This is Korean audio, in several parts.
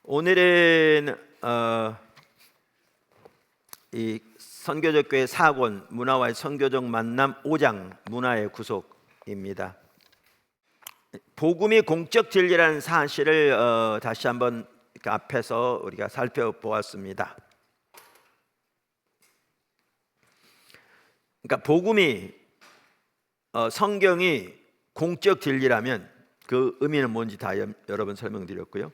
오늘은 이 선교적 교회 4권 문화와의 선교적 만남 5장 문화의 구속입니다. 복음이 공적 진리라는 사실을 다시 한번 앞에서 우리가 살펴보았습니다. 그러니까 복음이 성경이 공적 진리라면 그 의미는 뭔지 다 여러 번 설명드렸고요.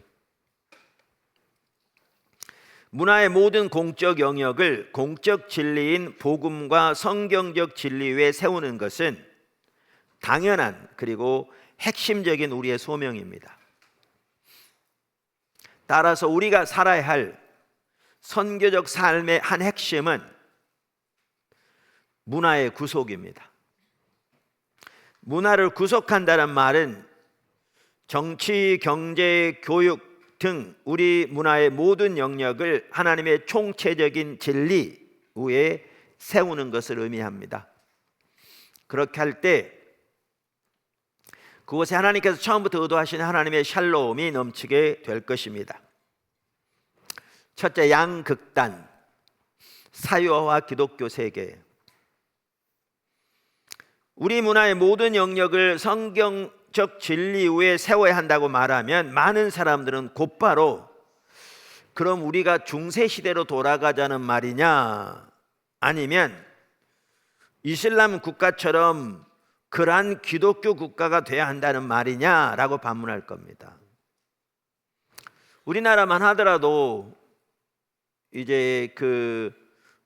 문화의 모든 공적 영역을 공적 진리인 복음과 성경적 진리 위에 세우는 것은 당연한 그리고 핵심적인 우리의 소명입니다. 따라서 우리가 살아야 할 선교적 삶의 한 핵심은 문화의 구속입니다. 문화를 구속한다는 말은 정치, 경제, 교육 등 우리 문화의 모든 영역을 하나님의 총체적인 진리 위에 세우는 것을 의미합니다. 그렇게 할 때 그곳에 하나님께서 처음부터 의도하신 하나님의 샬롬이 넘치게 될 것입니다. 첫째, 양극단, 사유화와 기독교 세계. 우리 문화의 모든 영역을 성경적 진리 위에 세워야 한다고 말하면 많은 사람들은 곧바로 그럼 우리가 중세시대로 돌아가자는 말이냐, 아니면 이슬람 국가처럼 그러한 기독교 국가가 돼야 한다는 말이냐라고 반문할 겁니다. 우리나라만 하더라도 이제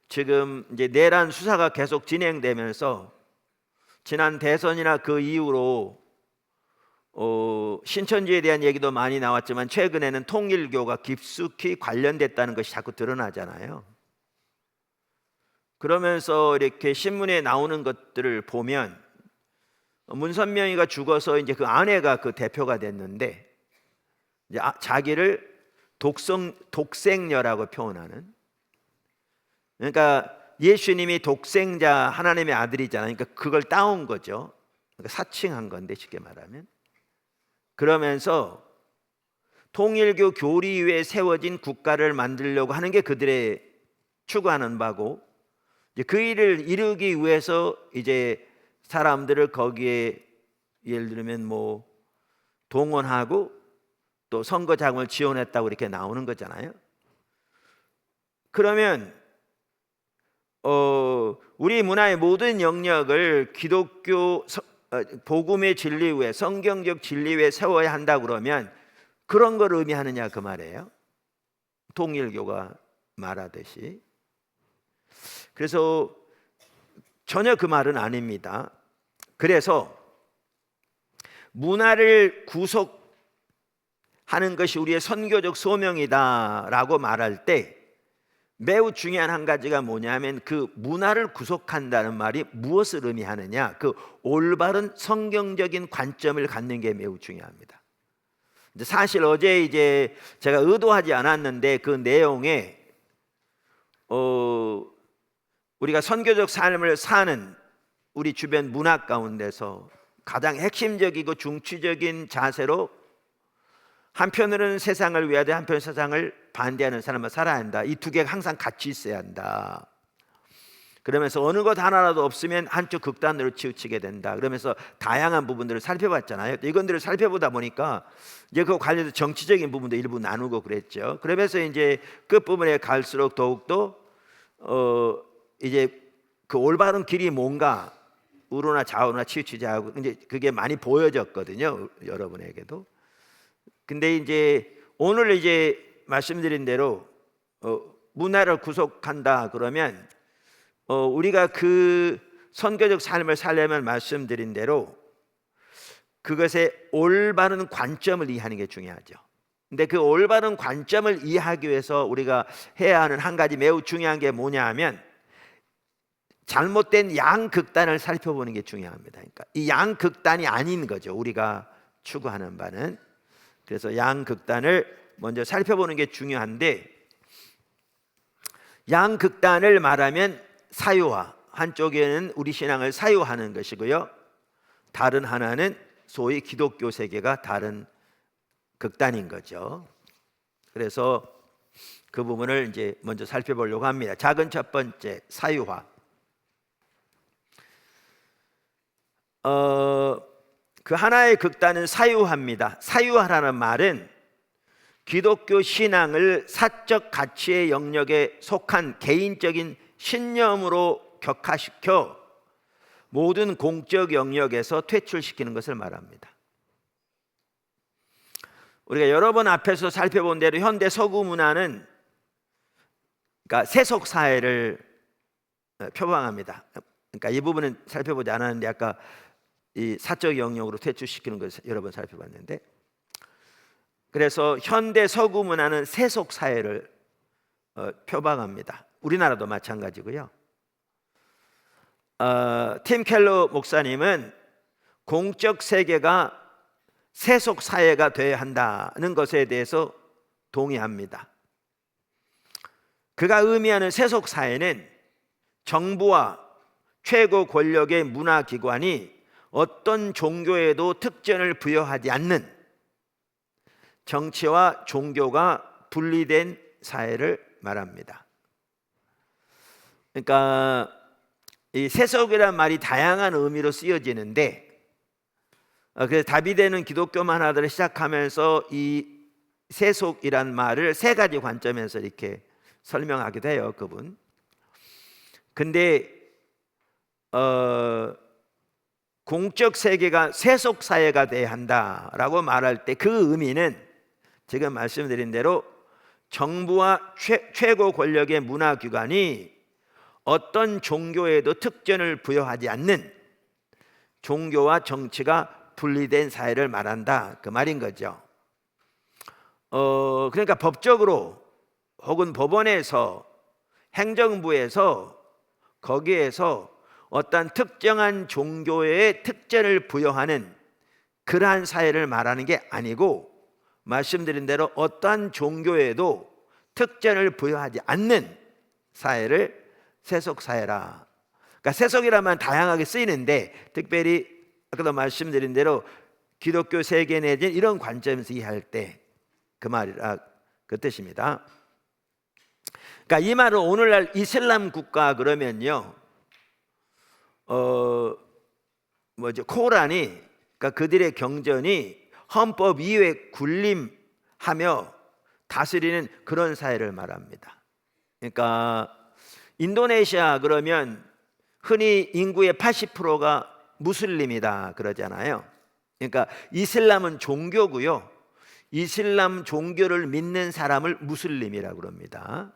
지금 이제 내란 수사가 계속 진행되면서 지난 대선이나 그 이후로 신천지에 대한 얘기도 많이 나왔지만 최근에는 통일교가 깊숙이 관련됐다는 것이 자꾸 드러나잖아요. 그러면서 이렇게 신문에 나오는 것들을 보면 문선명이가 죽어서 이제 그 아내가 그 대표가 됐는데 이제 자기를 독생녀라고 표현하는, 그러니까 예수님이 독생자 하나님의 아들이잖아요. 그러니까 그걸 따온 거죠. 그러니까 사칭한 건데 쉽게 말하면. 그러면서 통일교 교리 위에 세워진 국가를 만들려고 하는 게 그들의 추구하는 바고, 이제 그 일을 이루기 위해서 이제 사람들을 거기에 예를 들면 뭐 동원하고 또 선거 자금을 지원했다고 이렇게 나오는 거잖아요. 그러면 우리 문화의 모든 영역을 기독교 복음의 진리 위에, 성경적 진리 위에 세워야 한다 그러면 그런 걸 의미하느냐 그 말이에요. 통일교가 말하듯이. 그래서 전혀 그 말은 아닙니다. 그래서 문화를 구속하는 것이 우리의 선교적 소명이다라고 말할 때 매우 중요한 한 가지가 뭐냐면 그 문화를 구속한다는 말이 무엇을 의미하느냐, 그 올바른 성경적인 관점을 갖는 게 매우 중요합니다. 사실 어제 이제 제가 의도하지 않았는데 그 내용에 우리가 선교적 삶을 사는 우리 주변 문화 가운데서 가장 핵심적이고 중추적인 자세로 한편으로는 세상을 위하되 한편 세상을 반대하는 사람을 살아야 한다. 이 두 개가 항상 같이 있어야 한다. 그러면서 어느 것 하나라도 없으면 한쪽 극단으로 치우치게 된다. 그러면서 다양한 부분들을 살펴봤잖아요. 이건들을 살펴보다 보니까 이제 그 관련해서 정치적인 부분도 일부 나누고 그랬죠. 그러면서 이제 끝부분에 갈수록 더욱더 이제 그 올바른 길이 뭔가 우로나 좌우나 치우치지 않고 이제 그게 많이 보여졌거든요. 여러분에게도. 근데 이제 오늘 이제 말씀드린 대로 문화를 구속한다 그러면 우리가 그 선교적 삶을 살려면 말씀드린 대로 그것의 올바른 관점을 이해하는 게 중요하죠. 근데 그 올바른 관점을 이해하기 위해서 우리가 해야 하는 한 가지 매우 중요한 게 뭐냐 하면 잘못된 양극단을 살펴보는 게 중요합니다. 그러니까 이 양극단이 아닌 거죠. 우리가 추구하는 바는. 그래서 양극단을 먼저 살펴보는 게 중요한데, 양극단을 말하면 사유화, 한쪽에는 우리 신앙을 사유하는 것이고요, 다른 하나는 소위 기독교 세계가 다른 극단인 거죠. 그래서 그 부분을 이제 먼저 살펴보려고 합니다. 작은 첫 번째, 사유화. 그 하나의 극단은 사유화입니다. 사유화라는 말은 기독교 신앙을 사적 가치의 영역에 속한 개인적인 신념으로 격화시켜 모든 공적 영역에서 퇴출시키는 것을 말합니다. 우리가 여러 번 앞에서 살펴본 대로 현대 서구 문화는 그러니까 세속 사회를 표방합니다. 그러니까 이 부분은 살펴보지 않았는데 아까 이 사적 영역으로 퇴출시키는 것을 여러 번 살펴봤는데, 그래서 현대 서구 문화는 세속 사회를 표방합니다. 우리나라도 마찬가지고요. 팀 켈러 목사님은 공적 세계가 세속 사회가 되어야 한다는 것에 대해서 동의합니다. 그가 의미하는 세속 사회는 정부와 최고 권력의 문화기관이 어떤 종교에도 특권을 부여하지 않는 정치와 종교가 분리된 사회를 말합니다. 그러니까 이 세속이란 말이 다양한 의미로 쓰여지는데, 그래서 다비데는 기독교만 하더라 시작하면서 이 세속이란 말을 세 가지 관점에서 이렇게 설명하기도 해요, 그분. 근데 공적 세계가 세속 사회가 돼야 한다라고 말할 때 그 의미는 지금 말씀드린 대로 정부와 최고 권력의 문화기관이 어떤 종교에도 특권을 부여하지 않는 종교와 정치가 분리된 사회를 말한다, 그 말인 거죠. 그러니까 법적으로 혹은 법원에서, 행정부에서, 거기에서 어떤 특정한 종교에 특권을 부여하는 그러한 사회를 말하는 게 아니고, 말씀드린 대로 어떠한 종교에도 특권을 부여하지 않는 사회를 세속사회라. 그러니까 세속이라면 다양하게 쓰이는데, 특별히 아까도 말씀드린 대로 기독교 세계 내지는 이런 관점에서 이해할 때 그 말이라, 그 뜻입니다. 그러니까 이 말은 오늘날 이슬람 국가 그러면요, 코란이, 그러니까 그들의 경전이 헌법 이외에 군림하며 다스리는 그런 사회를 말합니다. 그러니까 인도네시아 그러면 흔히 인구의 80%가 무슬림이다 그러잖아요. 그러니까 이슬람은 종교고요, 이슬람 종교를 믿는 사람을 무슬림이라고 그럽니다.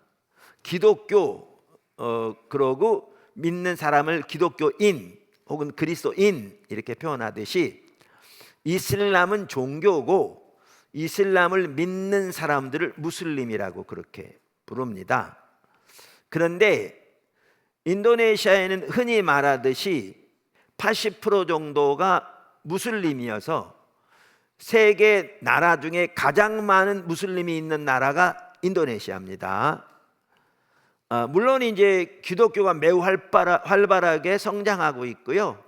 기독교 그러고 믿는 사람을 기독교인 혹은 그리스도인 이렇게 표현하듯이 이슬람은 종교고 이슬람을 믿는 사람들을 무슬림이라고 그렇게 부릅니다. 그런데 인도네시아에는 흔히 말하듯이 80% 정도가 무슬림이어서 세계 나라 중에 가장 많은 무슬림이 있는 나라가 인도네시아입니다. 물론 이제 기독교가 매우 활발하게 성장하고 있고요,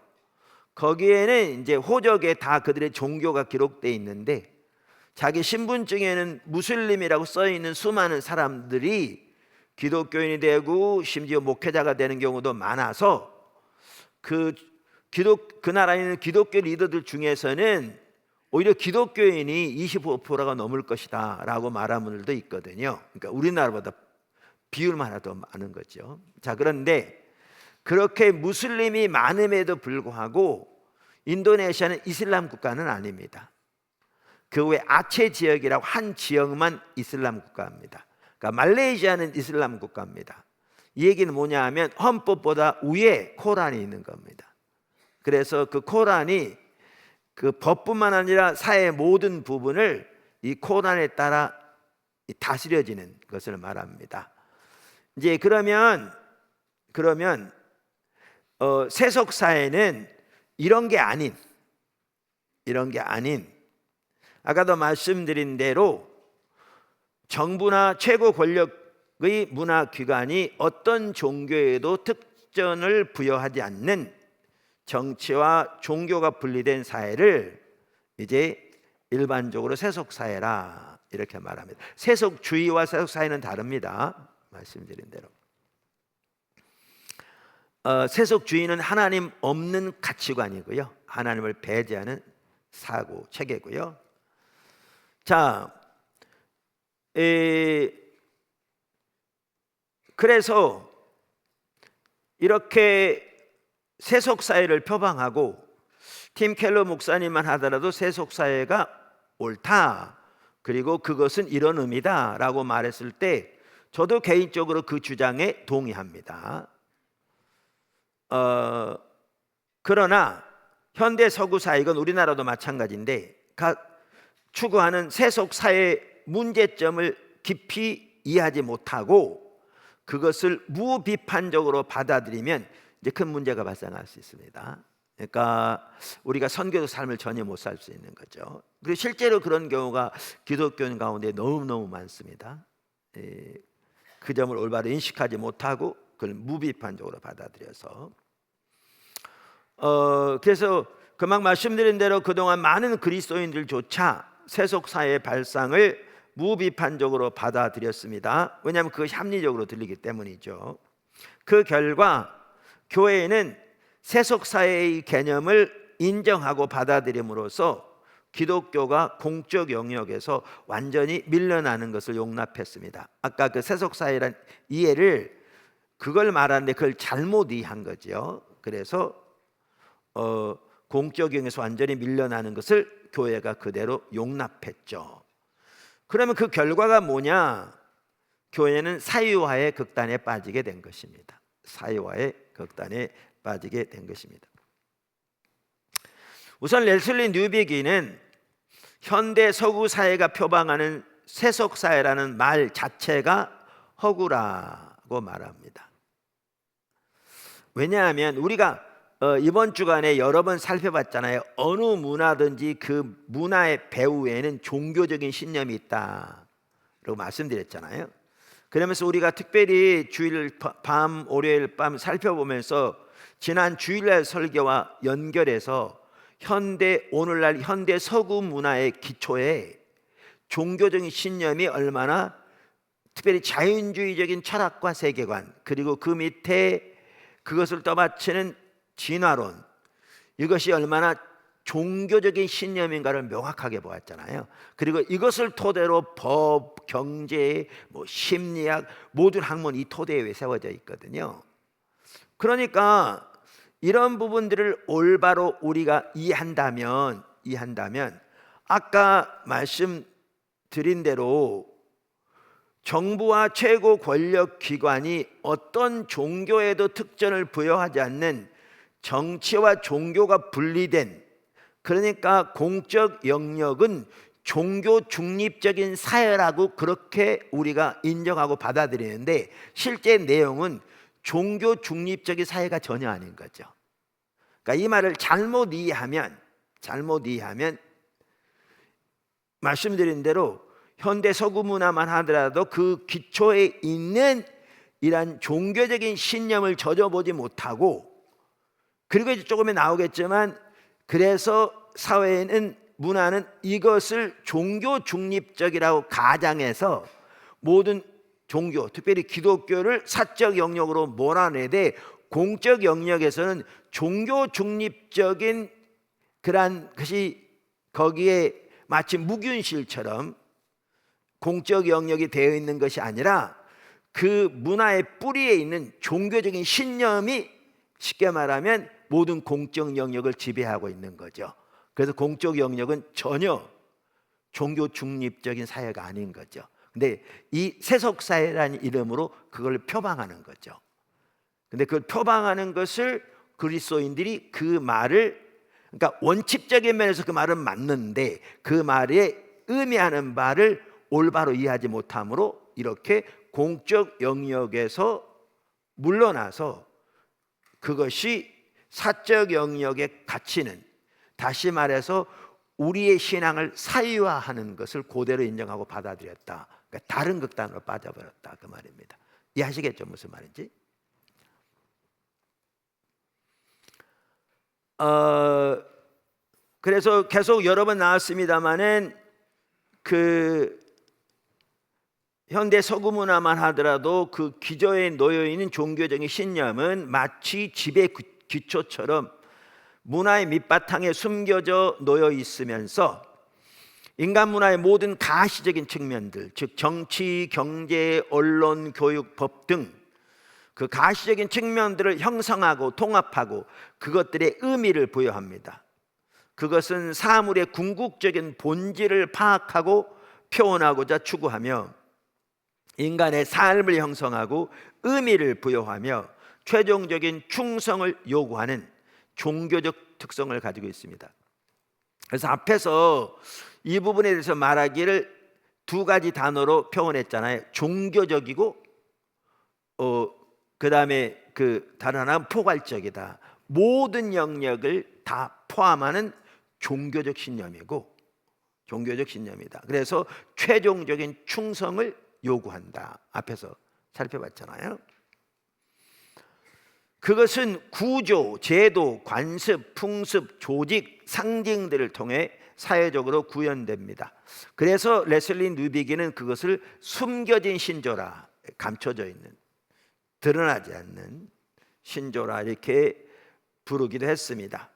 거기에는 이제 호적에 다 그들의 종교가 기록되어 있는데, 자기 신분증에는 무슬림이라고 써 있는 수많은 사람들이 기독교인이 되고 심지어 목회자가 되는 경우도 많아서 그 나라에 있는 기독교 리더들 중에서는 오히려 기독교인이 25%가 넘을 것이다 라고 말하는 분들도 있거든요. 그러니까 우리나라보다 비율만 하나 더 많은 거죠. 자, 그런데 그렇게 무슬림이 많음에도 불구하고 인도네시아는 이슬람 국가는 아닙니다. 그 외 아체 지역이라고 한 지역만 이슬람 국가입니다. 그러니까 말레이시아는 이슬람 국가입니다. 이 얘기는 뭐냐 하면 헌법보다 위에 코란이 있는 겁니다. 그래서 그 코란이 그 법뿐만 아니라 사회의 모든 부분을 이 코란에 따라 다스려지는 것을 말합니다. 이제 그러면 세속 사회는 이런 게 아닌 아까도 말씀드린 대로 정부나 최고 권력의 문화기관이 어떤 종교에도 특권을 부여하지 않는 정치와 종교가 분리된 사회를 이제 일반적으로 세속사회라 이렇게 말합니다. 세속주의와 세속사회는 다릅니다. 말씀드린 대로 세속주의는 하나님 없는 가치관이고요, 하나님을 배제하는 사고 체계고요. 자, 그래서 이렇게 세속사회를 표방하고 팀 켈러 목사님만 하더라도 세속사회가 옳다, 그리고 그것은 이런 의미다 라고 말했을 때 저도 개인적으로 그 주장에 동의합니다. 그러나 현대 서구 사회, 이건 우리나라도 마찬가지인데 추구하는 세속사회 문제점을 깊이 이해하지 못하고 그것을 무비판적으로 받아들이면 이제 큰 문제가 발생할 수 있습니다. 그러니까 우리가 선교적 삶을 전혀 못 살 수 있는 거죠. 그리고 실제로 그런 경우가 기독교인 가운데 너무너무 많습니다. 그 점을 올바로 인식하지 못하고 그걸 무비판적으로 받아들여서 그래서 금방 말씀드린 대로 그동안 많은 그리스도인들조차 세속사회의 발상을 무비판적으로 받아들였습니다. 왜냐하면 그것이 합리적으로 들리기 때문이죠. 그 결과 교회는 세속사회의 개념을 인정하고 받아들임으로써 기독교가 공적 영역에서 완전히 밀려나는 것을 용납했습니다. 아까 그 세속사회란 이해를 그걸 말하는데 그걸 잘못 이해한 거죠. 그래서 공적 영역에서 완전히 밀려나는 것을 교회가 그대로 용납했죠. 그러면 그 결과가 뭐냐? 교회는 사유화의 극단에 빠지게 된 것입니다. 사유화의 극단에 빠지게 된 것입니다. 우선 레슬리 뉴비기는 현대 서구 사회가 표방하는 세속 사회라는 말 자체가 허구라고 말합니다. 왜냐하면 우리가 이번 주간에 여러 번 살펴봤잖아요. 어느 문화든지 그 문화의 배후에는 종교적인 신념이 있다라고 말씀드렸잖아요. 그러면서 우리가 특별히 주일 밤, 월요일 밤 살펴보면서 지난 주일날 설교와 연결해서 오늘날 현대 서구 문화의 기초에 종교적인 신념이 얼마나, 특별히 자연주의적인 철학과 세계관, 그리고 그 밑에 그것을 떠받치는 진화론, 이것이 얼마나 종교적인 신념인가를 명확하게 보았잖아요. 그리고 이것을 토대로 법, 경제, 심리학 모든 학문이 이 토대 위에 세워져 있거든요. 그러니까 이런 부분들을 올바로 우리가 이해한다면 아까 말씀드린 대로 정부와 최고 권력 기관이 어떤 종교에도 특전을 부여하지 않는 정치와 종교가 분리된, 그러니까 공적 영역은 종교 중립적인 사회라고 그렇게 우리가 인정하고 받아들이는데 실제 내용은 종교 중립적인 사회가 전혀 아닌 거죠. 그러니까 이 말을 잘못 이해하면 말씀드린 대로 현대 서구 문화만 하더라도 그 기초에 있는 이런 종교적인 신념을 젖어보지 못하고, 그리고 이제 조금에 나오겠지만, 그래서 사회는, 문화는 이것을 종교 중립적이라고 가장해서 모든 종교, 특별히 기독교를 사적 영역으로 몰아내되 공적 영역에서는 종교 중립적인 그러한 것이 거기에 마치 무균실처럼 공적 영역이 되어 있는 것이 아니라 그 문화의 뿌리에 있는 종교적인 신념이 쉽게 말하면 모든 공적 영역을 지배하고 있는 거죠. 그래서 공적 영역은 전혀 종교 중립적인 사회가 아닌 거죠. 근데 이 세속사회라는 이름으로 그걸 표방하는 거죠. 근데 그걸 표방하는 것을 그리스도인들이 그 말을, 그러니까 원칙적인 면에서 그 말은 맞는데 그 말에 의미하는 바를 올바로 이해하지 못함으로 이렇게 공적 영역에서 물러나서 그것이 사적 영역에 갇히는, 다시 말해서 우리의 신앙을 사유화하는 것을 그대로 인정하고 받아들였다. 그러니까 다른 극단으로 빠져버렸다, 그 말입니다. 이해하시겠죠, 무슨 말인지? 그래서 계속 여러 번 나왔습니다마는 그 현대 서구 문화만 하더라도 그 기저에 놓여 있는 종교적인 신념은 마치 집의 기초처럼 문화의 밑바탕에 숨겨져 놓여 있으면서 인간 문화의 모든 가시적인 측면들, 즉 정치, 경제, 언론, 교육, 법 등 그 가시적인 측면들을 형성하고 통합하고 그것들의 의미를 부여합니다. 그것은 사물의 궁극적인 본질을 파악하고 표현하고자 추구하며 인간의 삶을 형성하고 의미를 부여하며 최종적인 충성을 요구하는 종교적 특성을 가지고 있습니다. 그래서 앞에서 이 부분에 대해서 말하기를 두 가지 단어로 표현했잖아요. 종교적이고 그 다음에 그 다른 하나는 포괄적이다. 모든 영역을 다 포함하는 종교적 신념이고 종교적 신념이다. 그래서 최종적인 충성을 요구한다. 앞에서 살펴봤잖아요. 그것은 구조, 제도, 관습, 풍습, 조직, 상징들을 통해 사회적으로 구현됩니다. 그래서 레슬리 누비기는 그것을 숨겨진 신조라, 감춰져 있는, 드러나지 않는 신조라 이렇게 부르기도 했습니다.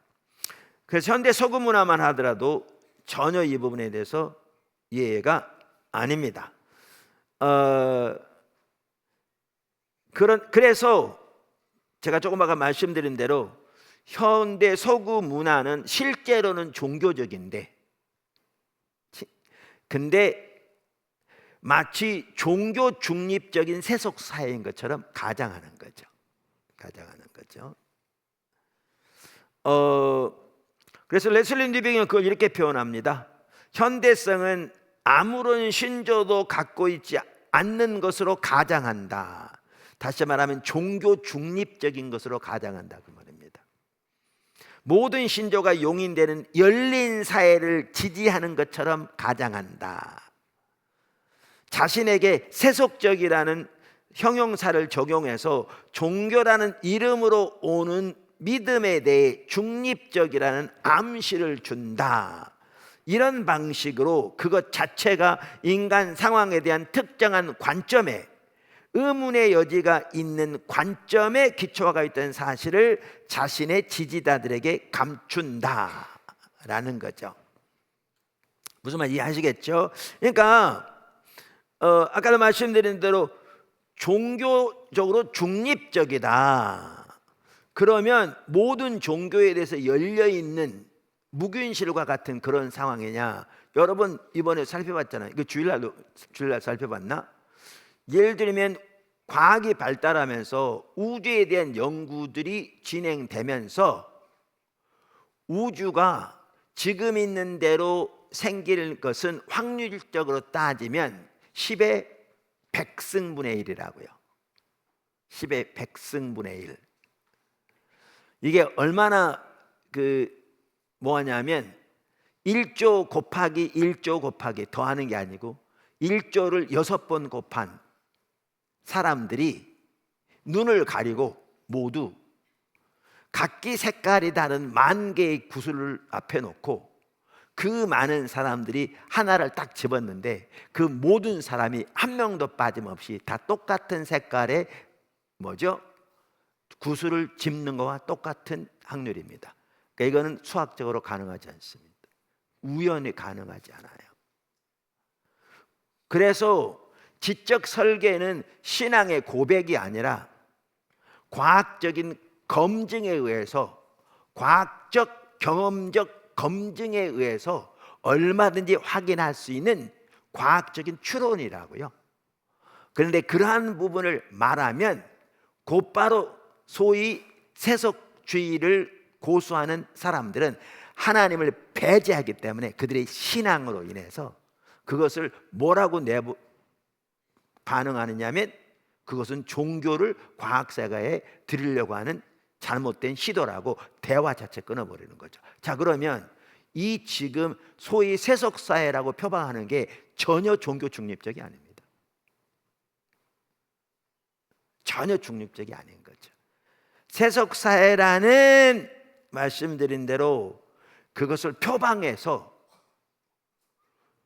그래서 현대 서구 문화만 하더라도 전혀 이 부분에 대해서 이해가 아닙니다. 그래서 제가 조금 아까 말씀드린 대로 현대 서구 문화는 실제로는 종교적인데 근데 마치 종교 중립적인 세속 사회인 것처럼 가장하는 거죠. 그래서 레슬리 누비기는 그걸 이렇게 표현합니다. 현대성은 아무런 신조도 갖고 있지 않는 것으로 가장한다. 다시 말하면 종교 중립적인 것으로 가장한다 그 말입니다. 모든 신조가 용인되는 열린 사회를 지지하는 것처럼 가장한다. 자신에게 세속적이라는 형용사를 적용해서 종교라는 이름으로 오는 믿음에 대해 중립적이라는 암시를 준다. 이런 방식으로 그것 자체가 인간 상황에 대한 특정한 관점에 의문의 여지가 있는 관점에 기초가 있다는 사실을 자신의 지지자들에게 감춘다라는 거죠. 무슨 말 이해하시겠죠? 그러니까 아까도 말씀드린 대로 종교적으로 중립적이다. 그러면 모든 종교에 대해서 열려있는 무균실과 같은 그런 상황이냐? 여러분 이번에 살펴봤잖아요. 그 주일날 살펴봤나? 예를 들면 과학이 발달하면서 우주에 대한 연구들이 진행되면서 우주가 지금 있는 대로 생길 것은 확률적으로 따지면 10의 100승분의 1이라고요. 10의 100승분의 1. 이게 얼마나 뭐냐면 1조 곱하기 1조 곱하기 더하는 게 아니고 1조를 6번 곱한 사람들이 눈을 가리고 모두 각기 색깔이 다른 10,000개의 구슬을 앞에 놓고 그 많은 사람들이 하나를 딱 집었는데 그 모든 사람이 한 명도 빠짐없이 다 똑같은 색깔의 구슬을 집는 것과 똑같은 확률입니다. 그러니까 이거는 수학적으로 가능하지 않습니다. 우연히 가능하지 않아요. 그래서 지적 설계는 신앙의 고백이 아니라 과학적인 검증에 의해서 과학적 경험적 검증에 의해서 얼마든지 확인할 수 있는 과학적인 추론이라고요. 그런데 그러한 부분을 말하면 곧바로 소위 세속주의를 고수하는 사람들은 하나님을 배제하기 때문에 그들의 신앙으로 인해서 그것을 뭐라고 반응하느냐면 그것은 종교를 과학사가에 드리려고 하는 잘못된 시도라고 대화 자체 끊어버리는 거죠. 자, 그러면 이 지금 소위 세속사회라고 표방하는 게 전혀 종교 중립적이 아닙니다. 전혀 중립적이 아닌 거죠. 세속사회라는 말씀드린 대로 그것을 표방해서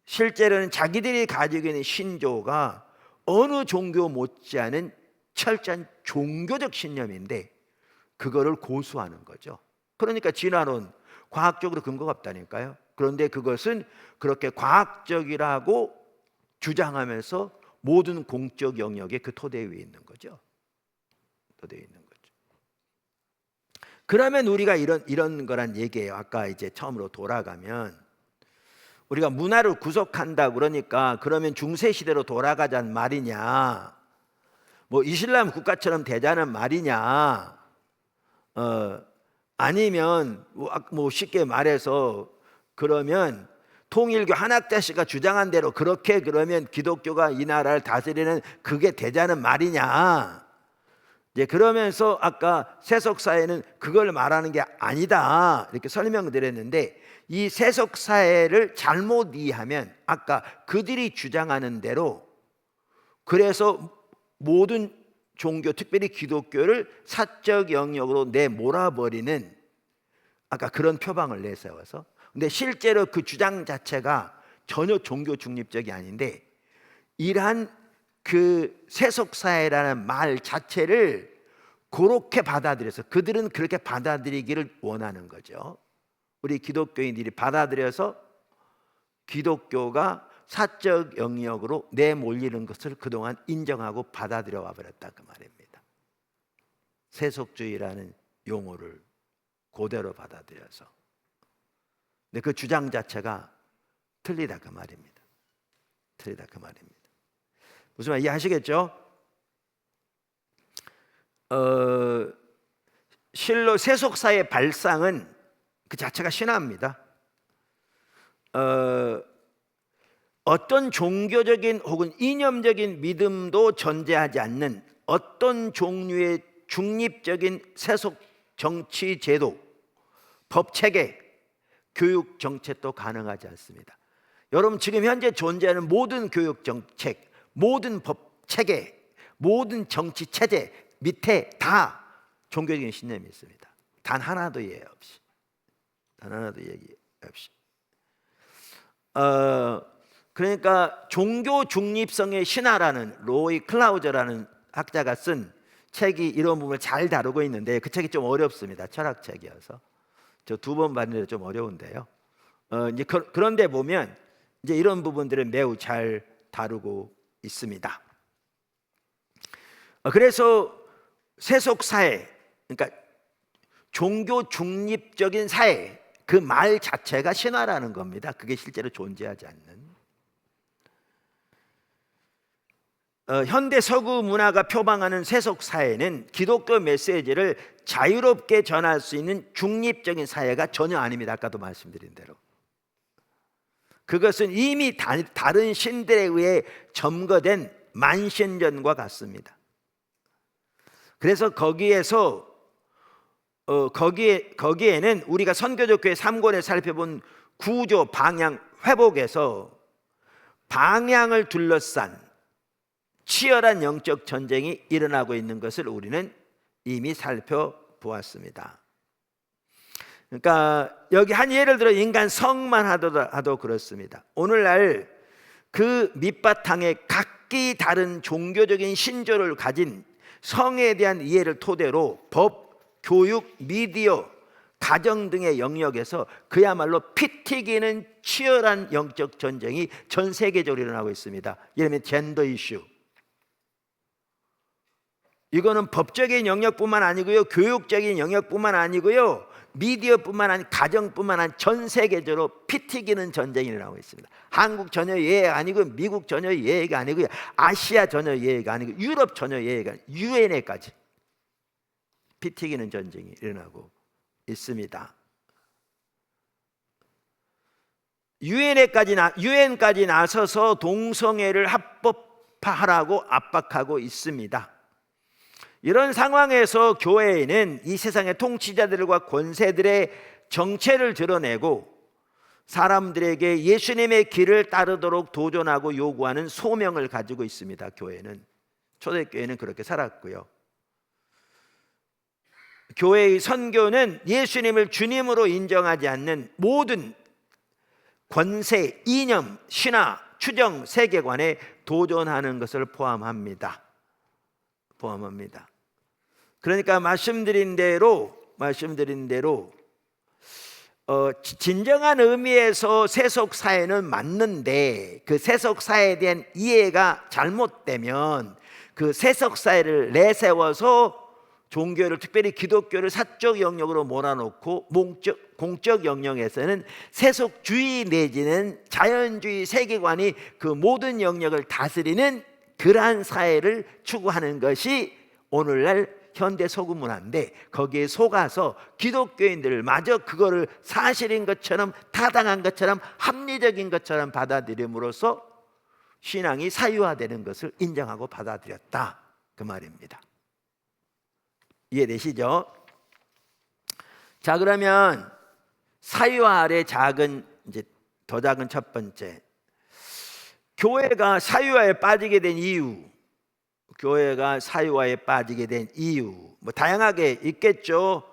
실제로는 자기들이 가지고 있는 신조가 어느 종교 못지않은 철저한 종교적 신념인데 그거를 고수하는 거죠. 그러니까 진화론 과학적으로 근거가 없다니까요. 그런데 그것은 그렇게 과학적이라고 주장하면서 모든 공적 영역에 그 토대 위에 있는 거죠. 토대에 있는 거죠. 그러면 우리가 이런 거란 얘기예요. 아까 이제 처음으로 돌아가면 우리가 문화를 구속한다 그러니까 그러면 중세 시대로 돌아가자는 말이냐? 뭐 이슬람 국가처럼 되자는 말이냐? 아니면 뭐 쉽게 말해서 그러면 통일교 한학자 씨가 주장한 대로 그렇게 그러면 기독교가 이 나라를 다스리는 그게 되자는 말이냐? 이제 그러면서 아까 세속사회는 그걸 말하는 게 아니다 이렇게 설명드렸는데 이 세속사회를 잘못 이해하면 아까 그들이 주장하는 대로 그래서 모든 종교 특별히 기독교를 사적 영역으로 내몰아버리는 아까 그런 표방을 내세워서 근데 실제로 그 주장 자체가 전혀 종교 중립적이 아닌데 이러한 그 세속사회라는 말 자체를 그렇게 받아들여서 그들은 그렇게 받아들이기를 원하는 거죠. 우리 기독교인들이 받아들여서 기독교가 사적 영역으로 내몰리는 것을 그동안 인정하고 받아들여 와버렸다 그 말입니다. 세속주의라는 용어를 그대로 받아들여서. 근데 그 주장 자체가 틀리다 그 말입니다. 틀리다 그 말입니다. 무슨 말 이해하시겠죠? 실로 세속사의 발상은 그 자체가 신화입니다. 어떤 종교적인 혹은 이념적인 믿음도 존재하지 않는 어떤 종류의 중립적인 세속 정치 제도, 법 체계, 교육 정책도 가능하지 않습니다. 여러분 지금 현재 존재하는 모든 교육 정책, 모든 법 체계, 모든 정치 체제 밑에 다 종교적인 신념이 있습니다. 단 하나도 예외 없이. 단 하나도 얘기 없이. 그러니까 종교 중립성의 신화라는 로이 클라우저라는 학자가 쓴 책이 이런 부분을 잘 다루고 있는데 그 책이 좀 어렵습니다. 철학책이어서 저 두 번 봤는데 좀 어려운데요. 이제 그런데 보면 이제 이런 부분들을 매우 잘 다루고 있습니다. 그래서 세속 사회, 그러니까 종교 중립적인 사회 그 말 자체가 신화라는 겁니다. 그게 실제로 존재하지 않는. 현대 서구 문화가 표방하는 세속 사회는 기독교 메시지를 자유롭게 전할 수 있는 중립적인 사회가 전혀 아닙니다. 아까도 말씀드린 대로. 그것은 이미 다른 신들에 의해 점거된 만신전과 같습니다. 그래서 거기에는 우리가 선교적 교회 3권에 살펴본 구조, 방향, 회복에서 방향을 둘러싼 치열한 영적 전쟁이 일어나고 있는 것을 우리는 이미 살펴보았습니다. 그러니까 여기 한 예를 들어 인간 성만 하도 그렇습니다. 오늘날 그 밑바탕에 각기 다른 종교적인 신조를 가진 성에 대한 이해를 토대로 법, 교육, 미디어, 가정 등의 영역에서 그야말로 피 튀기는 치열한 영적 전쟁이 전 세계적으로 일어나고 있습니다. 예를 들면 젠더 이슈, 이거는 법적인 영역뿐만 아니고요, 교육적인 영역뿐만 아니고요, 미디어뿐만 아니고 가정뿐만 아니고 전 세계적으로 피 튀기는 전쟁이 일어나고 있습니다. 한국 전혀 예외가 아니고 미국 전혀 예외가 아니고요, 아시아 전혀 예외가 아니고 유럽 전혀 예외가 아니고 유엔에까지 피 튀기는 전쟁이 일어나고 있습니다. 유엔까지 나서서 동성애를 합법화하라고 압박하고 있습니다. 이런 상황에서 교회는 이 세상의 통치자들과 권세들의 정체를 드러내고 사람들에게 예수님의 길을 따르도록 도전하고 요구하는 소명을 가지고 있습니다. 교회는, 초대교회는 그렇게 살았고요. 교회의 선교는 예수님을 주님으로 인정하지 않는 모든 권세, 이념, 신화, 추정, 세계관에 도전하는 것을 포함합니다. 그러니까 말씀드린 대로 진정한 의미에서 세속 사회는 맞는데 그 세속 사회에 대한 이해가 잘못되면 그 세속 사회를 내세워서 종교를, 특별히 기독교를 사적 영역으로 몰아놓고 공적 영역에서는 세속주의 내지는 자연주의 세계관이 그 모든 영역을 다스리는 그러한 사회를 추구하는 것이 오늘날 현대 소금문화인데, 거기에 속아서 기독교인들을 마저 그거를 사실인 것처럼, 타당한 것처럼, 합리적인 것처럼 받아들임으로써 신앙이 사유화되는 것을 인정하고 받아들였다, 그 말입니다. 이해되시죠? 자, 그러면 사유화 아래 더 작은 첫 번째, 교회가 사유화에 빠지게 된 이유. 뭐 다양하게 있겠죠.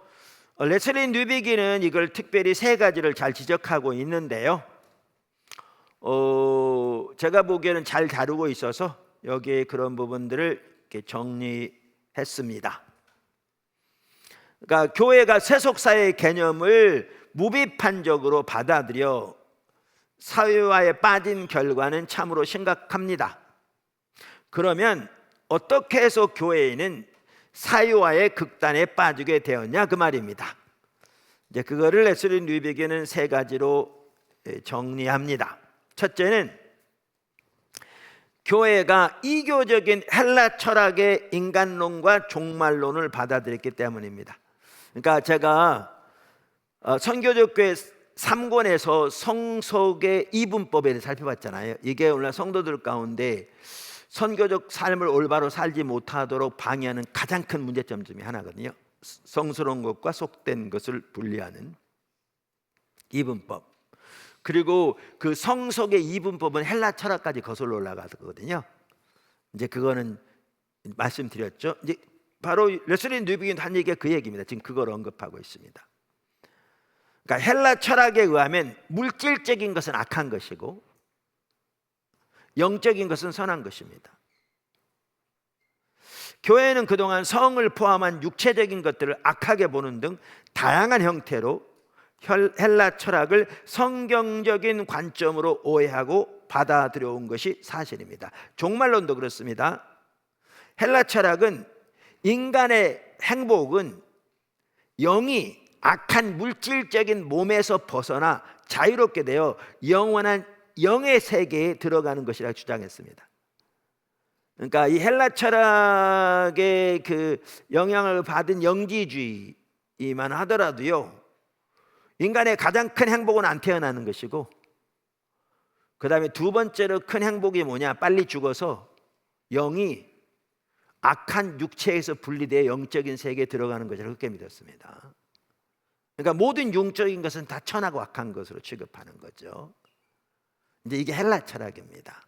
레슬리 뉴비기는 이걸 특별히 세 가지를 잘 지적하고 있는데요. 제가 보기에는 잘 다루고 있어서 여기에 그런 부분들을 이렇게 정리했습니다. 그러니까 교회가 세속사의 개념을 무비판적으로 받아들여 사유화에 빠진 결과는 참으로 심각합니다. 그러면 어떻게 해서 교회는 사유화의 극단에 빠지게 되었냐, 그 말입니다. 이제 그거를 레슬리 뉴비기는 세 가지로 정리합니다. 첫째는 교회가 이교적인 헬라 철학의 인간론과 종말론을 받아들였기 때문입니다. 그러니까 제가 선교적 교회 3권에서 성속의 이분법에 대해 살펴봤잖아요. 이게 오늘 성도들 가운데 선교적 삶을 올바로 살지 못하도록 방해하는 가장 큰 문제점 중에 하나거든요. 성스러운 것과 속된 것을 분리하는 이분법. 그리고 그 성속의 이분법은 헬라 철학까지 거슬러 올라가거든요. 이제 그거는 말씀드렸죠. 이제 바로 레슬리 뉴비긴 한 얘기가 그 얘기입니다. 지금 그걸 언급하고 있습니다. 그러니까 헬라 철학에 의하면 물질적인 것은 악한 것이고 영적인 것은 선한 것입니다. 교회는 그동안 성을 포함한 육체적인 것들을 악하게 보는 등 다양한 형태로 헬라 철학을 성경적인 관점으로 오해하고 받아들여온 것이 사실입니다. 종말론도 그렇습니다. 헬라 철학은 인간의 행복은 영이 악한 물질적인 몸에서 벗어나 자유롭게 되어 영원한 영의 세계에 들어가는 것이라 주장했습니다. 그러니까 이 헬라 철학의 그 영향을 받은 영지주의만 하더라도요, 인간의 가장 큰 행복은 안 태어나는 것이고, 그 다음에 두 번째로 큰 행복이 뭐냐, 빨리 죽어서 영이 악한 육체에서 분리되어 영적인 세계에 들어가는 것이라고 그렇게 믿었습니다. 그러니까 모든 영적인 것은 다 천하고 악한 것으로 취급하는 거죠. 이제 이게 헬라 철학입니다.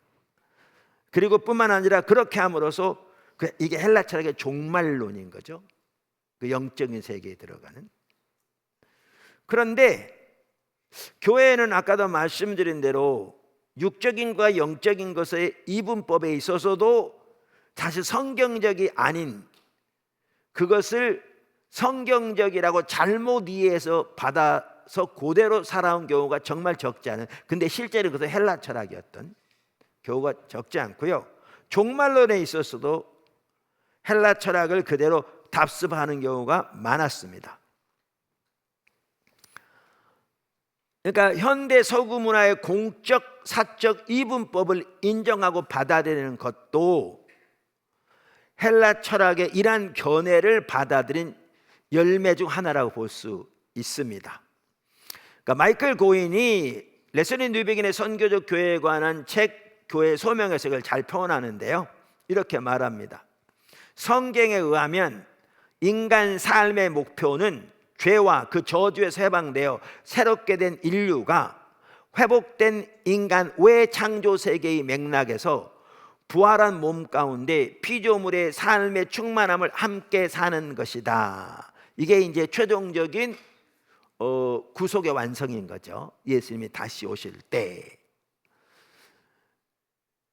그리고 뿐만 아니라 그렇게 함으로써 이게 헬라 철학의 종말론인 거죠. 그 영적인 세계에 들어가는. 그런데 교회는 아까도 말씀드린 대로 육적인과 영적인 것의 이분법에 있어서도 사실 성경적이 아닌 그것을 성경적이라고 잘못 이해해서 받아서 그대로 살아온 경우가 정말 적지 않은, 근데 실제로 그것은 헬라 철학이었던 경우가 적지 않고요. 종말론에 있어서도 헬라 철학을 그대로 답습하는 경우가 많았습니다. 그러니까 현대 서구 문화의 공적, 사적 이분법을 인정하고 받아들이는 것도 헬라 철학의 이러한 견해를 받아들인 열매 중 하나라고 볼 수 있습니다. 그러니까 마이클 고인이 레슬리 뉴비긴의 선교적 교회에 관한 책 교회 소명 해석을 잘 표현하는데요, 이렇게 말합니다. 성경에 의하면 인간 삶의 목표는 죄와 그 저주에서 해방되어 새롭게 된 인류가 회복된 인간 외창조 세계의 맥락에서 부활한 몸 가운데 피조물의 삶의 충만함을 함께 사는 것이다. 이게 이제 최종적인 구속의 완성인 거죠. 예수님이 다시 오실 때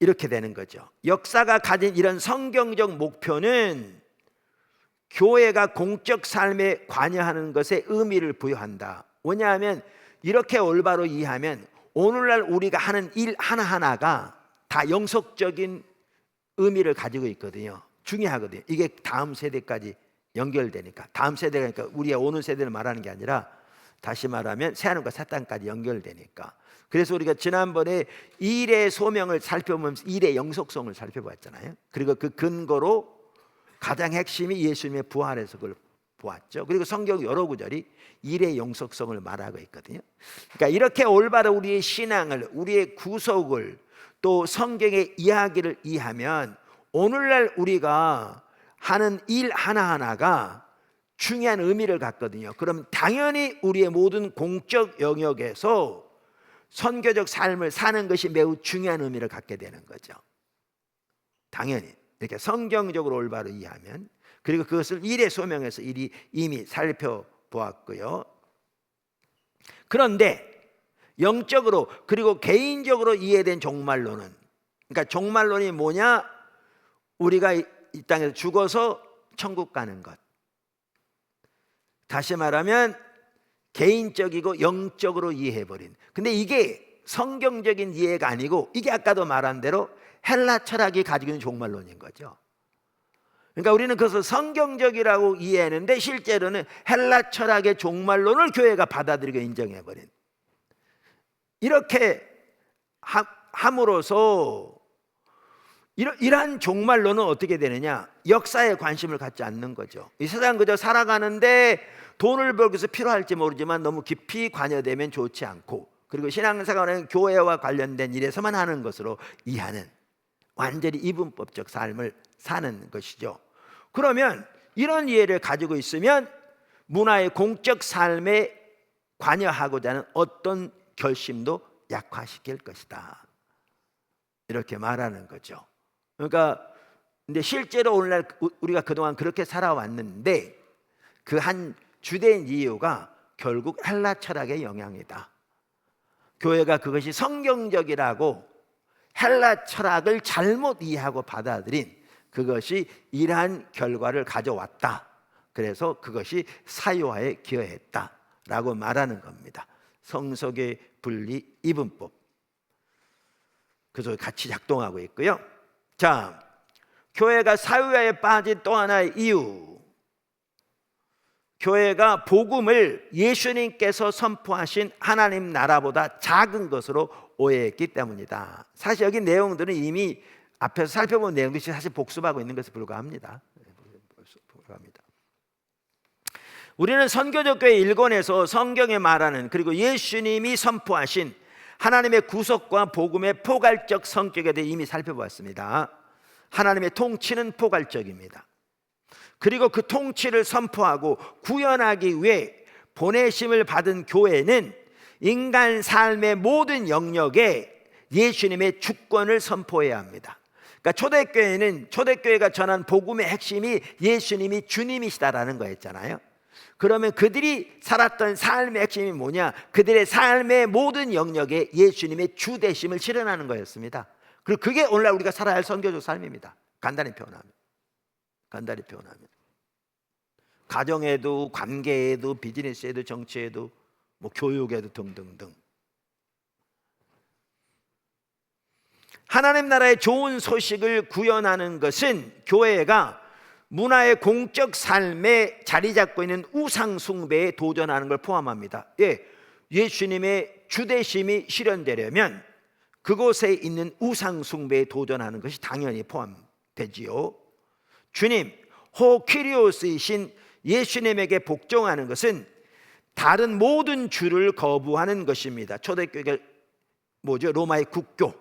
이렇게 되는 거죠. 역사가 가진 이런 성경적 목표는 교회가 공적 삶에 관여하는 것에 의미를 부여한다. 왜냐하면 이렇게 올바로 이해하면 오늘날 우리가 하는 일 하나하나가 다 영속적인 의미를 가지고 있거든요. 중요하거든요. 이게 다음 세대까지 연결되니까. 다음 세대가 그러니까 우리가 오는 세대를 말하는 게 아니라 다시 말하면 새하늘과 새 땅까지 연결되니까. 그래서 우리가 지난번에 일의 소명을 살펴보면서 일의 영속성을 살펴봤잖아요. 그리고 그 근거로 가장 핵심이 예수님의 부활에서 그걸 보았죠. 그리고 성경 여러 구절이 일의 영속성을 말하고 있거든요. 그러니까 이렇게 올바로 우리의 신앙을, 우리의 구속을, 또 성경의 이야기를 이해하면 오늘날 우리가 하는 일 하나하나가 중요한 의미를 갖거든요. 그럼 당연히 우리의 모든 공적 영역에서 선교적 삶을 사는 것이 매우 중요한 의미를 갖게 되는 거죠. 당연히 이렇게 성경적으로 올바로 이해하면. 그리고 그것을 일의 소명에서 이미 살펴보았고요. 그런데 영적으로 그리고 개인적으로 이해된 종말론은, 그러니까 종말론이 뭐냐? 우리가 이 땅에서 죽어서 천국 가는 것. 다시 말하면 개인적이고 영적으로 이해해버린. 근데 이게 성경적인 이해가 아니고 이게 아까도 말한 대로 헬라 철학이 가지고 있는 종말론인 거죠. 그러니까 우리는 그것을 성경적이라고 이해하는데 실제로는 헬라 철학의 종말론을 교회가 받아들이고 인정해버린, 이렇게 함으로써 이러한 종말론은 어떻게 되느냐? 역사에 관심을 갖지 않는 거죠. 이 세상 그저 살아가는데 돈을 벌기 위해서 필요할지 모르지만 너무 깊이 관여되면 좋지 않고, 그리고 신앙생활은 교회와 관련된 일에서만 하는 것으로 이해하는 완전히 이분법적 삶을 사는 것이죠. 그러면 이런 이해를 가지고 있으면 문화의 공적 삶에 관여하고자 하는 어떤 결심도 약화시킬 것이다, 이렇게 말하는 거죠. 그러니까 근데 실제로 오늘날 우리가 그동안 그렇게 살아왔는데 그 한 주된 이유가 결국 헬라 철학의 영향이다. 교회가 그것이 성경적이라고 헬라 철학을 잘못 이해하고 받아들인 그것이 이러한 결과를 가져왔다. 그래서 그것이 사유화에 기여했다라고 말하는 겁니다. 성속의 분리 이분법, 그래서 같이 작동하고 있고요. 자, 교회가 사유화에 빠진 또 하나의 이유, 교회가 복음을 예수님께서 선포하신 하나님 나라보다 작은 것으로 오해했기 때문이다. 사실 여기 내용들은 이미 앞에서 살펴본 내용들이 사실 복습하고 있는 것에 불과합니다. 우리는 선교적 교회 1권에서 성경에 말하는, 그리고 예수님이 선포하신 하나님의 구속과 복음의 포괄적 성격에 대해 이미 살펴보았습니다. 하나님의 통치는 포괄적입니다. 그리고 그 통치를 선포하고 구현하기 위해 보내심을 받은 교회는 인간 삶의 모든 영역에 예수님의 주권을 선포해야 합니다. 그러니까 초대교회가 전한 복음의 핵심이 예수님이 주님이시다라는 거였잖아요. 그러면 그들이 살았던 삶의 핵심이 뭐냐? 그들의 삶의 모든 영역에 예수님의 주되심을 실현하는 거였습니다. 그리고 그게 오늘날 우리가 살아야 할 선교적 삶입니다. 간단히 표현하면 가정에도, 관계에도, 비즈니스에도, 정치에도, 교육에도 등등등. 하나님 나라의 좋은 소식을 구현하는 것은 교회가 문화의 공적 삶에 자리 잡고 있는 우상 숭배에 도전하는 걸 포함합니다. 예수님의 주대심이 실현되려면 그곳에 있는 우상 숭배에 도전하는 것이 당연히 포함되지요. 주님, 호키리오스이신 예수님에게 복종하는 것은 다른 모든 주를 거부하는 것입니다. 초대교회가 뭐죠? 로마의 국교,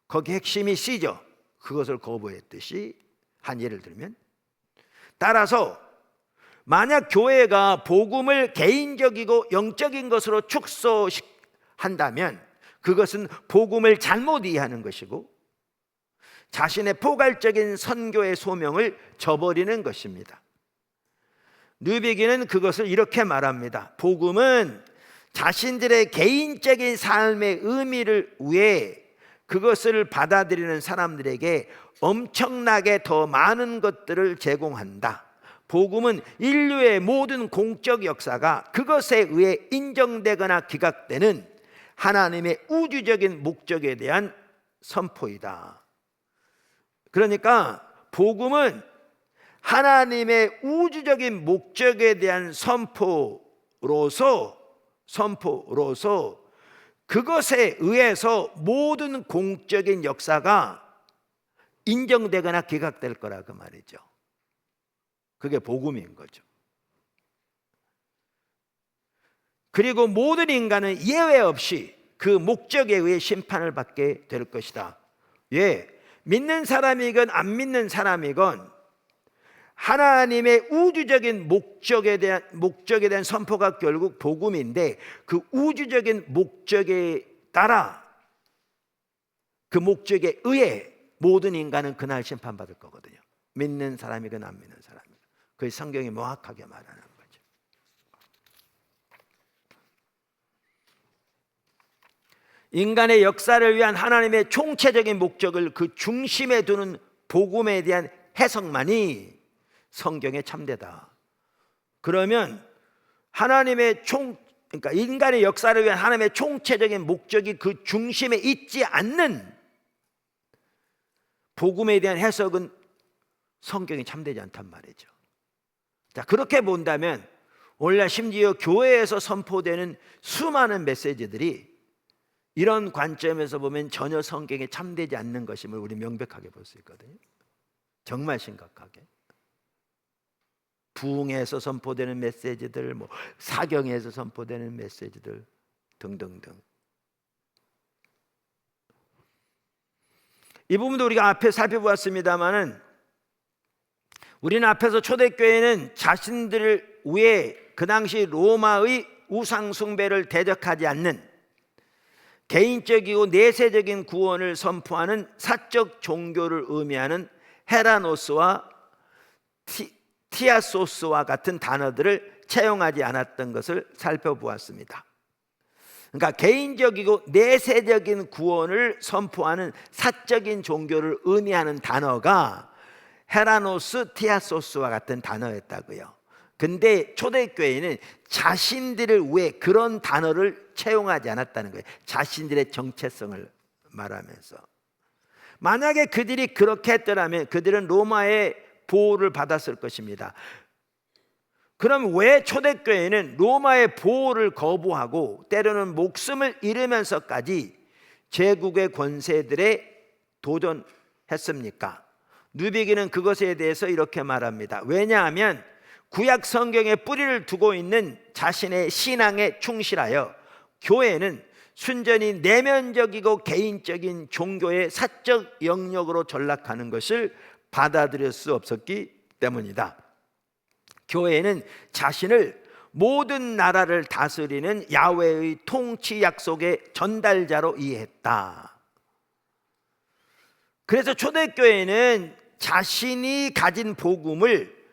거기 핵심이 C죠. 그것을 거부했듯이 한 예를 들면, 따라서 만약 교회가 복음을 개인적이고 영적인 것으로 축소한다면 그것은 복음을 잘못 이해하는 것이고 자신의 포괄적인 선교의 소명을 저버리는 것입니다. 뉴비기는 그것을 이렇게 말합니다. 복음은 자신들의 개인적인 삶의 의미를 위해 그것을 받아들이는 사람들에게 엄청나게 더 많은 것들을 제공한다. 복음은 인류의 모든 공적 역사가 그것에 의해 인정되거나 기각되는 하나님의 우주적인 목적에 대한 선포이다. 그러니까 복음은 하나님의 우주적인 목적에 대한 선포로서 그것에 의해서 모든 공적인 역사가 인정되거나 기각될 거라 그 말이죠. 그게 복음인 거죠. 그리고 모든 인간은 예외 없이 그 목적에 의해 심판을 받게 될 것이다. 예, 믿는 사람이건 안 믿는 사람이건 하나님의 우주적인 목적에 대한 선포가 결국 복음인데, 그 우주적인 목적에 따라 그 목적에 의해 모든 인간은 그날 심판받을 거거든요. 믿는 사람이건 안 믿는 사람이건. 그 성경이 명확하게 말하는 거죠. 인간의 역사를 위한 하나님의 총체적인 목적을 그 중심에 두는 복음에 대한 해석만이 성경의 참되다. 그러면 그러니까 인간의 역사를 위한 하나님의 총체적인 목적이 그 중심에 있지 않는 복음에 대한 해석은 성경이 참되지 않단 말이죠. 자, 그렇게 본다면 오늘날 심지어 교회에서 선포되는 수많은 메시지들이 이런 관점에서 보면 전혀 성경에 참되지 않는 것임을 우리 명백하게 볼 수 있거든요. 정말 심각하게. 부흥에서 선포되는 메시지들, 사경에서 선포되는 메시지들 등등등. 이 부분도 우리가 앞에 살펴보았습니다만은, 우리는 앞에서 초대교회는 자신들을 위해 그 당시 로마의 우상 숭배를 대적하지 않는 개인적이고 내세적인 구원을 선포하는 사적 종교를 의미하는 헤라노스와 티아소스와 같은 단어들을 채용하지 않았던 것을 살펴보았습니다. 그러니까 개인적이고 내세적인 구원을 선포하는 사적인 종교를 의미하는 단어가 헤라노스, 티아소스와 같은 단어였다고요. 근데 초대교회는 자신들을 위해 그런 단어를 채용하지 않았다는 거예요. 자신들의 정체성을 말하면서. 만약에 그들이 그렇게 했더라면 그들은 로마의 보호를 받았을 것입니다. 그럼 왜 초대교회는 로마의 보호를 거부하고 때로는 목숨을 잃으면서까지 제국의 권세들에 도전했습니까? 누비기는 그것에 대해서 이렇게 말합니다. 왜냐하면 구약 성경에 뿌리를 두고 있는 자신의 신앙에 충실하여 교회는 순전히 내면적이고 개인적인 종교의 사적 영역으로 전락하는 것을 받아들일 수 없었기 때문이다. 교회는 자신을 모든 나라를 다스리는 야훼의 통치 약속의 전달자로 이해했다. 그래서 초대교회는 자신이 가진 복음을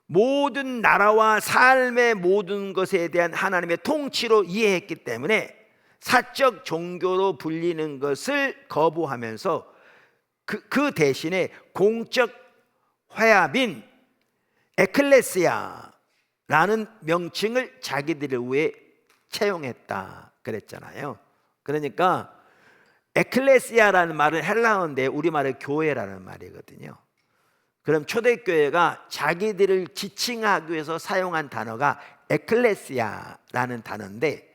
모든 나라와 삶의 모든 것에 대한 하나님의 통치로 이해했기 때문에 사적 종교로 불리는 것을 거부하면서 그 대신에 공적 회합인 에클레시아라는 명칭을 자기들을 위해 채용했다 그랬잖아요. 그러니까 에클레시아라는 말은 헬라어인데 우리말의 교회라는 말이거든요. 그럼 초대교회가 자기들을 지칭하기 위해서 사용한 단어가 에클레시아라는 단어인데,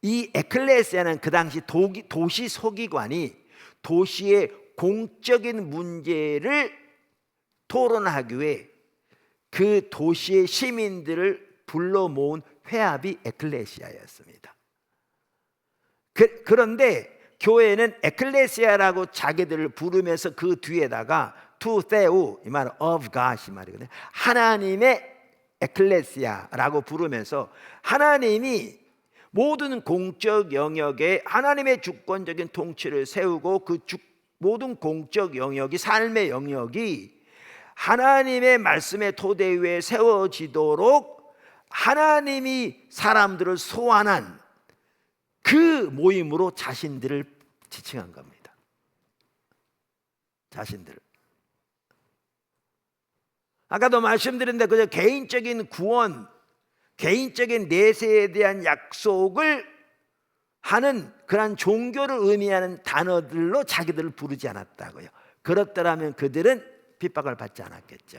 이 에클레시아는 그 당시 도시 서기관이 도시의 공적인 문제를 토론하기 위해 그 도시의 시민들을 불러 모은 회합이 에클레시아였습니다. 그런데 교회는 에클레시아라고 자기들을 부르면서 그 뒤에다가 투세우, 이 말은 of God 이 말이거든요. 하나님의 에클레시아라고 부르면서 하나님이 모든 공적 영역에 하나님의 주권적인 통치를 세우고 그 모든 공적 영역이, 삶의 영역이 하나님의 말씀의 토대 위에 세워지도록 하나님이 사람들을 소환한 그 모임으로 자신들을 지칭한 겁니다. 자신들. 아까도 말씀드렸는데 그저 개인적인 구원, 개인적인 내세에 대한 약속을 하는 그런 종교를 의미하는 단어들로 자기들을 부르지 않았다고요. 그렇더라면 그들은 핍박을 받지 않았겠죠.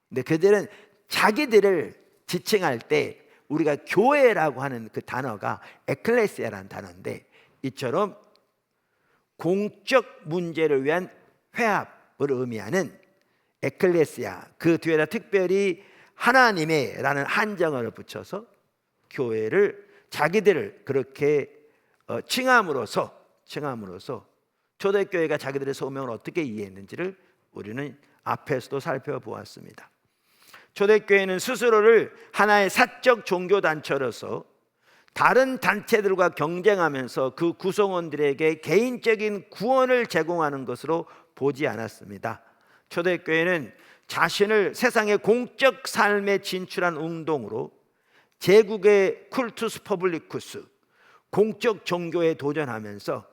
근데 그들은 자기들을 지칭할 때 우리가 교회라고 하는 그 단어가 에클레시아라는 단어인데, 이처럼 공적 문제를 위한 회합을 의미하는 에클레시아, 그 뒤에다 특별히 하나님의 라는 한정어를 붙여서 교회를 자기들을 그렇게 칭함으로써 초대교회가 자기들의 소명을 어떻게 이해했는지를 우리는 앞에서도 살펴보았습니다. 초대교회는 스스로를 하나의 사적 종교단체로서 다른 단체들과 경쟁하면서 그 구성원들에게 개인적인 구원을 제공하는 것으로 보지 않았습니다. 초대교회는 자신을 세상의 공적 삶에 진출한 운동으로 제국의 쿨투스 퍼블리쿠스, 공적 종교에 도전하면서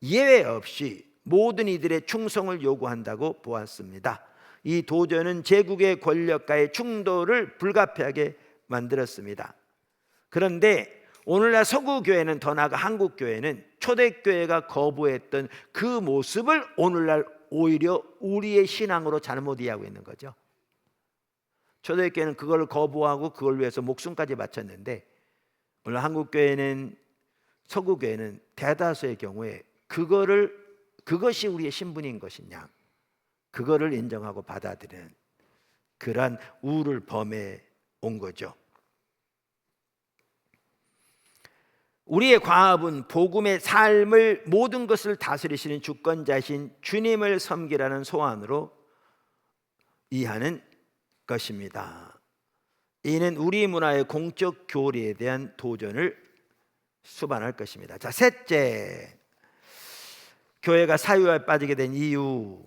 예외 없이 모든 이들의 충성을 요구한다고 보았습니다. 이 도전은 제국의 권력과의 충돌을 불가피하게 만들었습니다. 그런데 오늘날 서구교회는, 더 나아가 한국교회는 초대교회가 거부했던 그 모습을 오늘날 오히려 우리의 신앙으로 잘못 이해하고 있는 거죠. 초대교회는 그걸 거부하고 그걸 위해서 목숨까지 바쳤는데, 오늘 한국교회는, 서구교회는 대다수의 경우에 그것이 우리의 신분인 것이냐, 그거를 인정하고 받아들이는 그러한 우를 범해 온 거죠. 우리의 과업은 복음의 삶을, 모든 것을 다스리시는 주권자신 주님을 섬기라는 소원으로 이해하는 것입니다. 이는 우리 문화의 공적 교리에 대한 도전을 수반할 것입니다. 자, 셋째, 교회가 사유화에 빠지게 된 이유.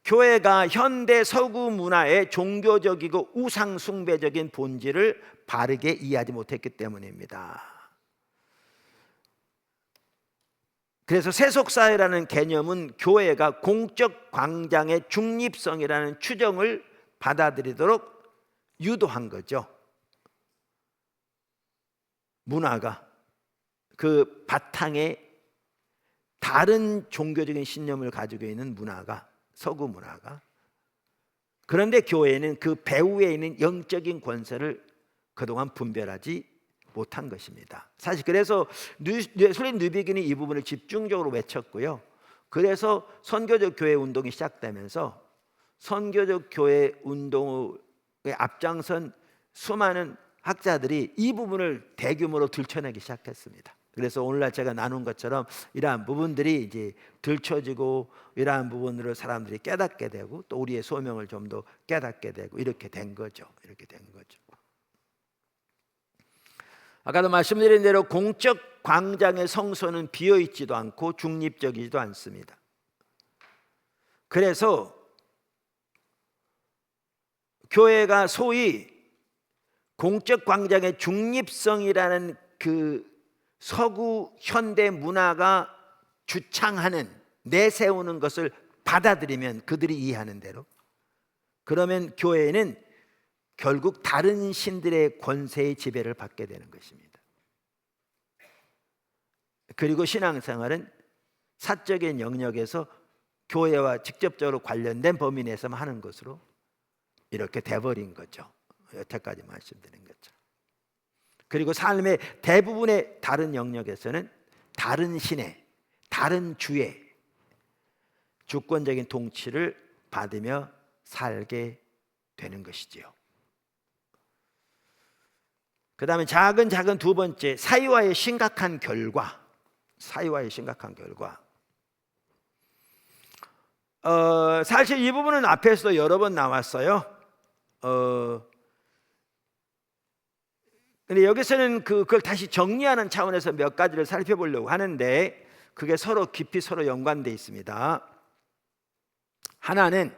교회가 현대 서구 문화의 종교적이고 우상 숭배적인 본질을 바르게 이해하지 못했기 때문입니다. 그래서 세속사회라는 개념은 교회가 공적 광장의 중립성이라는 추정을 받아들이도록 유도한 거죠. 문화가, 그 바탕에 다른 종교적인 신념을 가지고 있는 문화가, 서구 문화가, 그런데 교회는 그 배후에 있는 영적인 권세를 그동안 분별하지 못한 것입니다. 사실 그래서 솔린 뉴비긴이 이 부분을 집중적으로 외쳤고요. 그래서 선교적 교회 운동이 시작되면서 선교적 교회 운동에 앞장선 수많은 학자들이 이 부분을 대규모로 들춰내기 시작했습니다. 그래서 오늘날 제가 나눈 것처럼 이러한 부분들이 이제 들춰지고, 이러한 부분으로 사람들이 깨닫게 되고, 또 우리의 소명을 좀 더 깨닫게 되고, 이렇게 된 거죠. 아까도 말씀드린 대로 공적 광장의 성소는 비어 있지도 않고 중립적이지도 않습니다. 그래서 교회가 소위 공적 광장의 중립성이라는 그 서구 현대 문화가 주창하는, 내세우는 것을 받아들이면, 그들이 이해하는 대로, 그러면 교회는 결국 다른 신들의 권세의 지배를 받게 되는 것입니다. 그리고 신앙생활은 사적인 영역에서 교회와 직접적으로 관련된 범위 내에서만 하는 것으로 이렇게 돼버린 거죠. 여태까지 말씀드린 것처럼. 그리고 삶의 대부분의 다른 영역에서는 다른 신의, 다른 주의 주권적인 통치를 받으며 살게 되는 것이지요. 그 다음에 작은 두 번째, 사이와의 심각한 결과. 사실 이 부분은 앞에서도 여러 번 나왔어요. 근데 여기서는 그걸 다시 정리하는 차원에서 몇 가지를 살펴보려고 하는데, 그게 서로 깊이 서로 연관되어 있습니다. 하나는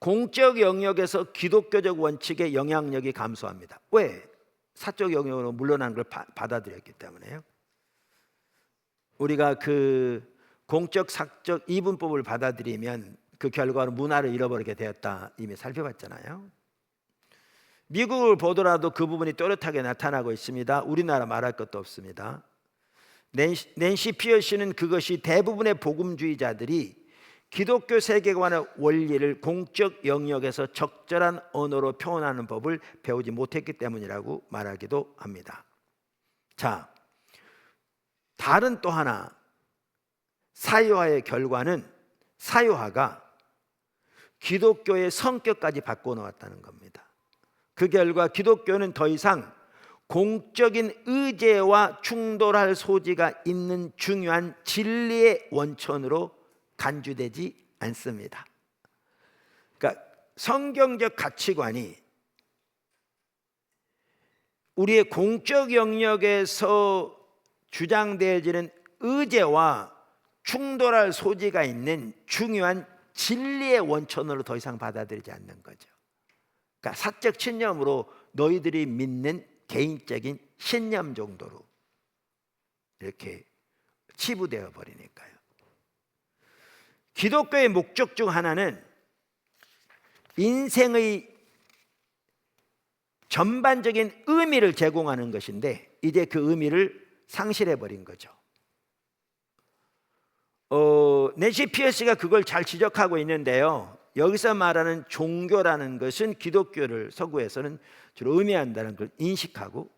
공적 영역에서 기독교적 원칙의 영향력이 감소합니다. 왜? 사적 영역으로 물러난 걸 받아들였기 때문에요. 우리가 그 공적 사적 이분법을 받아들이면 그 결과로 문화를 잃어버리게 되었다 이미 살펴봤잖아요. 미국을 보더라도 그 부분이 또렷하게 나타나고 있습니다. 우리나라 말할 것도 없습니다. 낸시 피어시는 그것이 대부분의 복음주의자들이 기독교 세계관의 원리를 공적 영역에서 적절한 언어로 표현하는 법을 배우지 못했기 때문이라고 말하기도 합니다. 자, 다른 또 하나 사유화의 결과는 사유화가 기독교의 성격까지 바꿔놓았다는 겁니다. 그 결과 기독교는 더 이상 공적인 의제와 충돌할 소지가 있는 중요한 진리의 원천으로 간주되지 않습니다. 그러니까 성경적 가치관이 우리의 공적 영역에서 주장되어지는 의제와 충돌할 소지가 있는 중요한 진리의 원천으로 더 이상 받아들이지 않는 거죠. 그러니까 사적 신념으로 너희들이 믿는 개인적인 신념 정도로 이렇게 치부되어 버리니까요. 기독교의 목적 중 하나는 인생의 전반적인 의미를 제공하는 것인데 이제 그 의미를 상실해 버린 거죠. 낸시 피어스가 그걸 잘 지적하고 있는데요. 여기서 말하는 종교라는 것은 기독교를 서구에서는 주로 의미한다는 걸 인식하고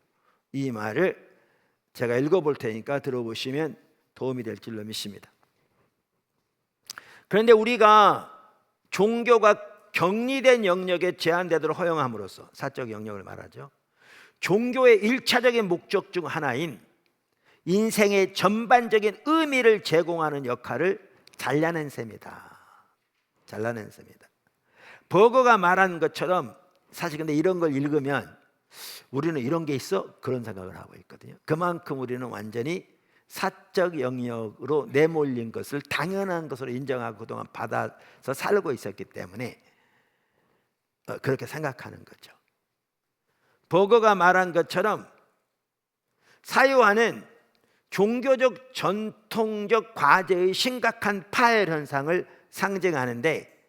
이 말을 제가 읽어볼 테니까 들어보시면 도움이 될 줄로 믿습니다. 그런데 우리가 종교가 격리된 영역에 제한되도록 허용함으로써 사적 영역을 말하죠. 종교의 1차적인 목적 중 하나인 인생의 전반적인 의미를 제공하는 역할을 잘라낸 셈이다. 잘라낸 셈이다. 버거가 말한 것처럼 사실 근데 이런 걸 읽으면 우리는 이런 게 있어? 그런 생각을 하고 있거든요. 그만큼 우리는 완전히 사적 영역으로 내몰린 것을 당연한 것으로 인정하고 그동안 받아서 살고 있었기 때문에 그렇게 생각하는 거죠. 버거가 말한 것처럼 사유화는 종교적 전통적 과제의 심각한 파열 현상을 상징하는데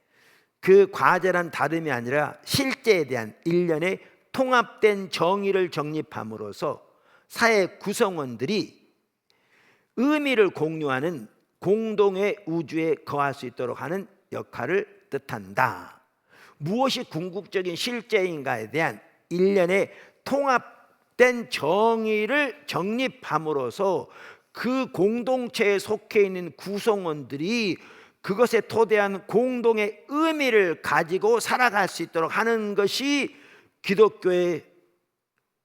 그 과제란 다름이 아니라 실제에 대한 일련의 통합된 정의를 정립함으로써 사회 구성원들이 의미를 공유하는 공동의 우주에 거할 수 있도록 하는 역할을 뜻한다. 무엇이 궁극적인 실제인가에 대한 일련의 통합된 정의를 정립함으로써 그 공동체에 속해 있는 구성원들이 그것에 토대한 공동의 의미를 가지고 살아갈 수 있도록 하는 것이 기독교의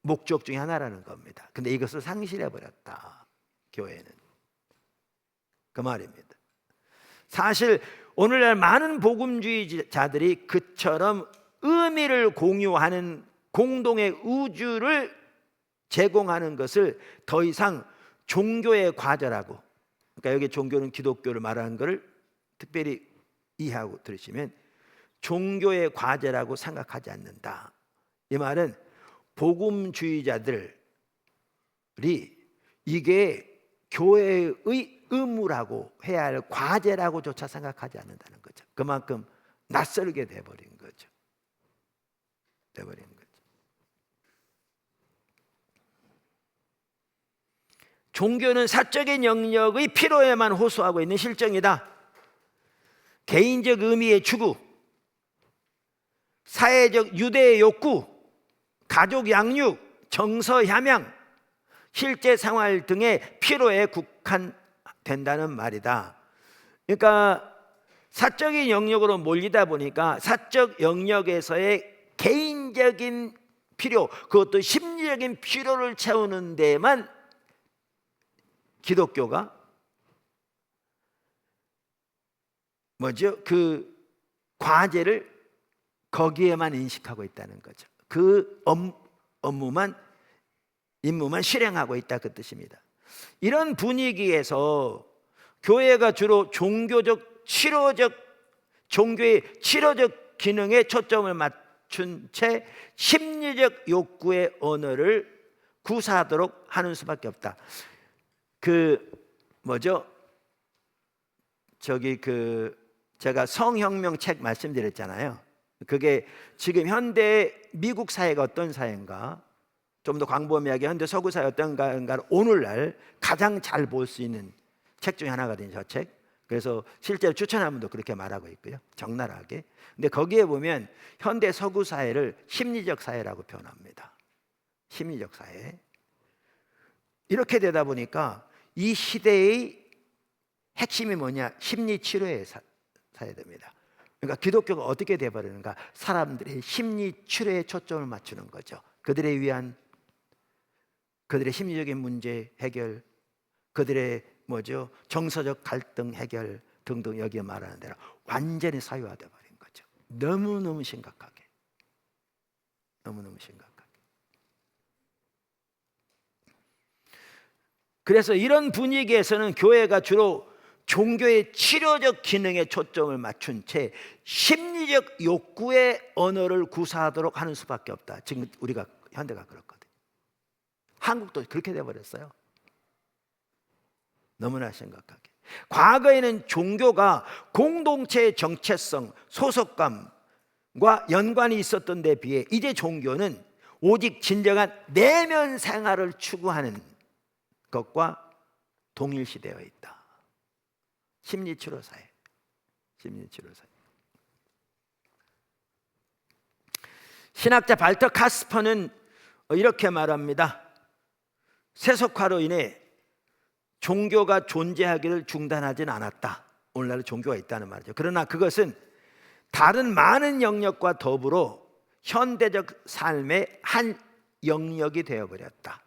목적 중에 하나라는 겁니다. 근데 이것을 상실해버렸다, 교회는. 그 말입니다. 사실 오늘날 많은 복음주의자들이 그처럼 의미를 공유하는 공동의 우주를 제공하는 것을 더 이상 종교의 과제라고, 그러니까 여기 종교는 기독교를 말하는 것을 특별히 이해하고 들으시면 종교의 과제라고 생각하지 않는다. 이 말은 복음주의자들이 이게 교회의 의무라고 해야 할 과제라고조차 생각하지 않는다는 거죠. 그만큼 낯설게 돼버린 거죠. 돼버린 거죠. 종교는 사적인 영역의 필요에만 호소하고 있는 실정이다. 개인적 의미의 추구, 사회적 유대의 욕구, 가족 양육, 정서 함양, 실제 생활 등의 필요에 국한된다는 말이다. 그러니까 사적인 영역으로 몰리다 보니까 사적 영역에서의 개인적인 필요, 그것도 심리적인 필요를 채우는 데만 기독교가 그 과제를 거기에만 인식하고 있다는 거죠. 그 임무만 실행하고 있다, 그 뜻입니다. 이런 분위기에서 교회가 주로 종교의 치료적 기능에 초점을 맞춘 채 심리적 욕구의 언어를 구사하도록 하는 수밖에 없다. 제가 성혁명 책 말씀드렸잖아요. 그게 지금 현대 미국 사회가 어떤 사회인가, 좀 더 광범위하게 현대 서구 사회 어떤가를 오늘날 가장 잘 볼 수 있는 책 중에 하나거든요, 저 책. 그래서 실제로 추천하는 분도 그렇게 말하고 있고요, 적나라하게. 근데 거기에 보면 현대 서구 사회를 심리적 사회라고 표현합니다. 심리적 사회. 이렇게 되다 보니까 이 시대의 핵심이 뭐냐? 심리 치료에 사야 됩니다. 그러니까 기독교가 어떻게 돼버리는가? 사람들의 심리 치료에 초점을 맞추는 거죠. 그들의 심리적인 문제 해결, 그들의 정서적 갈등 해결 등등, 여기에 말하는 대로 완전히 사유화돼 버린 거죠. 너무너무 심각하게. 그래서 이런 분위기에서는 교회가 주로 종교의 치료적 기능에 초점을 맞춘 채 심리적 욕구의 언어를 구사하도록 하는 수밖에 없다. 지금 우리가 현대가 그렇거든. 한국도 그렇게 돼버렸어요. 너무나 심각하게. 과거에는 종교가 공동체의 정체성, 소속감과 연관이 있었던 데 비해 이제 종교는 오직 진정한 내면 생활을 추구하는 것과 동일시되어 있다. 심리치료사회. 신학자 발터 카스퍼는 이렇게 말합니다. 세속화로 인해 종교가 존재하기를 중단하지는 않았다. 오늘날은 종교가 있다는 말이죠. 그러나 그것은 다른 많은 영역과 더불어 현대적 삶의 한 영역이 되어버렸다.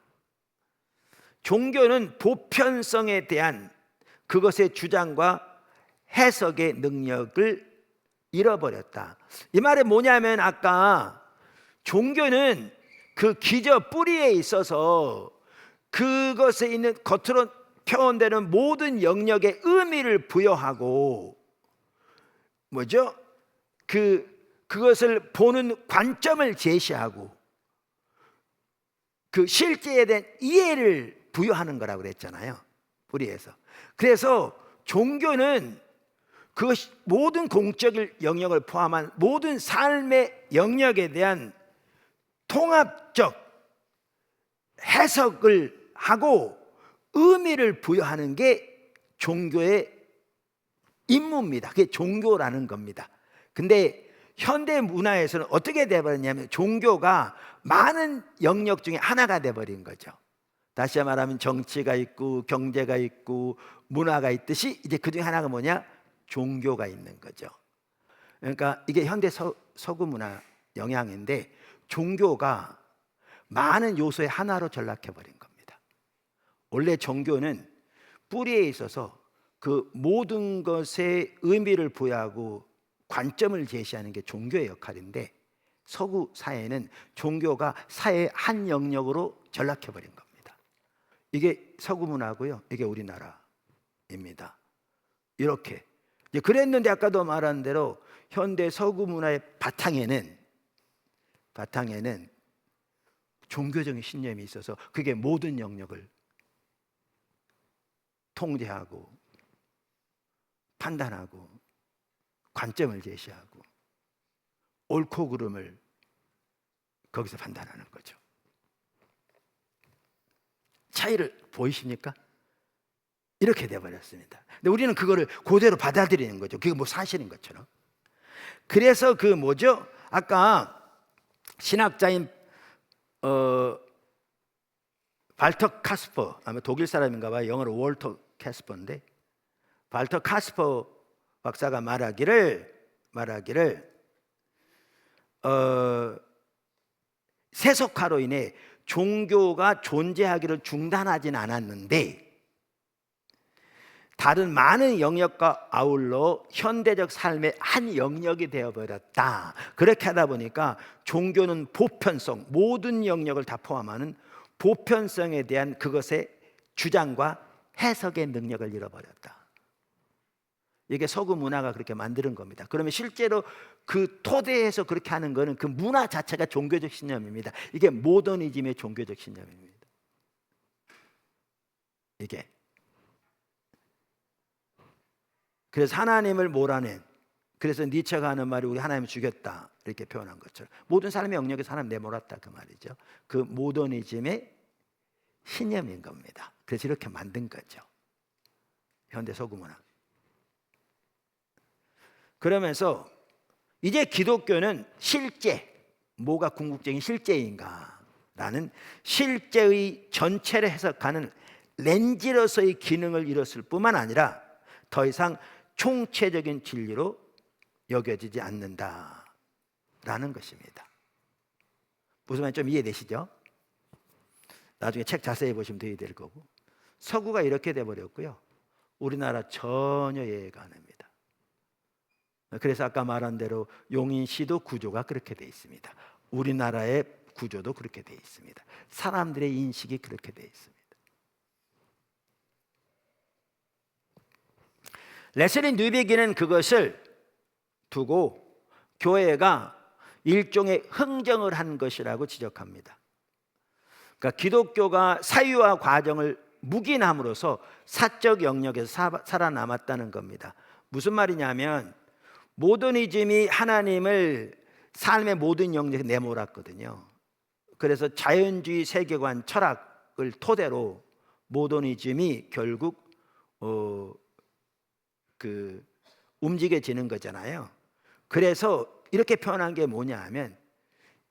종교는 보편성에 대한 그것의 주장과 해석의 능력을 잃어버렸다. 이 말이 뭐냐면, 아까 종교는 그 기저 뿌리에 있어서 그것에 있는 겉으로 표현되는 모든 영역에 의미를 부여하고 그것을 보는 관점을 제시하고 그 실제에 대한 이해를 부여하는 거라고 그랬잖아요, 뿌리에서. 그래서 종교는 그 모든 공적인 영역을 포함한 모든 삶의 영역에 대한 통합적 해석을 하고 의미를 부여하는 게 종교의 임무입니다. 그게 종교라는 겁니다. 근데 현대 문화에서는 어떻게 돼버렸냐면 종교가 많은 영역 중에 하나가 돼버린 거죠. 다시 말하면 정치가 있고 경제가 있고 문화가 있듯이 이제 그 중에 하나가 뭐냐? 종교가 있는 거죠. 그러니까 이게 현대 서구 문화 영향인데, 종교가 많은 요소의 하나로 전락해버린 겁니다. 원래 종교는 뿌리에 있어서 그 모든 것에 의미를 부여하고 관점을 제시하는 게 종교의 역할인데, 서구 사회는 종교가 사회의 한 영역으로 전락해버린 겁니다. 이게 서구 문화고요, 이게 우리나라입니다. 이렇게 그랬는데, 아까도 말한 대로 현대 서구 문화의 바탕에는 종교적인 신념이 있어서 그게 모든 영역을 통제하고 판단하고 관점을 제시하고 옳고 그름을 거기서 판단하는 거죠. 차이를 보이십니까? 이렇게 돼버렸습니다. 근데 우리는 그거를 그대로 받아들이는 거죠. 그게 뭐 사실인 것처럼. 그래서 아까 신학자인 발터 카스퍼, 아마 독일 사람인가 봐요. 영어로 월터 캐스퍼인데, 발터 카스퍼 박사가 말하기를 세속화로 인해 종교가 존재하기를 중단하진 않았는데 다른 많은 영역과 아울러 현대적 삶의 한 영역이 되어버렸다. 그렇게 하다 보니까 종교는 보편성, 모든 영역을 다 포함하는 보편성에 대한 그것의 주장과 해석의 능력을 잃어버렸다. 이게 서구 문화가 그렇게 만드는 겁니다. 그러면 실제로 그 토대에서 그렇게 하는 거는 그 문화 자체가 종교적 신념입니다. 이게 모더니즘의 종교적 신념입니다. 이게. 그래서 하나님을 몰아낸, 그래서 니체가 하는 말이 우리 하나님을 죽였다 이렇게 표현한 것처럼 모든 사람의 영역에서 하나님 내몰았다 그 말이죠. 그 모더니즘의 신념인 겁니다. 그래서 이렇게 만든 거죠, 현대 서구 문화. 그러면서 이제 기독교는 실제, 뭐가 궁극적인 실제인가라는 실제의 전체를 해석하는 렌즈로서의 기능을 이뤘을 뿐만 아니라 더 이상 총체적인 진리로 여겨지지 않는다라는 것입니다. 무슨 말인지 좀 이해되시죠? 나중에 책 자세히 보시면 더 이해될 거고, 서구가 이렇게 돼버렸고요, 우리나라 전혀 이해가 안 됩니다. 그래서 아까 말한 대로 용인시도 구조가 그렇게 돼 있습니다. 우리나라의 구조도 그렇게 돼 있습니다. 사람들의 인식이 그렇게 돼 있습니다. 레슬리 뉴비기는 그것을 두고 교회가 일종의 흥정을 한 것이라고 지적합니다. 그러니까 기독교가 사유와 과정을 묵인함으로써 사적 영역에서 살아남았다는 겁니다. 무슨 말이냐면 모더니즘이 하나님을 삶의 모든 영역에 내몰았거든요. 그래서 자연주의 세계관 철학을 토대로 모더니즘이 결국 움직여지는 거잖아요. 그래서 이렇게 표현한 게 뭐냐 하면,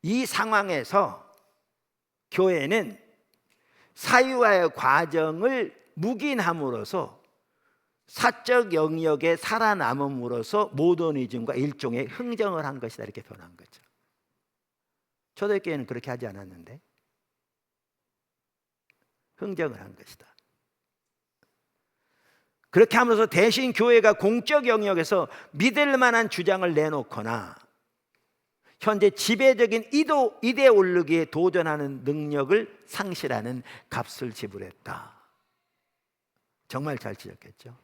이 상황에서 교회는 사유와의 과정을 묵인함으로써 사적 영역에 살아남음으로써 모더니즘과 일종의 흥정을 한 것이다 이렇게 표현한 거죠. 초대교회는 그렇게 하지 않았는데 흥정을 한 것이다. 그렇게 하면서 대신 교회가 공적 영역에서 믿을 만한 주장을 내놓거나 현재 지배적인 이데올로기에 도전하는 능력을 상실하는 값을 지불했다. 정말 잘 지적했죠.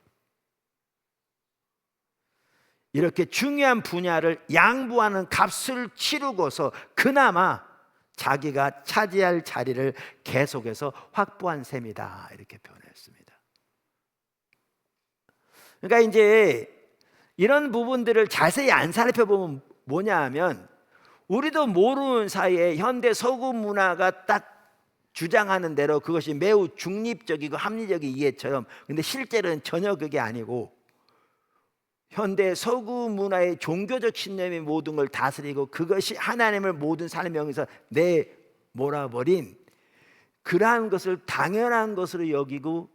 이렇게 중요한 분야를 양보하는 값을 치르고서 그나마 자기가 차지할 자리를 계속해서 확보한 셈이다 이렇게 표현했습니다. 그러니까 이제 이런 부분들을 자세히 안 살펴보면 뭐냐 하면, 우리도 모르는 사이에 현대 서구 문화가 딱 주장하는 대로 그것이 매우 중립적이고 합리적인 이해처럼, 근데 실제로는 전혀 그게 아니고 현대 서구 문화의 종교적 신념이 모든 걸 다스리고 그것이 하나님을 모든 삶의 영역에서 내몰아버린 그러한 것을 당연한 것으로 여기고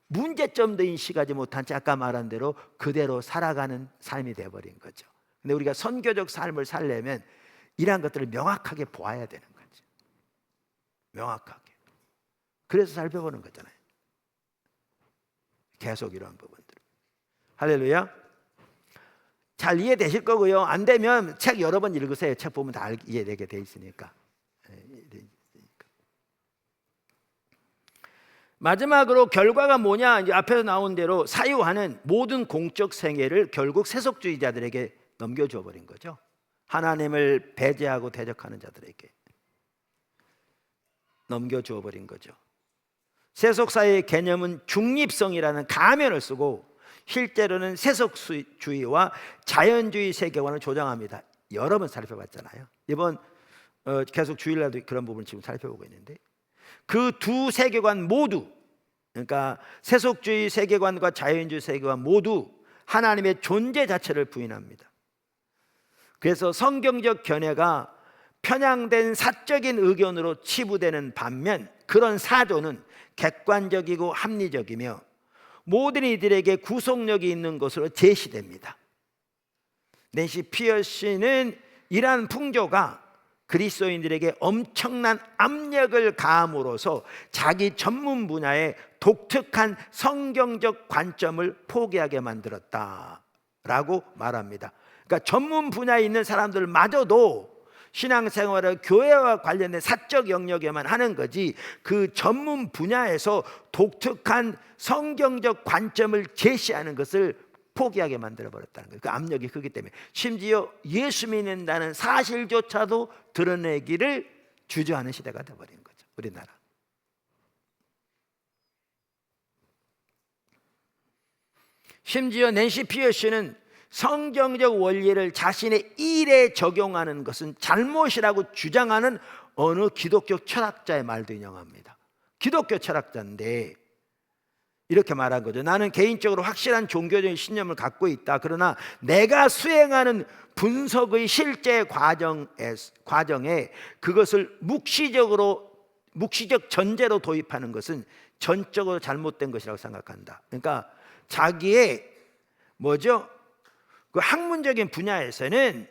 문제점도 인식하지 못한 채 아까 말한 대로 그대로 살아가는 삶이 되어버린 거죠. 근데 우리가 선교적 삶을 살려면 이러한 것들을 명확하게 보아야 되는 거죠. 명확하게. 그래서 살펴보는 거잖아요. 계속 이런 부분들. 할렐루야. 잘 이해되실 거고요. 안 되면 책 여러 번 읽으세요. 책 보면 다 이해되게 돼 있으니까. 마지막으로 결과가 뭐냐, 이제 앞에서 나온 대로 사유화는 모든 공적 생애를 결국 세속주의자들에게 넘겨줘 버린 거죠. 하나님을 배제하고 대적하는 자들에게 넘겨줘 버린 거죠. 세속사회의 개념은 중립성이라는 가면을 쓰고 실제로는 세속주의와 자연주의 세계관을 조장합니다. 여러 번 살펴봤잖아요. 이번 계속 주일날도 그런 부분을 지금 살펴보고 있는데, 그 두 세계관 모두, 그러니까 세속주의 세계관과 자연주의 세계관 모두 하나님의 존재 자체를 부인합니다. 그래서 성경적 견해가 편향된 사적인 의견으로 치부되는 반면, 그런 사조는 객관적이고 합리적이며 모든 이들에게 구속력이 있는 것으로 제시됩니다. 낸시 피어시는 이러한 풍조가 그리스도인들에게 엄청난 압력을 가함으로써 자기 전문 분야의 독특한 성경적 관점을 포기하게 만들었다라고 말합니다. 그러니까 전문 분야에 있는 사람들마저도 신앙생활을 교회와 관련된 사적 영역에만 하는 거지, 그 전문 분야에서 독특한 성경적 관점을 제시하는 것을 포기하게 만들어버렸다는 거예요. 그 압력이 크기 때문에 심지어 예수 믿는다는 사실조차도 드러내기를 주저하는 시대가 되어버린 거죠, 우리나라. 심지어 낸시 피어스는 성경적 원리를 자신의 일에 적용하는 것은 잘못이라고 주장하는 어느 기독교 철학자의 말도 인용합니다. 기독교 철학자인데 이렇게 말한 거죠. 나는 개인적으로 확실한 종교적인 신념을 갖고 있다. 그러나 내가 수행하는 분석의 실제 과정에 그것을 묵시적 전제로 도입하는 것은 전적으로 잘못된 것이라고 생각한다. 그러니까 자기의 그 학문적인 분야에서는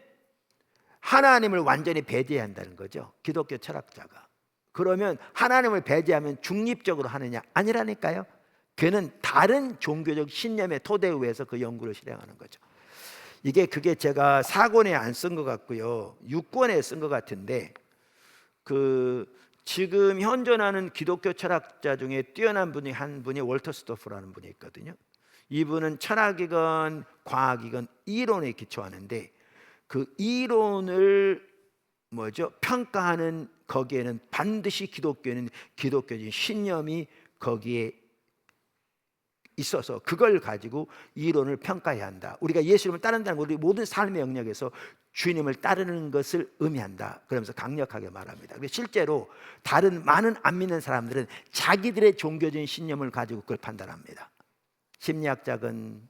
하나님을 완전히 배제해야 한다는 거죠, 기독교 철학자가. 그러면 하나님을 배제하면 중립적으로 하느냐? 아니라니까요. 그는 다른 종교적 신념의 토대 위에서 그 연구를 실행하는 거죠. 그게 제가 4권에 안 쓴 것 같고요, 6권에 쓴 것 같은데, 지금 현존하는 기독교 철학자 중에 뛰어난 분이 한 분이 월터 스토프라는 분이 있거든요. 이분은 철학이건 과학이건 이론에 기초하는데, 그 이론을 평가하는 거기에는 반드시 기독교는 기독교적인 신념이 거기에 있어서 그걸 가지고 이론을 평가해야 한다. 우리가 예수님을 따른다는 건 우리 모든 삶의 영역에서 주님을 따르는 것을 의미한다. 그러면서 강력하게 말합니다. 실제로 다른 많은 안 믿는 사람들은 자기들의 종교적인 신념을 가지고 그걸 판단합니다. 심리학자건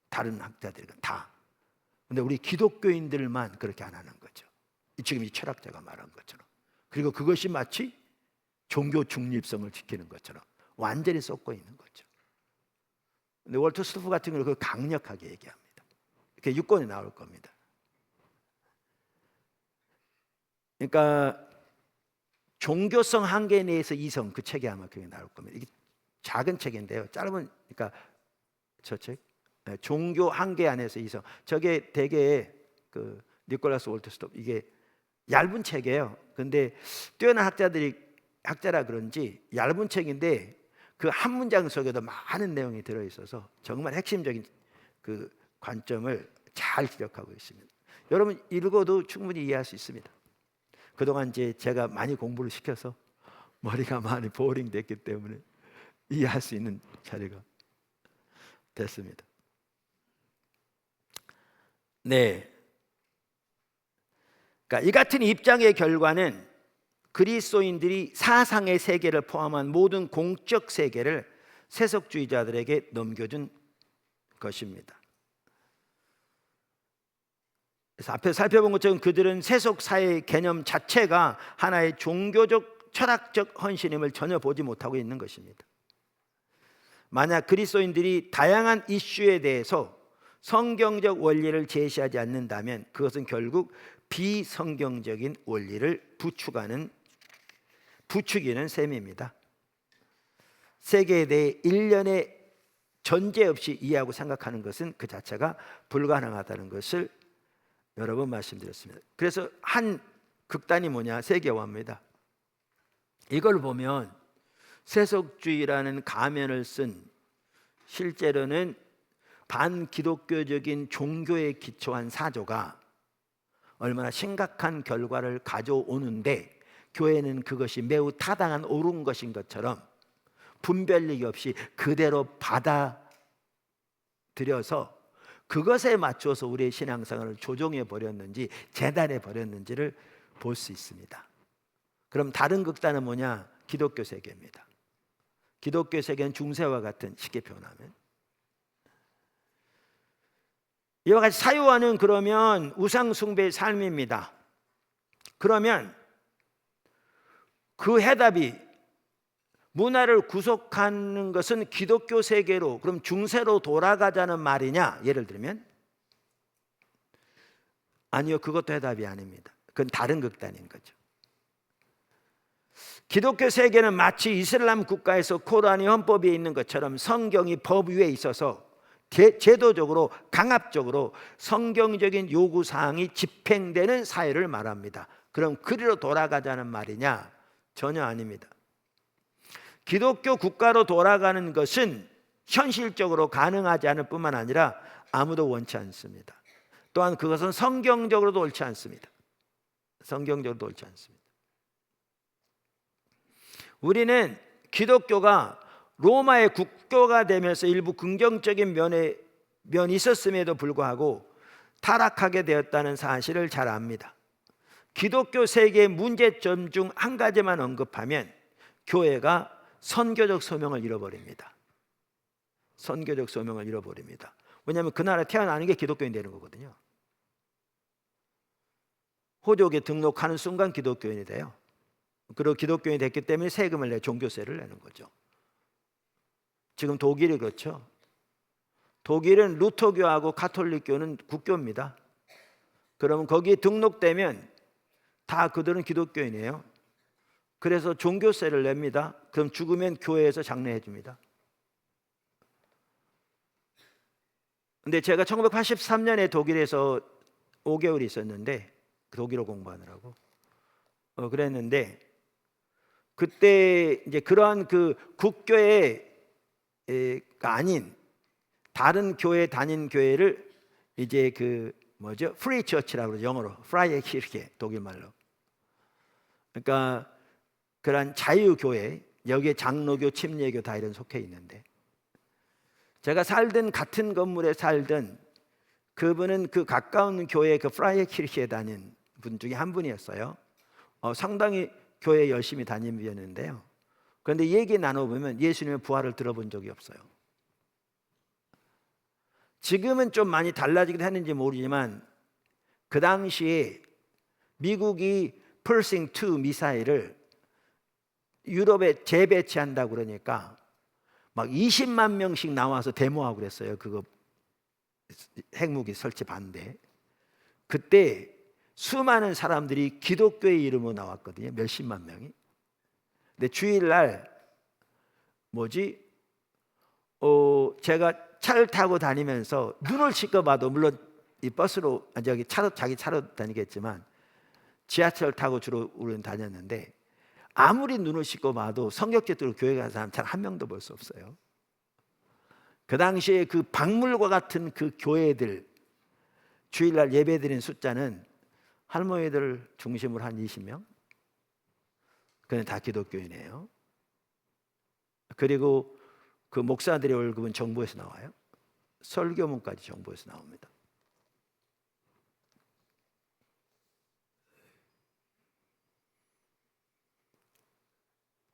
다른 학자들건 다. 근데 우리 기독교인들만 그렇게 안 하는 거죠, 지금 이 철학자가 말한 것처럼. 그리고 그것이 마치 종교 중립성을 지키는 것처럼 완전히 쏟고 있는 거죠. 근데 월터 스토프 같은 경우는 그걸 강력하게 얘기합니다. 이렇게 6권이 나올 겁니다. 그러니까 종교성 한계 내에서 이성, 그 책이 아마 그게 나올 겁니다. 이게 작은 책인데요, 짧은, 그러니까 저 책, 종교 한계 안에서 이성. 저게 되게 그 니콜라스 월터 스토프, 이게 얇은 책이에요. 근데 뛰어난 학자라 그런지 얇은 책인데 그 한 문장 속에도 많은 내용이 들어있어서 정말 핵심적인 그 관점을 잘 지적하고 있습니다. 여러분 읽어도 충분히 이해할 수 있습니다. 그동안 제가 많이 공부를 시켜서 머리가 많이 보링 됐기 때문에 이해할 수 있는 자리가 됐습니다. 네. 그러니까 이 같은 입장의 결과는 그리스도인들이 사상의 세계를 포함한 모든 공적 세계를 세속주의자들에게 넘겨준 것입니다. 그래서 앞에서 살펴본 것처럼 그들은 세속 사회의 개념 자체가 하나의 종교적 철학적 헌신임을 전혀 보지 못하고 있는 것입니다. 만약 그리스도인들이 다양한 이슈에 대해서 성경적 원리를 제시하지 않는다면 그것은 결국 비성경적인 원리를 부추기는 셈입니다. 세계에 대해 일련의 전제 없이 이해하고 생각하는 것은 그 자체가 불가능하다는 것을 여러 번 말씀드렸습니다. 그래서 한 극단이 뭐냐? 세계화입니다. 이걸 보면 세속주의라는 가면을 쓴, 실제로는 반기독교적인 종교에 기초한 사조가 얼마나 심각한 결과를 가져오는데, 교회는 그것이 매우 타당한 옳은 것인 것처럼 분별력이 없이 그대로 받아들여서 그것에 맞춰서 우리의 신앙생활을 조종해 버렸는지 재단해 버렸는지를 볼 수 있습니다. 그럼 다른 극단은 뭐냐? 기독교 세계입니다. 기독교 세계는 중세와 같은, 쉽게 표현하면 이와 같이 사유화는 그러면 우상숭배의 삶입니다. 그러면 그 해답이 문화를 구속하는 것은 기독교 세계로, 그럼 중세로 돌아가자는 말이냐? 예를 들면 아니요, 그것도 해답이 아닙니다. 그건 다른 극단인 거죠. 기독교 세계는 마치 이슬람 국가에서 코란이 헌법에 있는 것처럼 성경이 법 위에 있어서 제도적으로 강압적으로 성경적인 요구사항이 집행되는 사회를 말합니다. 그럼 그리로 돌아가자는 말이냐? 전혀 아닙니다. 기독교 국가로 돌아가는 것은 현실적으로 가능하지 않을 뿐만 아니라 아무도 원치 않습니다. 또한 그것은 성경적으로도 옳지 않습니다. 성경적으로도 옳지 않습니다. 우리는 기독교가 로마의 국교가 되면서 일부 긍정적인 면이 있었음에도 불구하고 타락하게 되었다는 사실을 잘 압니다. 기독교 세계의 문제점 중 한 가지만 언급하면 교회가 선교적 소명을 잃어버립니다. 선교적 소명을 잃어버립니다. 왜냐하면 그 나라에 태어나는 게 기독교인 되는 거거든요. 호족에 등록하는 순간 기독교인이 돼요. 그리고 기독교인이 됐기 때문에 세금을 내 종교세를 내는 거죠. 지금 독일이 그렇죠. 독일은 루터교하고 가톨릭교는 국교입니다. 그러면 거기에 등록되면 다 그들은 기독교인이에요. 그래서 종교세를 냅니다. 그럼 죽으면 교회에서 장례해 줍니다. 근데 제가 1983년에 독일에서 5개월 있었는데 독일어 공부하느라고 그랬는데 그때 이제 그러한 그 국교회가 아닌 다른 교회 다닌 교회를 이제 그 뭐죠? 프리 처치라고 그러죠. 영어로 프라이에 키르케 독일 말로. 그러니까 그런 자유 교회, 여기에 장로교, 침례교 다 이런 속해 있는데 제가 살던 같은 건물에 살던 그분은 그 가까운 교회 그 프라이에 키르케에 다닌 분 중에 한 분이었어요. 상당히 교회 열심히 다니는 분이었는데요. 그런데 얘기 나눠보면 예수님의 부활을 들어본 적이 없어요. 지금은 좀 많이 달라지긴 했는지 모르지만 그 당시에 미국이 펄싱 2 미사일을 유럽에 재배치한다고 그러니까 막 20만 명씩 나와서 데모하고 그랬어요. 그거 핵무기 설치 반대. 그때 수많은 사람들이 기독교의 이름으로 나왔거든요. 몇십만 명이. 근데 주일날 제가 차를 타고 다니면서 눈을 씻고 봐도 물론 이 버스로 자기 차로 다니겠지만 지하철 타고 주로 우리는 다녔는데 아무리 눈을 씻고 봐도 성격적으로 교회 가는 사람 잘 한 명도 볼 수 없어요. 그 당시에 그 박물과 같은 그 교회들 주일날 예배드린 숫자는 할머니들 중심으로 한 20명. 그는 다 기독교인이에요. 그리고 그 목사들의 월급은 정부에서 나와요. 설교문까지 정부에서 나옵니다.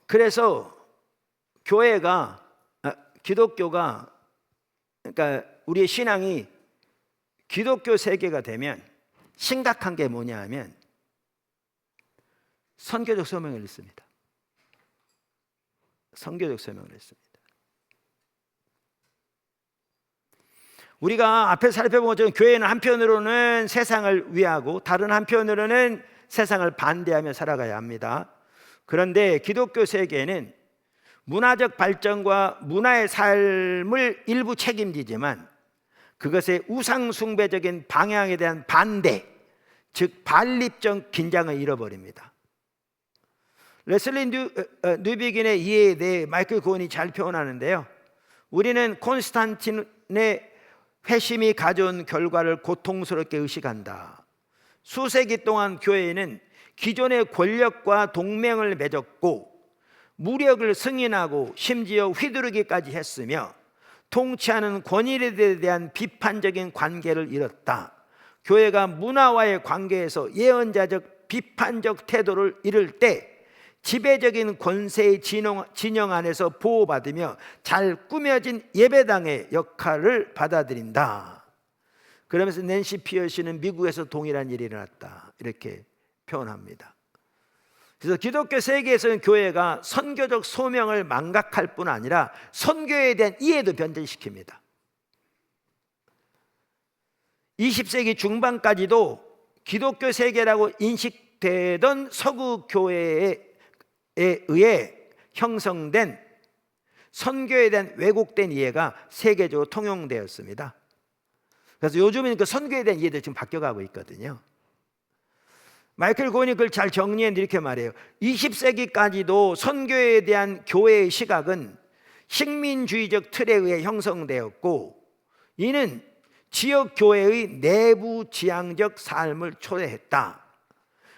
그래서 기독교가 그러니까 우리의 신앙이 기독교 세계가 되면 심각한 게 뭐냐 하면 선교적 소명을 잃습니다. 선교적 소명을 잃습니다. 우리가 앞에 살펴본 것처럼 교회는 한편으로는 세상을 위하고 다른 한편으로는 세상을 반대하며 살아가야 합니다. 그런데 기독교 세계는 문화적 발전과 문화의 삶을 일부 책임지지만 그것의 우상숭배적인 방향에 대한 반대, 즉 반립적 긴장을 잃어버립니다. 레슬리 뉴비긴의 이해에 대해 마이클 고은이 잘 표현하는데요. 우리는 콘스탄틴의 회심이 가져온 결과를 고통스럽게 의식한다. 수세기 동안 교회는 기존의 권력과 동맹을 맺었고 무력을 승인하고 심지어 휘두르기까지 했으며 통치하는 권위에 대한 비판적인 관계를 잃었다. 교회가 문화와의 관계에서 예언자적 비판적 태도를 잃을 때 지배적인 권세의 진영 안에서 보호받으며 잘 꾸며진 예배당의 역할을 받아들인다. 그러면서 낸시 피어시는 미국에서 동일한 일이 일어났다 이렇게 표현합니다. 그래서 기독교 세계에서는 교회가 선교적 소명을 망각할 뿐 아니라 선교에 대한 이해도 변질시킵니다. 20세기 중반까지도 기독교 세계라고 인식되던 서구 교회에 의해 형성된 선교에 대한 왜곡된 이해가 세계적으로 통용되었습니다. 그래서 요즘은 그 선교에 대한 이해도 지금 바뀌어가고 있거든요. 마이클 고은이 그걸 잘 정리해 이렇게 말해요. 20세기까지도 선교에 대한 교회의 시각은 식민주의적 틀에 의해 형성되었고, 이는 지역 교회의 내부 지향적 삶을 초래했다.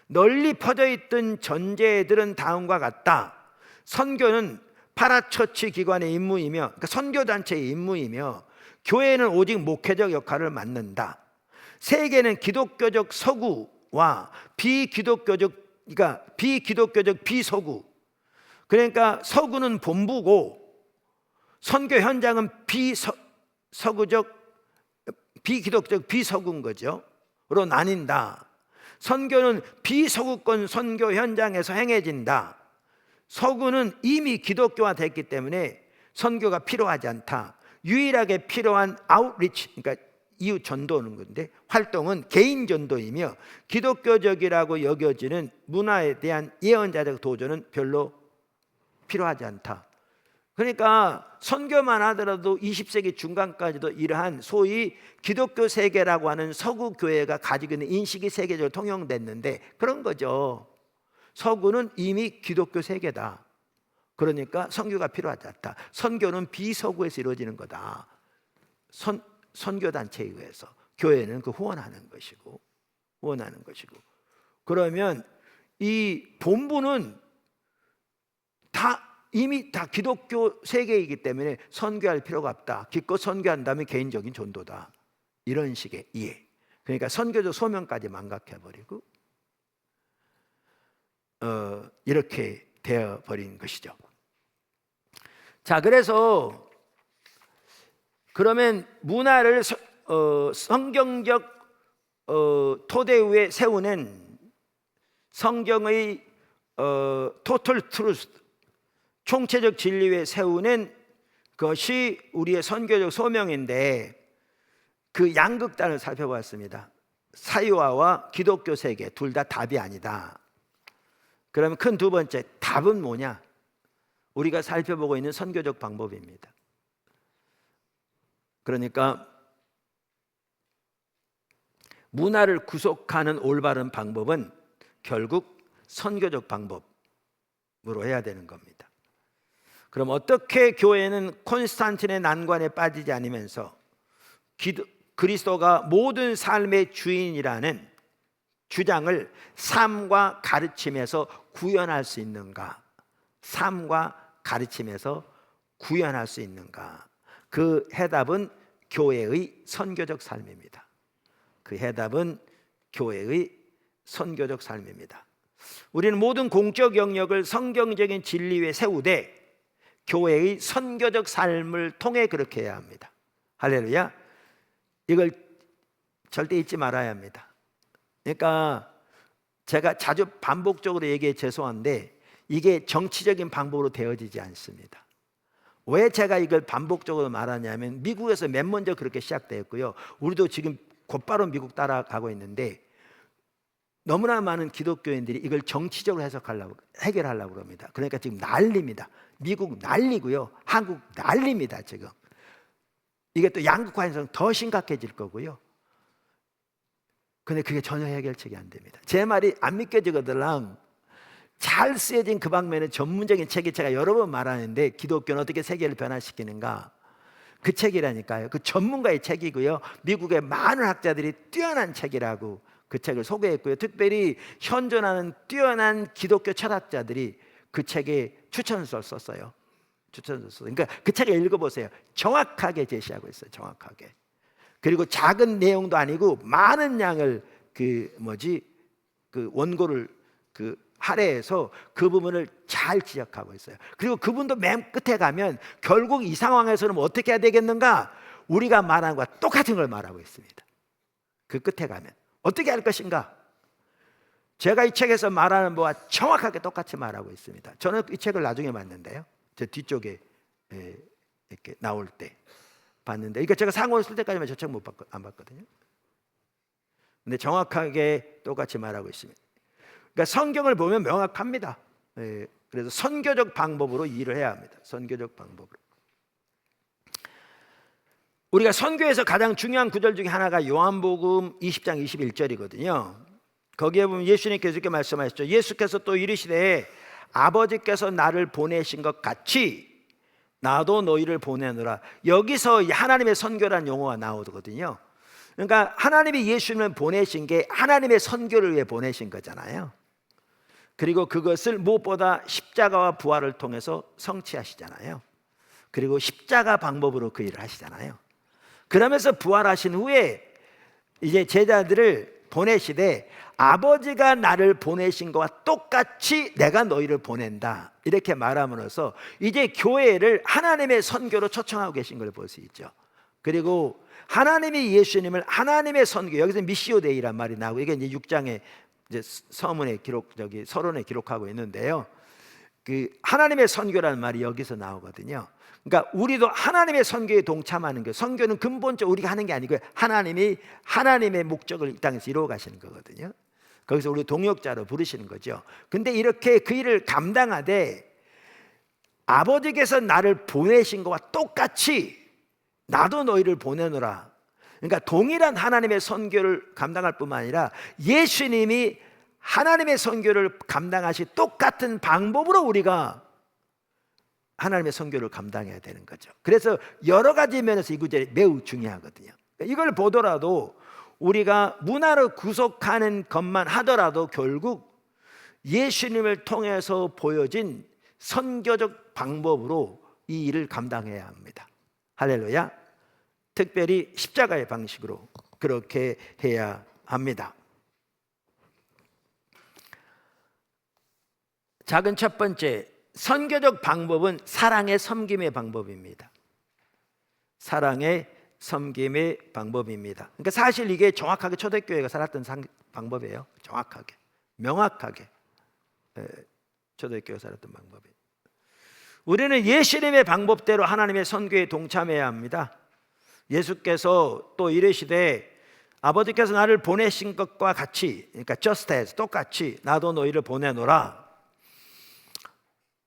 널리 퍼져 있던 전제들은 다음과 같다. 선교는 파라처치 기관의 임무이며, 그러니까 선교단체의 임무이며, 교회는 오직 목회적 역할을 맡는다. 세계는 기독교적 서구와 비기독교적 비서구, 그러니까 서구는 본부고 선교 현장은 비기독교적 비서구인 거죠.로 나뉜다. 선교는 비서구권 선교 현장에서 행해진다. 서구는 이미 기독교화 됐기 때문에 선교가 필요하지 않다. 유일하게 필요한 아웃리치, 그러니까 이웃 전도는 건데, 활동은 개인 전도이며 기독교적이라고 여겨지는 문화에 대한 예언자적 도전은 별로 필요하지 않다. 그러니까 선교만 하더라도 20세기 중간까지도 이러한 소위 기독교 세계라고 하는 서구 교회가 가지고 있는 인식이 세계적으로 통용됐는데, 그런 거죠. 서구는 이미 기독교 세계다. 그러니까 선교가 필요하지 않다. 선교는 비서구에서 이루어지는 거다. 선교단체에 의해서. 교회는 그 후원하는 것이고. 그러면 이 본부는 이미 다 기독교 세계이기 때문에 선교할 필요가 없다. 기껏 선교한다면 개인적인 전도다. 이런 식의 이해. 그러니까 선교적 소명까지 망각해버리고 이렇게 되어버린 것이죠. 자, 그래서 그러면 문화를 성경적 토대 위에 세우는 성경의 토탈 트루스, 총체적 진리 위에 세우는 것이 우리의 선교적 소명인데, 그 양극단을 살펴봤습니다. 사유화와 기독교 세계 둘 다 답이 아니다. 그러면 큰 두 번째 답은 뭐냐? 우리가 살펴보고 있는 선교적 방법입니다. 그러니까 문화를 구속하는 올바른 방법은 결국 선교적 방법으로 해야 되는 겁니다. 그럼 어떻게 교회는 콘스탄틴의 난관에 빠지지 않으면서 그리스도가 모든 삶의 주인이라는 주장을 삶과 가르침에서 구현할 수 있는가? 삶과 가르침에서 구현할 수 있는가? 그 해답은 교회의 선교적 삶입니다. 그 해답은 교회의 선교적 삶입니다. 우리는 모든 공적 영역을 성경적인 진리 위에 세우되 교회의 선교적 삶을 통해 그렇게 해야 합니다. 할렐루야. 이걸 절대 잊지 말아야 합니다. 그러니까 제가 자주 반복적으로 얘기해 죄송한데, 이게 정치적인 방법으로 되어지지 않습니다. 왜 제가 이걸 반복적으로 말하냐면, 미국에서 맨 먼저 그렇게 시작되었고요, 우리도 지금 곧바로 미국 따라가고 있는데, 너무나 많은 기독교인들이 이걸 정치적으로 해결하려고 합니다. 그러니까 지금 난립니다. 미국 난리고요, 한국 난립니다. 지금 이게 또 양극화해서 더 심각해질 거고요. 근데 그게 전혀 해결책이 안 됩니다. 제 말이 안 믿겨지거들랑 잘 쓰여진 그 방면에 전문적인 책이 제가 여러 번 말하는데, 기독교는 어떻게 세계를 변화시키는가, 그 책이라니까요. 그 전문가의 책이고요, 미국의 많은 학자들이 뛰어난 책이라고 그 책을 소개했고요, 특별히 현존하는 뛰어난 기독교 철학자들이 그 책에 추천서를 썼어요. 그러니까 그 책을 읽어보세요. 정확하게 제시하고 있어요. 정확하게. 그리고 작은 내용도 아니고 많은 양을 그 원고를 할애해서 그 부분을 잘 지적하고 있어요. 그리고 그분도 맨 끝에 가면 결국 이 상황에서는 어떻게 해야 되겠는가? 우리가 말하는 것과 똑같은 걸 말하고 있습니다. 그 끝에 가면 어떻게 할 것인가? 제가 이 책에서 말하는 바와 정확하게 똑같이 말하고 있습니다. 저는 이 책을 나중에 봤는데요, 제 뒤쪽에 이렇게 나올 때 봤는데, 그러니까 제가 상호를 쓸 때까지만 저 책 안 봤거든요. 근데 정확하게 똑같이 말하고 있습니다. 그러니까 성경을 보면 명확합니다. 그래서 선교적 방법으로 일을 해야 합니다. 선교적 방법으로. 우리가 선교에서 가장 중요한 구절 중에 하나가 요한복음 20장 21절이거든요. 거기에 보면 예수님께서 이렇게 말씀하셨죠. 예수께서 또 이르시되 아버지께서 나를 보내신 것 같이 나도 너희를 보내노라. 여기서 하나님의 선교라는 용어가 나오거든요. 그러니까 하나님이 예수님을 보내신 게 하나님의 선교를 위해 보내신 거잖아요. 그리고 그것을 무엇보다 십자가와 부활을 통해서 성취하시잖아요. 그리고 십자가 방법으로 그 일을 하시잖아요. 그러면서 부활하신 후에 이제 제자들을 보내시되 아버지가 나를 보내신 것과 똑같이 내가 너희를 보낸다, 이렇게 말함으로써 이제 교회를 하나님의 선교로 초청하고 계신 걸 볼 수 있죠. 그리고 하나님이 예수님을 하나님의 선교, 여기서 미시오 데이란 말이 나오고, 이게 이제 6장의 이제 서문에 서론에 기록하고 있는데요. 그 하나님의 선교라는 말이 여기서 나오거든요. 그러니까 우리도 하나님의 선교에 동참하는 거예요. 선교는 근본적으로 우리가 하는 게 아니고요, 하나님이 하나님의 목적을 이 땅에서 이루어 가시는 거거든요. 거기서 우리 동역자로 부르시는 거죠. 근데 이렇게 그 일을 감당하되 아버지께서 나를 보내신 것과 똑같이 나도 너희를 보내노라. 그러니까 동일한 하나님의 선교를 감당할 뿐만 아니라 예수님이 하나님의 선교를 감당하신 똑같은 방법으로 우리가 하나님의 선교를 감당해야 되는 거죠. 그래서 여러 가지 면에서 이 구절이 매우 중요하거든요. 이걸 보더라도 우리가 문화를 구속하는 것만 하더라도 결국 예수님을 통해서 보여진 선교적 방법으로 이 일을 감당해야 합니다. 할렐루야. 특별히 십자가의 방식으로 그렇게 해야 합니다. 작은 첫 번째, 선교적 방법은 사랑의 섬김의 방법입니다. 사랑의 섬김의 방법입니다. 그러니까 사실 이게 정확하게 초대교회가 살았던 방법이에요. 정확하게, 명확하게 초대교회가 살았던 방법이에요. 우리는 예수님의 방법대로 하나님의 선교에 동참해야 합니다. 예수께서 또 이르시되 아버지께서 나를 보내신 것과 같이, 그러니까 just as, 똑같이 나도 너희를 보내노라,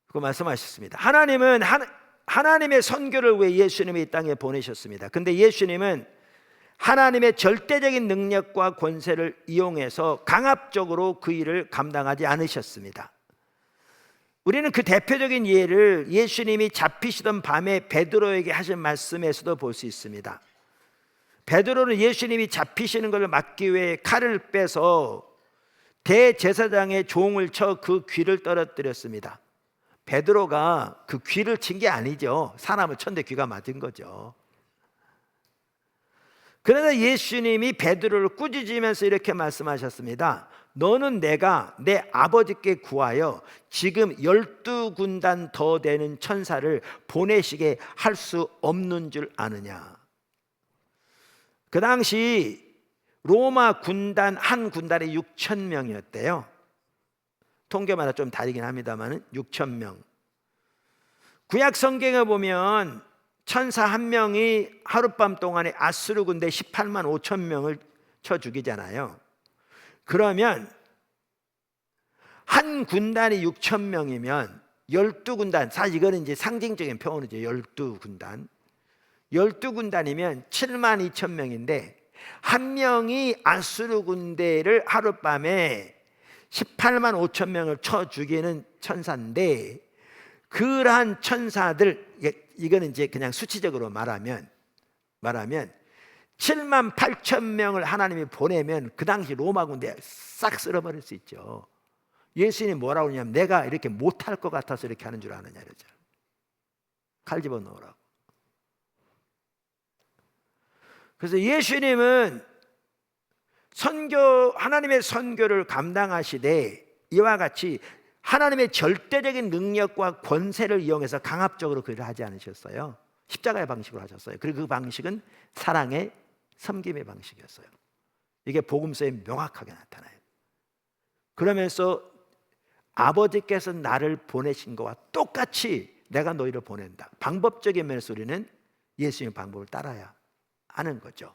그 말씀하셨습니다. 하나님은 하나님의 선교를 위해 예수님이 이 땅에 보내셨습니다. 근데 예수님은 하나님의 절대적인 능력과 권세를 이용해서 강압적으로 그 일을 감당하지 않으셨습니다. 우리는 그 대표적인 예를 예수님이 잡히시던 밤에 베드로에게 하신 말씀에서도 볼 수 있습니다. 베드로는 예수님이 잡히시는 것을 막기 위해 칼을 빼서 대제사장의 종을 쳐 그 귀를 떨어뜨렸습니다. 베드로가 그 귀를 친 게 아니죠. 사람을 쳤는데 귀가 맞은 거죠. 그래서 예수님이 베드로를 꾸짖으면서 이렇게 말씀하셨습니다. 너는 내가 내 아버지께 구하여 지금 12군단 더 되는 천사를 보내시게 할 수 없는 줄 아느냐. 그 당시 로마 군단 한 군단에 6천 명이었대요. 통계마다 좀 다르긴 합니다만 6천 명. 구약 성경에 보면 천사 한 명이 하룻밤 동안에 아수르 군대 18만 5천 명을 쳐 죽이잖아요. 그러면 한 군단이 6천 명이면 12군단, 사실 이거는 이제 상징적인 표현이죠. 12군단. 12군단이면 7만 2천 명인데 한 명이 아수르 군대를 하룻밤에 18만 5천 명을 쳐 죽이는 천사인데, 그러한 천사들, 이거는 이제 그냥 수치적으로 말하면 7만 8천 명을 하나님이 보내면 그 당시 로마 군대 싹 쓸어버릴 수 있죠. 예수님이 뭐라고 하냐면 내가 이렇게 못할 것 같아서 이렇게 하는 줄 아느냐 그러죠. 칼 집어넣으라고. 그래서 예수님은 하나님의 선교를 감당하시되 이와 같이 하나님의 절대적인 능력과 권세를 이용해서 강압적으로 그 일을 하지 않으셨어요. 십자가의 방식으로 하셨어요. 그리고 그 방식은 사랑의 섬김의 방식이었어요. 이게 복음서에 명확하게 나타나요. 그러면서 아버지께서 나를 보내신 것과 똑같이 내가 너희를 보낸다. 방법적인 면에서 우리는 예수님의 방법을 따라야 하는 거죠.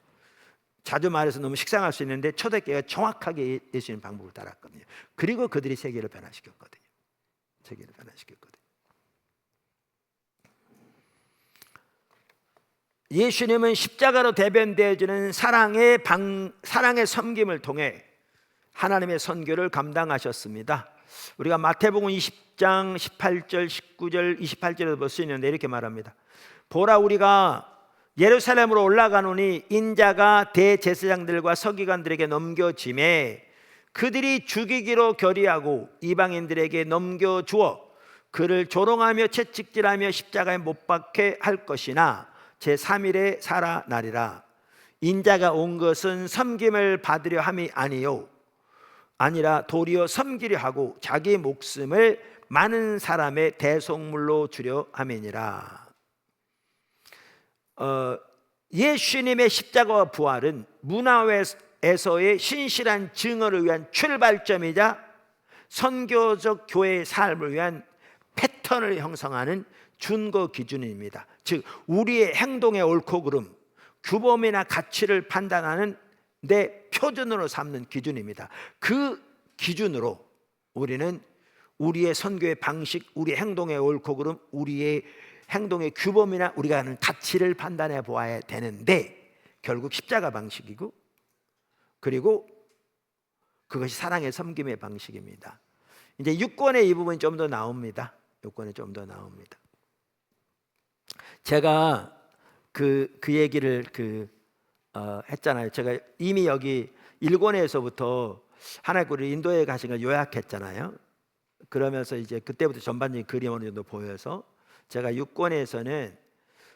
자주 말해서 너무 식상할 수 있는데 초대교회가 정확하게 예수님 방법을 따랐거든요. 그리고 그들이 세계를 변화시켰거든요. 세계를 변화시켰거든요. 예수님은 십자가로 대변되어지는 사랑의 섬김을 통해 하나님의 선교를 감당하셨습니다. 우리가 마태복음 20장 18절, 19절, 28절에도 볼 수 있는데 이렇게 말합니다. 보라, 우리가 예루살렘으로 올라가노니 인자가 대제사장들과 서기관들에게 넘겨짐에 그들이 죽이기로 결의하고 이방인들에게 넘겨주어 그를 조롱하며 채찍질하며 십자가에 못 박게 할 것이나 제3일에 살아나리라. 인자가 온 것은 섬김을 받으려 함이 아니라 도리어 섬기려 하고 자기 목숨을 많은 사람의 대속물로 주려 함이니라. 예수님의 십자가와 부활은 문화에서의 신실한 증언을 위한 출발점이자 선교적 교회의 삶을 위한 패턴을 형성하는 준거 기준입니다. 즉 우리의 행동의 옳고 그름, 규범이나 가치를 판단하는 내 표준으로 삼는 기준입니다. 그 기준으로 우리는 우리의 선교의 방식, 우리의 행동의 옳고 그름, 우리의 행동의 규범이나 우리가 하는 가치를 판단해 보아야 되는데 결국 십자가 방식이고, 그리고 그것이 사랑의 섬김의 방식입니다. 이제 6권의 이 부분이 좀 더 나옵니다. 6권에 좀 더 나옵니다. 제가 그 얘기를 했잖아요. 제가 이미 여기 1권에서부터 하나님 우리 인도에 가신 걸 요약했잖아요. 그러면서 이제 그때부터 전반적인 그림이 어느 정도 보여서 제가 6권에서는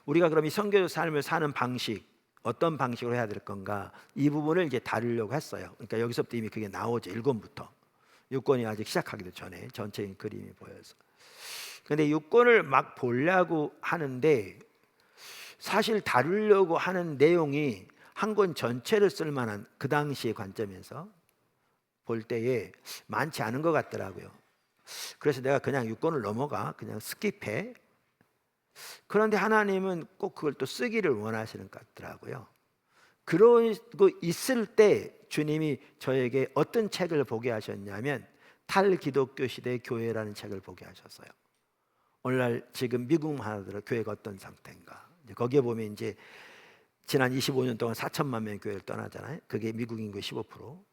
우리가 그럼 이 선교적 삶을 사는 방식, 어떤 방식으로 해야 될 건가, 이 부분을 이제 다루려고 했어요. 그러니까 여기서부터 이미 그게 나오죠. 1권부터 6권이 아직 시작하기도 전에 전체적인 그림이 보여서. 근데 6권을 막 보려고 하는데 사실 다루려고 하는 내용이 한 권 전체를 쓸만한, 그 당시의 관점에서 볼 때에 많지 않은 것 같더라고요. 그래서 내가 그냥 6권을 넘어가, 그냥 스킵해. 그런데 하나님은 꼭 그걸 또 쓰기를 원하시는 것 같더라고요. 그러고 있을 때 주님이 저에게 어떤 책을 보게 하셨냐면 탈기독교 시대 교회라는 책을 보게 하셨어요. 오늘날 지금 미국만 하더라도 교회가 어떤 상태인가. 거기에 보면 이제 지난 25년 동안 4천만 명의 교회를 떠나잖아요. 그게 미국 인구의 15%.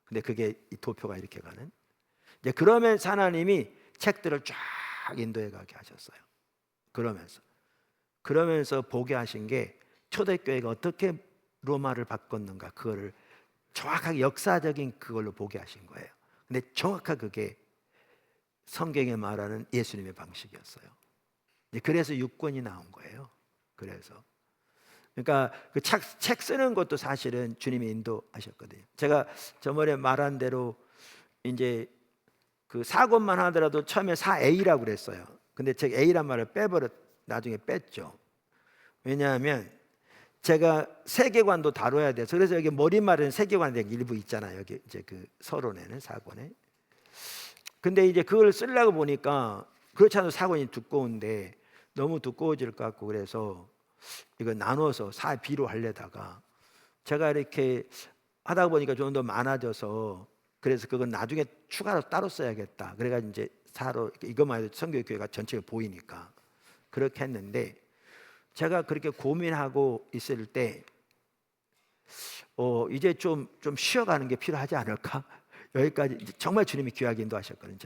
근데 그게 이 도표가 이렇게 가는. 이제 그러면서 하나님이 책들을 쫙 인도에 가게 하셨어요. 그러면서 보게 하신 게 초대교회가 어떻게 로마를 바꿨는가, 그거를 정확하게 역사적인 그걸로 보게 하신 거예요. 근데 정확하게 그게 성경에 말하는 예수님의 방식이었어요. 그래서 6권이 나온 거예요. 그러니까 그 책 쓰는 것도 사실은 주님이 인도하셨거든요. 제가 저번에 말한 대로 이제 그 4권만 하더라도 처음에 4A라고 그랬어요. 근데 제가 A란 말을 나중에 뺐죠. 왜냐하면 제가 세계관도 다뤄야 돼서. 그래서 여기 머릿말은 세계관에 일부 있잖아요. 여기 이제 그 서론에는 4권에. 근데 이제 그걸 쓰려고 보니까 그렇지 않아도 4권이 두꺼운데 너무 두꺼워질 것 같고, 그래서 이거 나눠서 4B로 하려다가 제가 이렇게 하다 보니까 좀 더 많아져서, 그래서 그건 나중에 추가로 따로 써야겠다. 그래가지고 이제 4로 이것만 해도 성교교회가 전체가 보이니까 그렇게 했는데, 제가 그렇게 고민하고 있을 때 이제 좀 쉬어가는 게 필요하지 않을까? 여기까지 정말 주님이 귀하게 인도하셨거든요.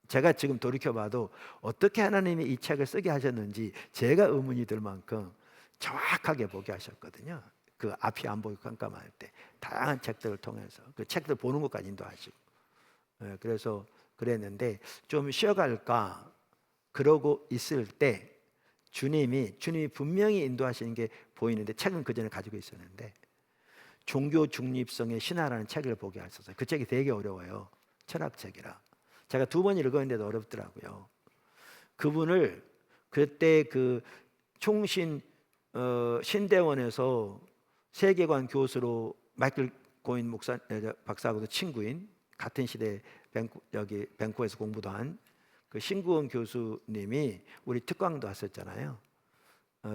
제가 지금 돌이켜봐도 어떻게 하나님이 이 책을 쓰게 하셨는지 제가 의문이 들 만큼 정확하게 보게 하셨거든요. 그 앞이 안 보이고 깜깜할 때 다양한 책들을 통해서 그 책들 보는 것까지 인도하시고. 그래서 그랬는데 좀 쉬어갈까 그러고 있을 때 주님이 분명히 인도하시는 게 보이는데, 책은 그 전에 가지고 있었는데 종교 중립성의 신화라는 책을 보게 하셨어요. 그 책이 되게 어려워요. 철학책이라. 제가 2번 읽었는데도 어렵더라고요. 그분을 그때 그 총신 신대원에서 세계관 교수로 마이클 고인 박사하고도 친구인, 같은 시대 밴쿠버에서 공부도 한 그 신구원 교수님이 우리 특강도 하셨잖아요.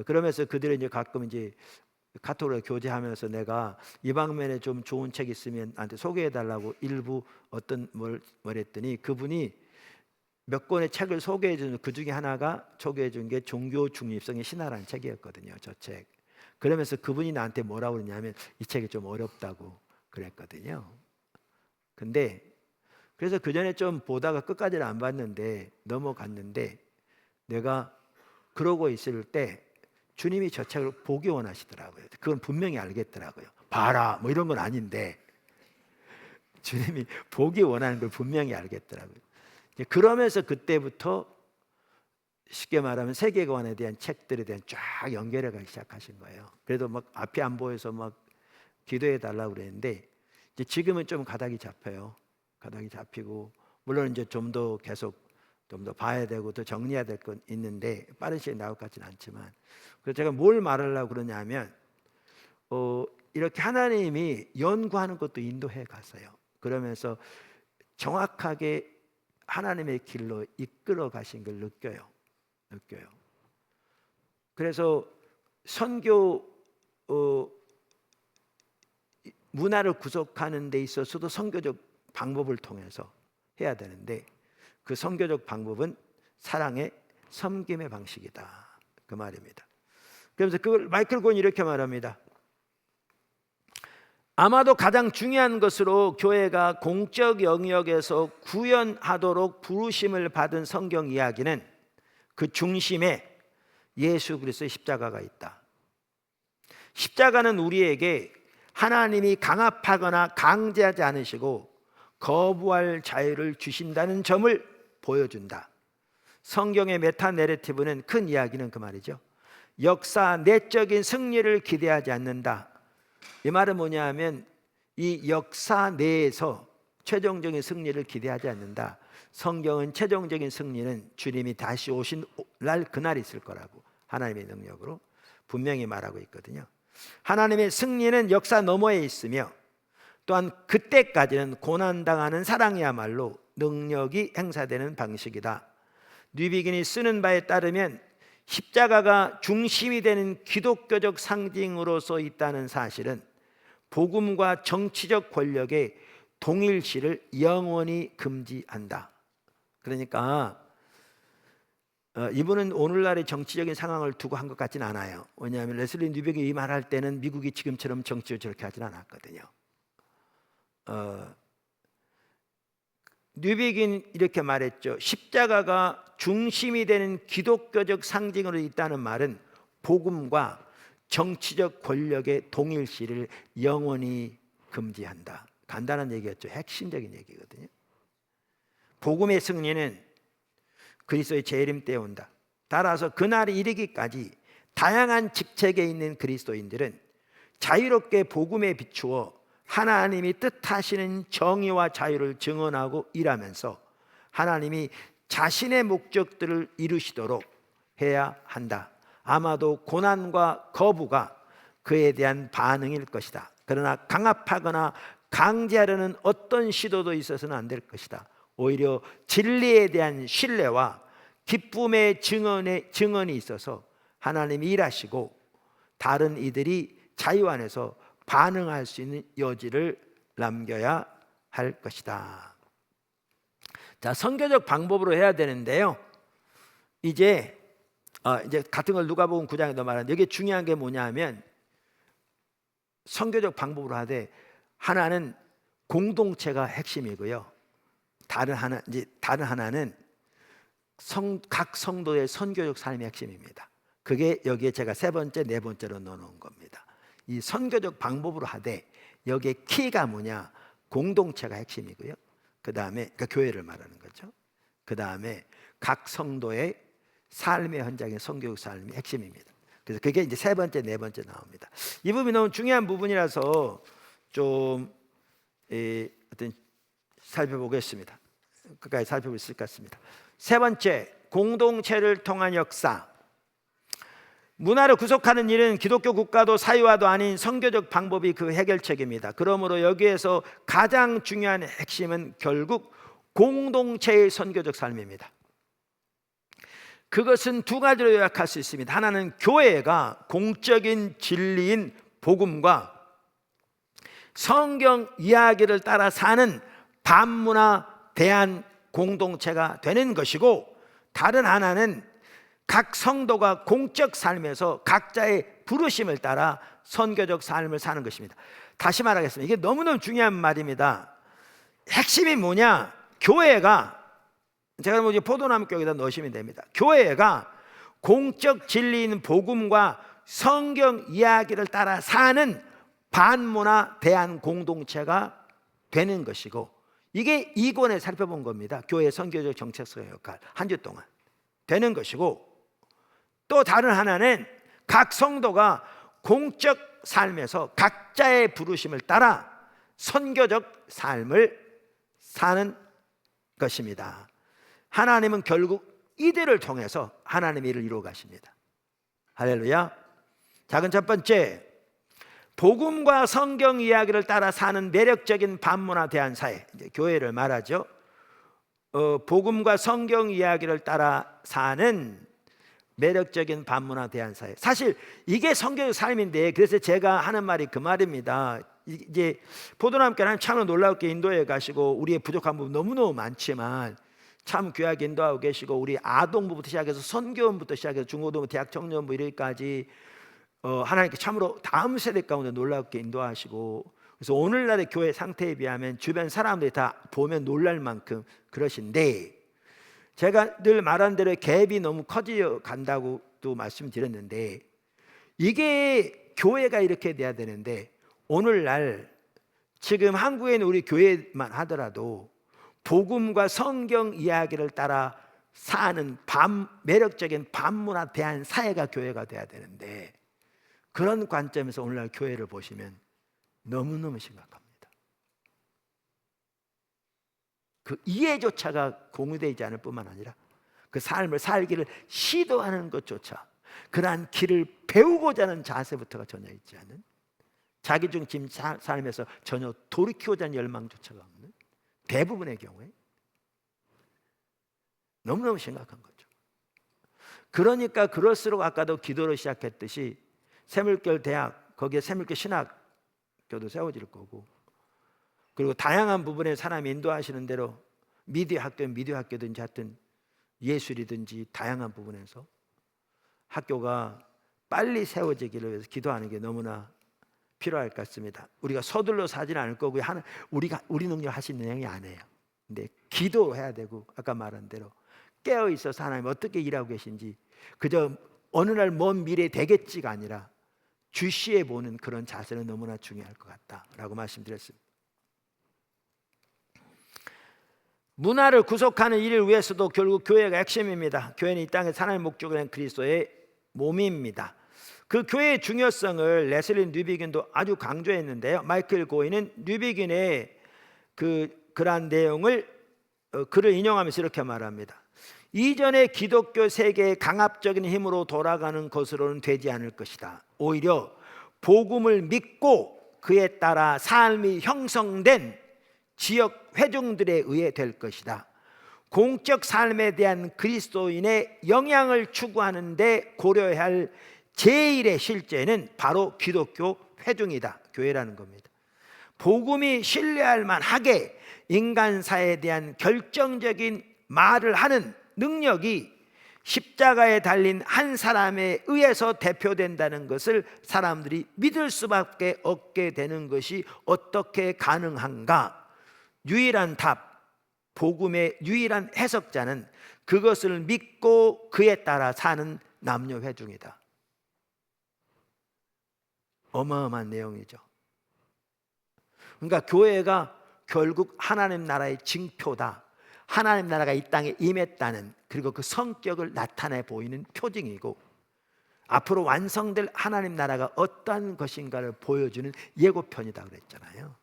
그러면서 그들이 이제 가끔 이제 카톡으로 교제하면서 내가 이 방면에 좀 좋은 책 있으면 나한테 소개해달라고 일부 어떤 뭘 했더니, 그분이 몇 권의 책을 소개해 주는 그 중에 하나가 소개해 준 게 종교 중립성의 신화라는 책이었거든요. 저 책. 그러면서 그분이 나한테 뭐라고 그러냐면 이 책이 좀 어렵다고 그랬거든요. 근데 그래서 그 전에 좀 보다가 끝까지는 안 봤는데 넘어갔는데, 내가 그러고 있을 때 주님이 저 책을 보기 원하시더라고요. 그건 분명히 알겠더라고요. 봐라 뭐 이런 건 아닌데 주님이 보기 원하는 걸 분명히 알겠더라고요. 그러면서 그때부터 쉽게 말하면 세계관에 대한 책들에 대한 쫙 연결해 가기 시작하신 거예요. 그래도 막 앞이 안 보여서 막 기도해 달라고 그랬는데, 이제 지금은 좀 가닥이 잡혀요. 가닥이 잡히고, 물론 이제 좀 더 계속 좀 더 봐야 되고 더 정리해야 될 건 있는데 빠른 시간에 나올 것 같지는 않지만, 그래서 제가 뭘 말하려고 그러냐면, 이렇게 하나님이 연구하는 것도 인도해 가서요. 그러면서 정확하게 하나님의 길로 이끌어 가신 걸 느껴요. 그래서 선교 문화를 구속하는 데 있어서도 선교적 방법을 통해서 해야 되는데, 그 선교적 방법은 사랑의 섬김의 방식이다, 그 말입니다. 그래서 그걸 마이클 곤이 이렇게 말합니다. 아마도 가장 중요한 것으로 교회가 공적 영역에서 구현하도록 부르심을 받은 성경 이야기는 그 중심에 예수 그리스도의 십자가가 있다. 십자가는 우리에게 하나님이 강압하거나 강제하지 않으시고 거부할 자유를 주신다는 점을 보여준다. 성경의 메타 내러티브는, 큰 이야기는 그 말이죠. 역사 내적인 승리를 기대하지 않는다. 이 말은 뭐냐 하면, 이 역사 내에서 최종적인 승리를 기대하지 않는다. 성경은 최종적인 승리는 주님이 다시 오신 날, 그날 있을 거라고 하나님의 능력으로 분명히 말하고 있거든요. 하나님의 승리는 역사 너머에 있으며, 또한 그때까지는 고난당하는 사랑이야말로 능력이 행사되는 방식이다. 뉴비긴이 쓰는 바에 따르면 십자가가 중심이 되는 기독교적 상징으로서 있다는 사실은 복음과 정치적 권력의 동일시를 영원히 금지한다. 그러니까 이분은 오늘날의 정치적인 상황을 두고 한 것 같지는 않아요. 왜냐하면 레슬리 뉴비긴이 이 말할 때는 미국이 지금처럼 정치를 저렇게 하진 않았거든요. 뉴비긴 이렇게 말했죠. 십자가가 중심이 되는 기독교적 상징으로 있다는 말은 복음과 정치적 권력의 동일시를 영원히 금지한다. 간단한 얘기였죠. 핵심적인 얘기거든요. 복음의 승리는 그리스도의 재림 때에 온다. 따라서 그날이 이르기까지 다양한 직책에 있는 그리스도인들은 자유롭게 복음에 비추어 하나님이 뜻하시는 정의와 자유를 증언하고 일하면서 하나님이 자신의 목적들을 이루시도록 해야 한다. 아마도 고난과 거부가 그에 대한 반응일 것이다. 그러나 강압하거나 강제하려는 어떤 시도도 있어서는 안 될 것이다. 오히려 진리에 대한 신뢰와 기쁨의 증언이 있어서 하나님이 일하시고 다른 이들이 자유 안에서 반응할 수 있는 여지를 남겨야 할 것이다. 자, 선교적 방법으로 해야 되는데요. 이제 같은 걸 누가복음 9장에도 말하는데, 여기 중요한 게 뭐냐면, 선교적 방법으로 하되 하나는 공동체가 핵심이고요. 다른 하나는 각 성도의 선교적 삶이 핵심입니다. 그게 여기에 제가 세 번째, 네 번째로 넣어놓은 겁니다. 이 선교적 방법으로 하되 여기에 키가 뭐냐? 공동체가 핵심이고요. 그 다음에 그러니까 교회를 말하는 거죠. 그 다음에 각 성도의 삶의 현장의 선교적 삶이 핵심입니다. 그래서 그게 이제 세 번째, 네 번째 나옵니다. 이 부분이 너무 중요한 부분이라서 좀 살펴보겠습니다. 끝까지 살펴볼 수 있을 것 같습니다. 세 번째, 공동체를 통한 역사. 문화를 구속하는 일은 기독교 국가도 사유화도 아닌 선교적 방법이 그 해결책입니다. 그러므로 여기에서 가장 중요한 핵심은 결국 공동체의 선교적 삶입니다. 그것은 두 가지로 요약할 수 있습니다. 하나는 교회가 공적인 진리인 복음과 성경 이야기를 따라 사는 반문화 대한 공동체가 되는 것이고, 다른 하나는 각 성도가 공적 삶에서 각자의 부르심을 따라 선교적 삶을 사는 것입니다. 다시 말하겠습니다. 이게 너무너무 중요한 말입니다. 핵심이 뭐냐? 교회가, 제가 뭐 이제 포도나무 격에다 넣으시면 됩니다. 교회가 공적 진리인 복음과 성경 이야기를 따라 사는 반문화 대한 공동체가 되는 것이고, 이게 2권에 살펴본 겁니다. 교회 선교적 정책서의 역할 한 주 동안 되는 것이고, 또 다른 하나는 각 성도가 공적 삶에서 각자의 부르심을 따라 선교적 삶을 사는 것입니다. 하나님은 결국 이들을 통해서 하나님의 일을 이루어 가십니다. 할렐루야. 자, 그럼 첫 번째, 복음과 성경 이야기를 따라 사는 매력적인 반문화 대한 사회, 이제 교회를 말하죠. 복음과 성경 이야기를 따라 사는 매력적인 반문화 대한 사회. 사실 이게 성경의 삶인데, 그래서 제가 하는 말이 그 말입니다. 이제 포도나무교회 하나님 참으로 놀랍게 인도해 가시고, 우리의 부족한 부분 너무너무 많지만 참 귀하게 인도하고 계시고, 우리 아동부부터 시작해서 선교원부터 시작해서 중고등부, 대학 청년부 이렇게까지 하나님께 참으로 다음 세대 가운데 놀랍게 인도하시고, 그래서 오늘날의 교회 상태에 비하면 주변 사람들이 다 보면 놀랄 만큼 그러신데, 제가 늘 말한 대로 갭이 너무 커져 간다고 또 말씀드렸는데, 이게 교회가 이렇게 돼야 되는데, 오늘날 지금 한국에 있는 우리 교회만 하더라도 복음과 성경 이야기를 따라 사는 매력적인 반문화 대한 사회가 교회가 돼야 되는데, 그런 관점에서 오늘날 교회를 보시면 너무너무 심각합니다. 그 이해조차가 공유되지 않을 뿐만 아니라 그 삶을 살기를 시도하는 것조차, 그러한 길을 배우고자 하는 자세부터가 전혀 있지 않은, 자기 중심 삶에서 전혀 돌이키고자 하는 열망조차가 없는 대부분의 경우에 너무너무 심각한 거죠. 그러니까 그럴수록 아까도 기도로 시작했듯이 새물결 대학, 거기에 새물결 신학교도 세워질 거고, 그리고 다양한 부분에 사람이 인도하시는 대로 미디어 학교든지 하여튼 예술이든지 다양한 부분에서 학교가 빨리 세워지기를 위해서 기도하는 게 너무나 필요할 것 같습니다. 우리가 서둘러 사지는 않을 거고요. 우리 능력 하신 내용이 아니에요. 근데 기도해야 되고, 아까 말한 대로 깨어 있어서 하나님 어떻게 일하고 계신지, 그저 어느 날 먼 미래에 되겠지가 아니라 주시해 보는 그런 자세는 너무나 중요할 것 같다라고 말씀드렸습니다. 문화를 구속하는 일을 위해서도 결국 교회가 핵심입니다. 교회는 이 땅에 하나님의 목적을 낸 그리스도의 몸입니다. 그 교회의 중요성을 레슬리 뉴비긴도 아주 강조했는데요. 마이클 고인은 뉴비긴의 그러한 내용을 글을 인용하면서 이렇게 말합니다. 이전의 기독교 세계의 강압적인 힘으로 돌아가는 것으로는 되지 않을 것이다. 오히려 복음을 믿고 그에 따라 삶이 형성된 지역 회중들에 의해 될 것이다. 공적 삶에 대한 그리스도인의 영향을 추구하는 데 고려해야 할 제1의 실제는 바로 기독교 회중이다. 교회라는 겁니다. 복음이 신뢰할 만하게 인간사에 대한 결정적인 말을 하는 능력이 십자가에 달린 한 사람에 의해서 대표된다는 것을 사람들이 믿을 수밖에 없게 되는 것이 어떻게 가능한가? 유일한 답, 복음의 유일한 해석자는 그것을 믿고 그에 따라 사는 남녀 회중이다. 어마어마한 내용이죠. 그러니까 교회가 결국 하나님 나라의 징표다. 하나님 나라가 이 땅에 임했다는, 그리고 그 성격을 나타내 보이는 표징이고, 앞으로 완성될 하나님 나라가 어떠한 것인가를 보여주는 예고편이다 그랬잖아요.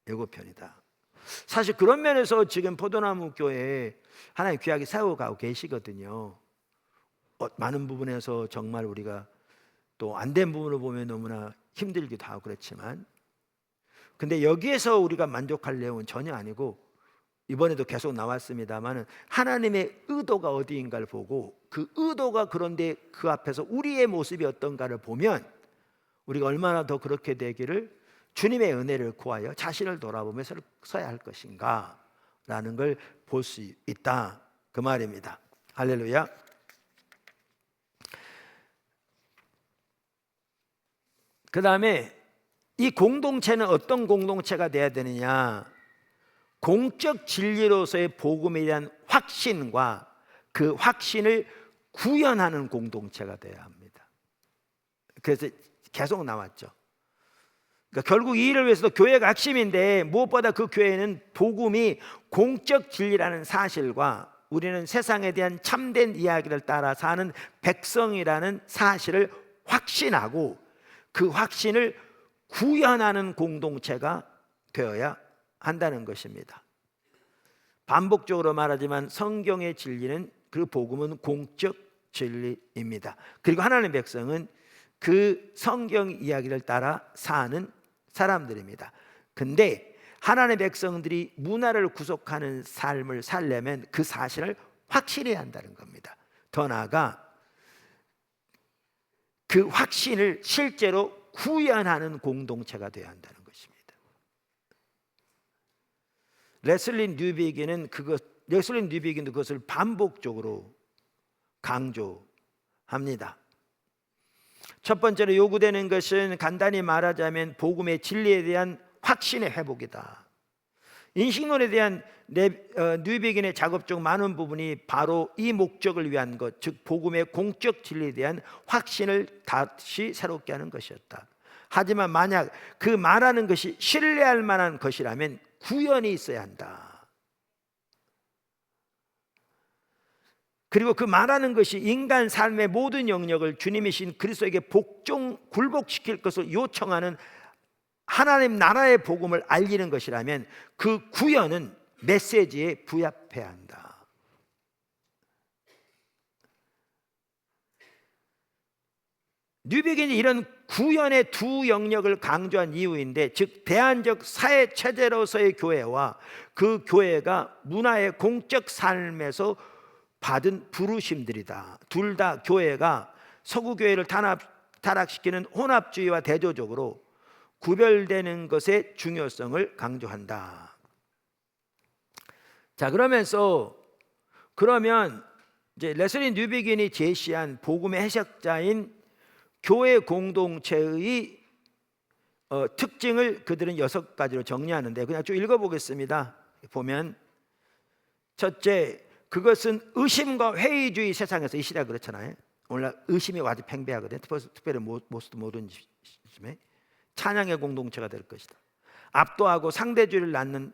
예고편이다. 사실 그런 면에서 지금 포도나무 교회에 하나님 귀하게 세워가고 계시거든요. 많은 부분에서 정말 우리가 또 안 된 부분을 보면 너무나 힘들기도 하고 그렇지만, 근데 여기에서 우리가 만족할 내용은 전혀 아니고, 이번에도 계속 나왔습니다만 하나님의 의도가 어디인가를 보고, 그 의도가 그런데 그 앞에서 우리의 모습이 어떤가를 보면 우리가 얼마나 더 그렇게 되기를 주님의 은혜를 구하여 자신을 돌아보면서 서야 할 것인가 라는 걸 볼 수 있다, 그 말입니다. 할렐루야. 그 다음에 이 공동체는 어떤 공동체가 돼야 되느냐? 공적 진리로서의 복음에 대한 확신과 그 확신을 구현하는 공동체가 되어야 합니다. 그래서 계속 나왔죠. 그러니까 결국 이 일을 위해서도 교회가 핵심인데, 무엇보다 그 교회는 복음이 공적 진리라는 사실과 우리는 세상에 대한 참된 이야기를 따라 사는 백성이라는 사실을 확신하고 그 확신을 구현하는 공동체가 되어야 한다는 것입니다. 반복적으로 말하지만 성경의 진리는, 그 복음은 공적 진리입니다. 그리고 하나님의 백성은 그 성경 이야기를 따라 사는 사람들입니다. 근데 하나님의 백성들이 문화를 구속하는 삶을 살려면 그 사실을 확실해야 한다는 겁니다. 더 나아가 그 확신을 실제로 구현하는 공동체가 되어야 한다는 것입니다. 레슬리 뉴비긴도 그것을 반복적으로 강조합니다. 첫 번째로 요구되는 것은 간단히 말하자면 복음의 진리에 대한 확신의 회복이다. 인식론에 대한 뉴비긴의 작업 중 많은 부분이 바로 이 목적을 위한 것, 즉 복음의 공적 진리에 대한 확신을 다시 새롭게 하는 것이었다. 하지만 만약 그 말하는 것이 신뢰할 만한 것이라면 구현이 있어야 한다. 그리고 그 말하는 것이 인간 삶의 모든 영역을 주님이신 그리스도에게 굴복시킬 것을 요청하는 하나님 나라의 복음을 알리는 것이라면 그 구현은 메시지에 부합해야 한다. 뉴비긴이 이런 구현의 두 영역을 강조한 이유인데, 즉 대안적 사회 체제로서의 교회와 그 교회가 문화의 공적 삶에서 받은 부르심들이다. 둘 다 교회가 서구 교회를 타락시키는 혼합주의와 대조적으로 구별되는 것의 중요성을 강조한다. 자, 그러면 이제 레슬리 뉴비긴이 제시한 복음의 해석자인 교회 공동체의 특징을 그들은 6가지로 정리하는데, 그냥 쭉 읽어보겠습니다. 보면 첫째, 그것은 의심과 회의주의 세상에서, 이 시대가 그렇잖아요. 오늘날 의심이 아주 팽배하거든요. 특별히 모습도 모르는 시점에 찬양의 공동체가 될 것이다. 압도하고 상대주의를 낳는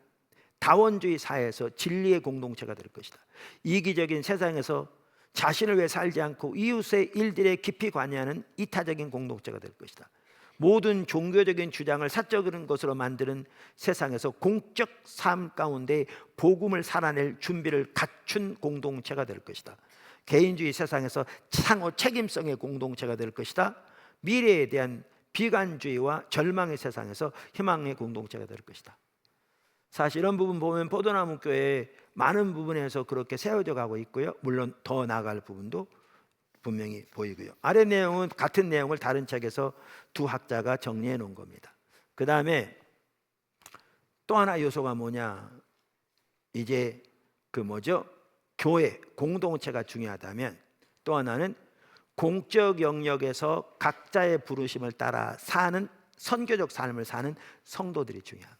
다원주의 사회에서 진리의 공동체가 될 것이다. 이기적인 세상에서 자신을 위해 살지 않고 이웃의 일들에 깊이 관여하는 이타적인 공동체가 될 것이다. 모든 종교적인 주장을 사적인 것으로 만드는 세상에서 공적 삶 가운데 복음을 살아낼 준비를 갖춘 공동체가 될 것이다. 개인주의 세상에서 상호 책임성의 공동체가 될 것이다. 미래에 대한 비관주의와 절망의 세상에서 희망의 공동체가 될 것이다. 사실 이런 부분 보면 포도나무 교회 많은 부분에서 그렇게 세워져 가고 있고요. 물론 더 나아갈 부분도 분명히 보이고요. 아래 내용은 같은 내용을 다른 책에서 두 학자가 정리해 놓은 겁니다. 그 다음에 또 하나 요소가 뭐냐, 이제 교회 공동체가 중요하다면 또 하나는 공적 영역에서 각자의 부르심을 따라 사는 선교적 삶을 사는 성도들이 중요합니다.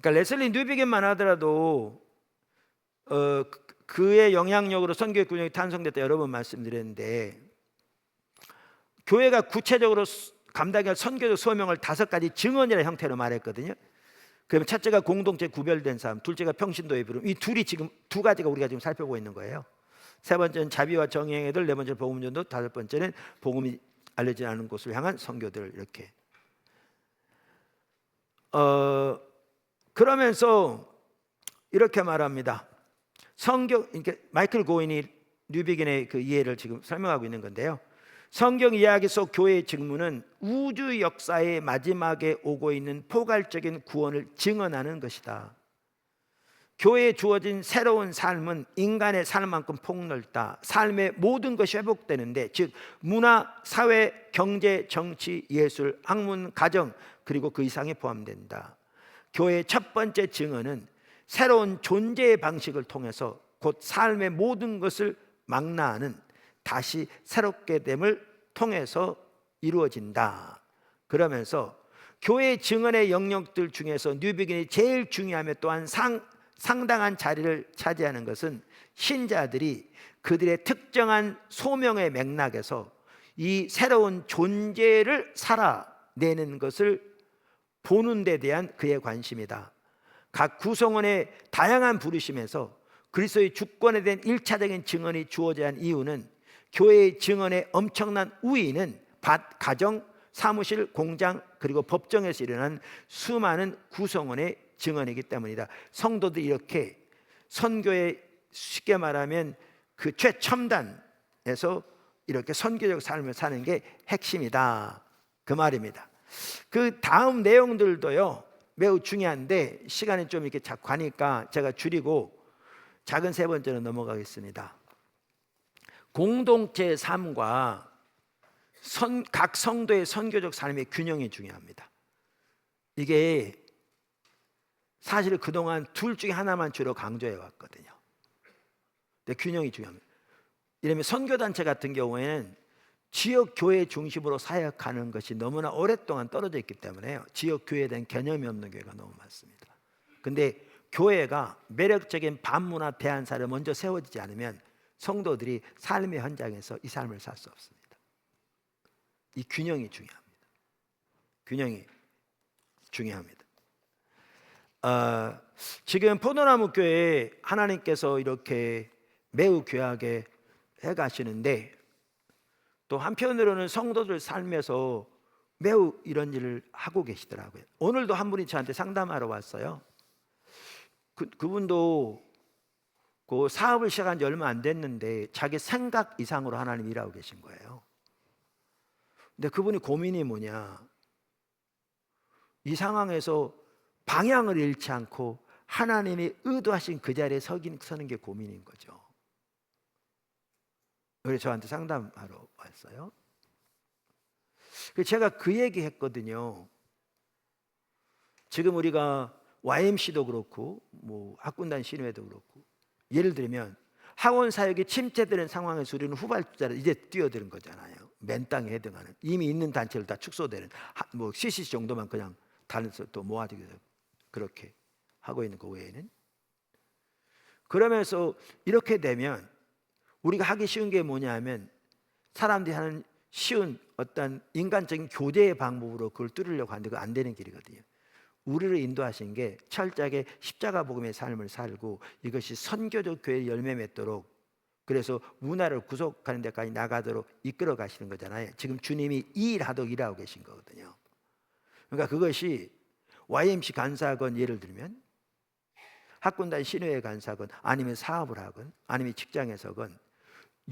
그러니까 레슬리 뉴비긴만 하더라도 그의 영향력으로 선교의 균형이 탄생됐다 여러 번 말씀드렸는데, 교회가 구체적으로 감당할 선교적 소명을 5가지 증언이라는 형태로 말했거든요. 그러면 첫째가 공동체 구별된 삶, 둘째가 평신도의 부름. 이 둘이 지금 두 가지가 우리가 지금 살펴보고 있는 거예요. 세 번째는 자비와 정의의 애들, 네 번째는 복음 전도, 다섯 번째는 복음이 알려지지 않은 곳을 향한 선교들. 이렇게 그러면서 이렇게 말합니다. 그러니까 마이클 고인이 뉴비긴의 그 이해를 지금 설명하고 있는 건데요. 성경 이야기 속 교회의 직무는 우주 역사의 마지막에 오고 있는 포괄적인 구원을 증언하는 것이다. 교회에 주어진 새로운 삶은 인간의 삶만큼 폭넓다. 삶의 모든 것이 회복되는데, 즉 문화, 사회, 경제, 정치, 예술, 학문, 가정, 그리고 그 이상에 포함된다. 교회의 첫 번째 증언은 새로운 존재의 방식을 통해서 곧 삶의 모든 것을 망라하는 다시 새롭게 됨을 통해서 이루어진다. 그러면서 교회 증언의 영역들 중에서 뉴비긴이 제일 중요하며 또한 상당한 자리를 차지하는 것은 신자들이 그들의 특정한 소명의 맥락에서 이 새로운 존재를 살아내는 것을 보는 데 대한 그의 관심이다. 각 구성원의 다양한 부르심에서 그리스도의 주권에 대한 일차적인 증언이 주어져야 한 이유는 교회의 증언의 엄청난 우위는 밭, 가정, 사무실, 공장 그리고 법정에서 일어난 수많은 구성원의 증언이기 때문이다. 성도들이 이렇게 선교의 쉽게 말하면 그 최첨단에서 이렇게 선교적 삶을 사는 게 핵심이다, 그 말입니다. 그 다음 내용들도요 매우 중요한데 시간이 좀 이렇게 가니까 제가 줄이고 작은 세 번째로 넘어가겠습니다. 공동체의 삶과 각 성도의 선교적 삶의 균형이 중요합니다. 이게 사실 그동안 둘 중에 하나만 주로 강조해 왔거든요. 근데 균형이 중요합니다. 이러면 선교단체 같은 경우에는 지역 교회 중심으로 사역하는 것이 너무나 오랫동안 떨어져 있기 때문에요. 지역 교회에 대한 개념이 없는 교회가 너무 많습니다. 근데 교회가 매력적인 반문화 대안사를 먼저 세워지지 않으면 성도들이 삶의 현장에서 이 삶을 살 수 없습니다. 이 균형이 중요합니다. 균형이 중요합니다. 지금 포도나무 교회에 하나님께서 이렇게 매우 귀하게 해가시는데 또 한편으로는 성도들 삶에서 매우 이런 일을 하고 계시더라고요. 오늘도 한 분이 저한테 상담하러 왔어요. 그분도 그 사업을 시작한 지 얼마 안 됐는데 자기 생각 이상으로 하나님 일하고 계신 거예요. 근데 그분이 고민이 뭐냐, 이 상황에서 방향을 잃지 않고 하나님이 의도하신 그 자리에 서는 게 고민인 거죠. 그래서 저한테 상담하러 왔어요. 제가 그 얘기 했거든요. 지금 우리가 YMC도 그렇고 뭐 학군단 신회도 그렇고 예를 들면 학원 사역이 침체되는 상황에서 우리는 후발주자를 이제 뛰어드는 거잖아요. 맨 땅에 해당하는 이미 있는 단체를 다 축소되는 뭐 CCC 정도만 그냥 다른 또 모아지게 그렇게 하고 있는 그 외에는. 그러면서 이렇게 되면 우리가 하기 쉬운 게 뭐냐면 사람들이 하는 쉬운 어떤 인간적인 교제의 방법으로 그걸 뚫으려고 하는데 그거 안 되는 길이거든요. 우리를 인도하신 게 철저하게 십자가 복음의 삶을 살고 이것이 선교적 교회의 열매 맺도록, 그래서 문화를 구속하는 데까지 나가도록 이끌어 가시는 거잖아요. 지금 주님이 이 일 하도록 일하고 계신 거거든요. 그러니까 그것이 YMC 간사건 예를 들면 학군단 신회에 간사건 아니면 사업을 하건 아니면 직장에서건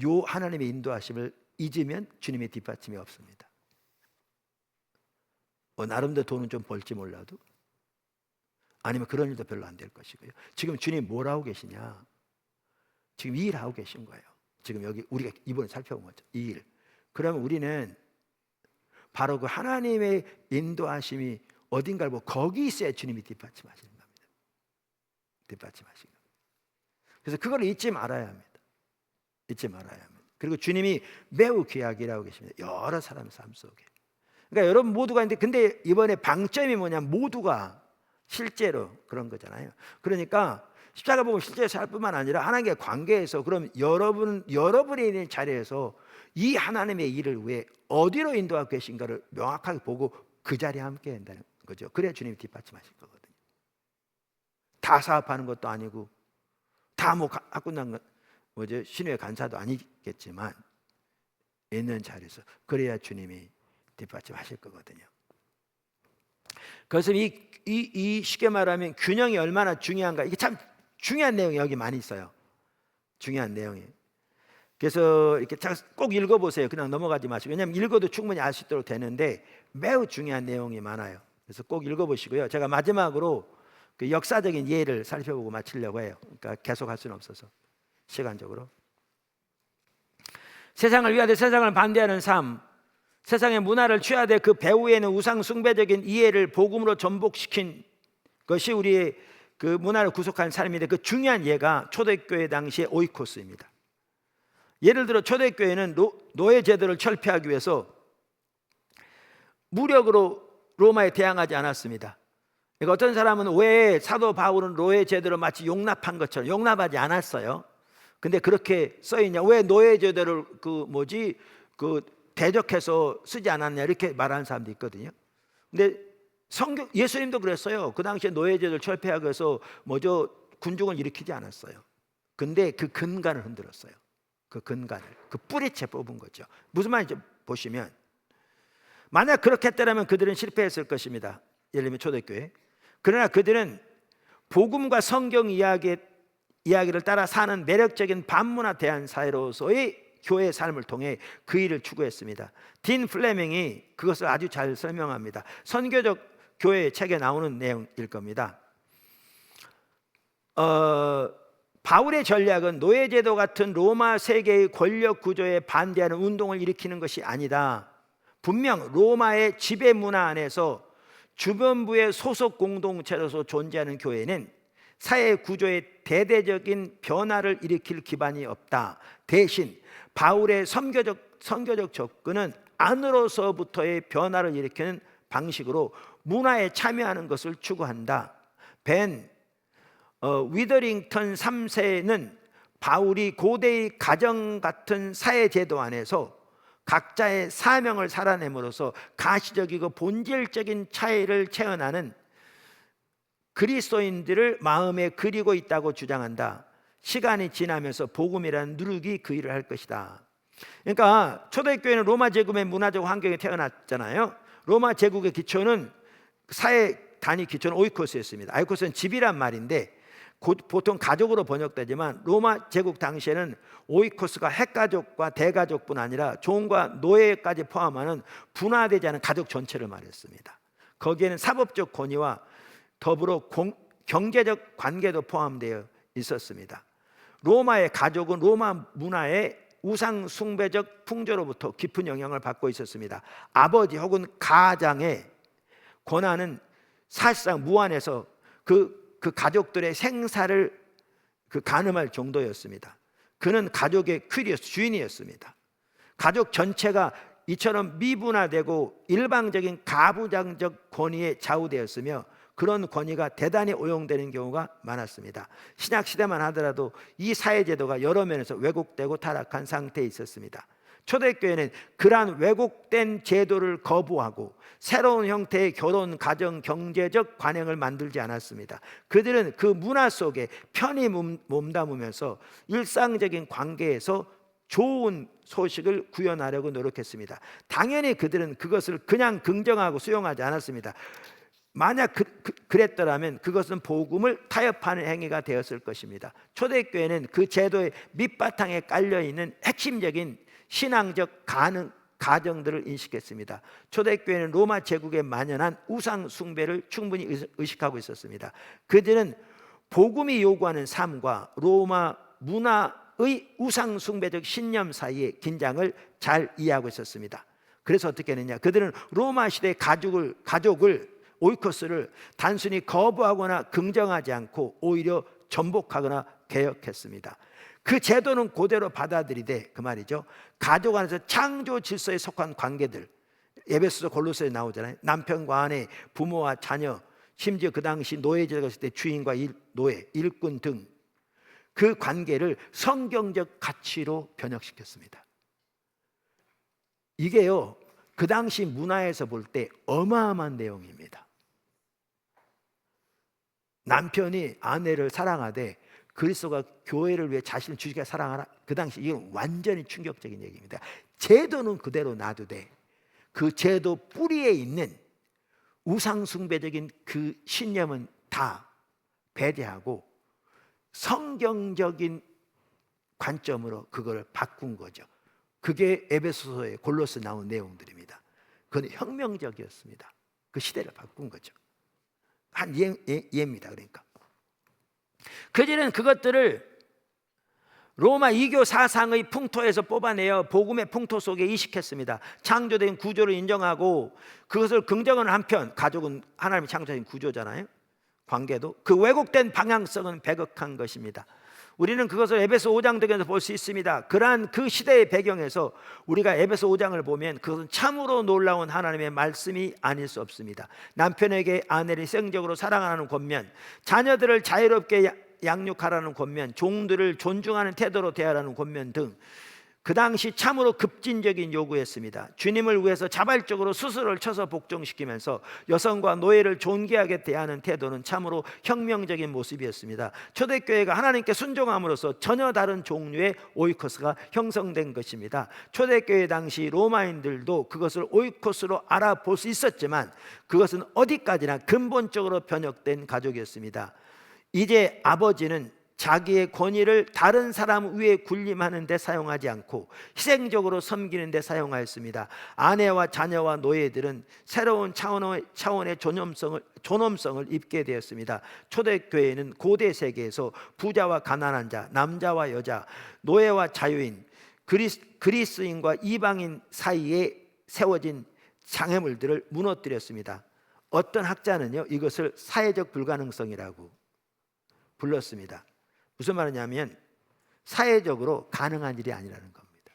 요 하나님의 인도하심을 잊으면 주님의 뒷받침이 없습니다. 나름대로 돈은 좀 벌지 몰라도 아니면 그런 일도 별로 안 될 것이고요. 지금 주님 뭘 하고 계시냐? 지금 이 일 하고 계신 거예요. 지금 여기 우리가 이번에 살펴본 거죠. 이 일. 그러면 우리는 바로 그 하나님의 인도하심이 어딘가를 보고 거기 있어야 주님이 뒷받침하시는 겁니다. 뒷받침하시는 겁니다. 그래서 그걸 잊지 말아야 합니다. 잊지 말아야 합니다. 그리고 주님이 매우 귀하게 일하고 계십니다. 여러 사람의 삶 속에. 그러니까 여러분 모두가 있는데 근데 이번에 방점이 뭐냐면 모두가 실제로 그런 거잖아요. 그러니까 십자가 보고 실제로 살 뿐만 아니라 하나님과의 관계에서 그럼 여러분이 있는 자리에서 이 하나님의 일을 위해 어디로 인도하고 계신가를 명확하게 보고 그 자리에 함께 한다는 거죠. 그래야 주님이 뒷받침하실 거거든요. 다 사업하는 것도 아니고 다 뭐 학군단 신회 간사도 아니겠지만 있는 자리에서 그래야 주님이 뒷받침하실 거거든요. 그래서 이 쉽게 말하면 균형이 얼마나 중요한가, 이게 참 중요한 내용이 여기 많이 있어요. 중요한 내용이. 그래서 이렇게 꼭 읽어보세요. 그냥 넘어가지 마시고. 왜냐하면 읽어도 충분히 알 수 있도록 되는데 매우 중요한 내용이 많아요. 그래서 꼭 읽어보시고요. 제가 마지막으로 그 역사적인 예를 살펴보고 마치려고 해요. 그러니까 계속 할 수는 없어서 시간적으로. 세상을 위하되 세상을 반대하는 삶, 세상의 문화를 취하되 그 배후에는 우상 숭배적인 이해를 복음으로 전복시킨 것이 우리의 그 문화를 구속하는 삶인데, 그 중요한 예가 초대교회 당시의 오이코스입니다. 예를 들어 초대교회는 노예 제도를 철폐하기 위해서 무력으로 로마에 대항하지 않았습니다. 그러니까 어떤 사람은 왜 사도 바울은 노예 제도를 마치 용납한 것처럼 용납하지 않았어요. 근데 그렇게 써있냐? 왜 노예 제도를 대적해서 쓰지 않았냐? 이렇게 말하는 사람도 있거든요. 근데 예수님도 그랬어요. 그 당시에 노예 제도를 철폐하기 위해서 군중을 일으키지 않았어요. 근데 그 근간을 흔들었어요. 그 근간을, 그 뿌리채 뽑은 거죠. 무슨 말인지 보시면, 만약 그렇게 했더라면 그들은 실패했을 것입니다. 예를 들면 초대교회. 그러나 그들은 복음과 성경 이야기를 따라 사는 매력적인 반문화대한 사회로서의 교회의 삶을 통해 그 일을 추구했습니다. 딘 플레밍이 그것을 아주 잘 설명합니다. 선교적 교회 책에 나오는 내용일 겁니다. 바울의 전략은 노예제도 같은 로마 세계의 권력 구조에 반대하는 운동을 일으키는 것이 아니다. 분명 로마의 지배 문화 안에서 주변부의 소속 공동체로서 존재하는 교회는 사회 구조의 대대적인 변화를 일으킬 기반이 없다. 대신 바울의 선교적 접근은 안으로서부터의 변화를 일으키는 방식으로 문화에 참여하는 것을 추구한다. 벤 위더링턴 3세는 바울이 고대의 가정 같은 사회제도 안에서 각자의 사명을 살아냄으로써 가시적이고 본질적인 차이를 체현하는 그리스도인들을 마음에 그리고 있다고 주장한다. 시간이 지나면서 복음이라는 누룩이 그 일을 할 것이다. 그러니까 초대교회는 로마 제국의 문화적 환경에 태어났잖아요. 로마 제국의 기초는 사회 단위 기초는 오이코스였습니다. 오이코스는 집이란 말인데 보통 가족으로 번역되지만 로마 제국 당시에는 오이코스가 핵가족과 대가족뿐 아니라 종과 노예까지 포함하는 분화되지 않은 가족 전체를 말했습니다. 거기에는 사법적 권위와 더불어 경제적 관계도 포함되어 있었습니다. 로마의 가족은 로마 문화의 우상 숭배적 풍조로부터 깊은 영향을 받고 있었습니다. 아버지 혹은 가장의 권한은 사실상 무한해서 그 가족들의 생사를 가늠할 정도였습니다. 그는 가족의 주인이었습니다. 가족 전체가 이처럼 미분화되고 일방적인 가부장적 권위에 좌우되었으며 그런 권위가 대단히 오용되는 경우가 많았습니다. 신약 시대만 하더라도 이 사회제도가 여러 면에서 왜곡되고 타락한 상태에 있었습니다. 초대교회는 그러한 왜곡된 제도를 거부하고 새로운 형태의 결혼, 가정, 경제적 관행을 만들지 않았습니다. 그들은 그 문화 속에 편히 몸담으면서 일상적인 관계에서 좋은 소식을 구현하려고 노력했습니다. 당연히 그들은 그것을 그냥 긍정하고 수용하지 않았습니다. 만약 그랬더라면 그것은 복음을 타협하는 행위가 되었을 것입니다. 초대교회는 그 제도의 밑바탕에 깔려있는 핵심적인 신앙적 가정들을 인식했습니다. 초대교회는 로마 제국에 만연한 우상 숭배를 충분히 의식하고 있었습니다. 그들은 복음이 요구하는 삶과 로마 문화의 우상 숭배적 신념 사이의 긴장을 잘 이해하고 있었습니다. 그래서 어떻게 했느냐? 그들은 로마 시대의 가족을 오이코스를 단순히 거부하거나 긍정하지 않고 오히려 전복하거나 개혁했습니다. 그 제도는 그대로 받아들이되 그 말이죠. 가족 안에서 창조 질서에 속한 관계들, 에베소서 골로새에 나오잖아요. 남편과 아내, 부모와 자녀, 심지어 그 당시 노예제도가 있을 때 주인과 노예, 일꾼 등 그 관계를 성경적 가치로 변혁시켰습니다. 이게요, 그 당시 문화에서 볼 때 어마어마한 내용입니다. 남편이 아내를 사랑하되 그리스도가 교회를 위해 자신을 주시게 사랑하라. 그 당시 이건 완전히 충격적인 얘기입니다. 제도는 그대로 놔두되 그 제도 뿌리에 있는 우상숭배적인 그 신념은 다 배제하고 성경적인 관점으로 그걸 바꾼 거죠. 그게 에베소서에 골로새 나온 내용들입니다. 그건 혁명적이었습니다. 그 시대를 바꾼 거죠. 한 예입니다. 그러니까 그들은 그것들을 로마 이교 사상의 풍토에서 뽑아내어 복음의 풍토 속에 이식했습니다. 창조된 구조를 인정하고 그것을 긍정하는 한편, 가족은 하나님이 창조하신 구조잖아요. 관계도 그 왜곡된 방향성은 배격한 것입니다. 우리는 그것을 에베소 5장 등에서 볼 수 있습니다. 그러한 그 시대의 배경에서 우리가 에베소 5장을 보면 그것은 참으로 놀라운 하나님의 말씀이 아닐 수 없습니다. 남편에게 아내를 희생적으로 사랑하는 권면, 자녀들을 자유롭게 양육하라는 권면, 종들을 존중하는 태도로 대하라는 권면 등 그 당시 참으로 급진적인 요구였습니다. 주님을 위해서 자발적으로 스스로를 쳐서 복종시키면서 여성과 노예를 존귀하게 대하는 태도는 참으로 혁명적인 모습이었습니다. 초대교회가 하나님께 순종함으로써 전혀 다른 종류의 오이코스가 형성된 것입니다. 초대교회 당시 로마인들도 그것을 오이코스로 알아볼 수 있었지만 그것은 어디까지나 근본적으로 변혁된 가족이었습니다. 이제 아버지는 자기의 권위를 다른 사람 위에 군림하는 데 사용하지 않고 희생적으로 섬기는 데 사용하였습니다. 아내와 자녀와 노예들은 새로운 차원의 존엄성을 입게 되었습니다. 초대교회는 고대 세계에서 부자와 가난한 자, 남자와 여자, 노예와 자유인, 그리스인과 이방인 사이에 세워진 장애물들을 무너뜨렸습니다. 어떤 학자는요, 이것을 사회적 불가능성이라고 불렀습니다. 무슨 말이냐면 사회적으로 가능한 일이 아니라는 겁니다.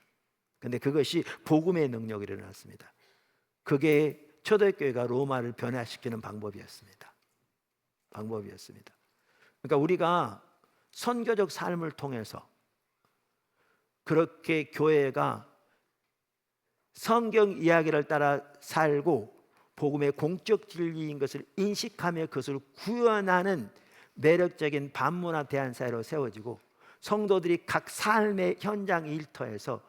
그런데 그것이 복음의 능력으로 일어났습니다. 그게 초대교회가 로마를 변화시키는 방법이었습니다. 그러니까 우리가 선교적 삶을 통해서 그렇게 교회가 성경 이야기를 따라 살고 복음의 공적 진리인 것을 인식하며 그것을 구현하는 매력적인 반문화 대한사회로 세워지고 성도들이 각 삶의 현장 일터에서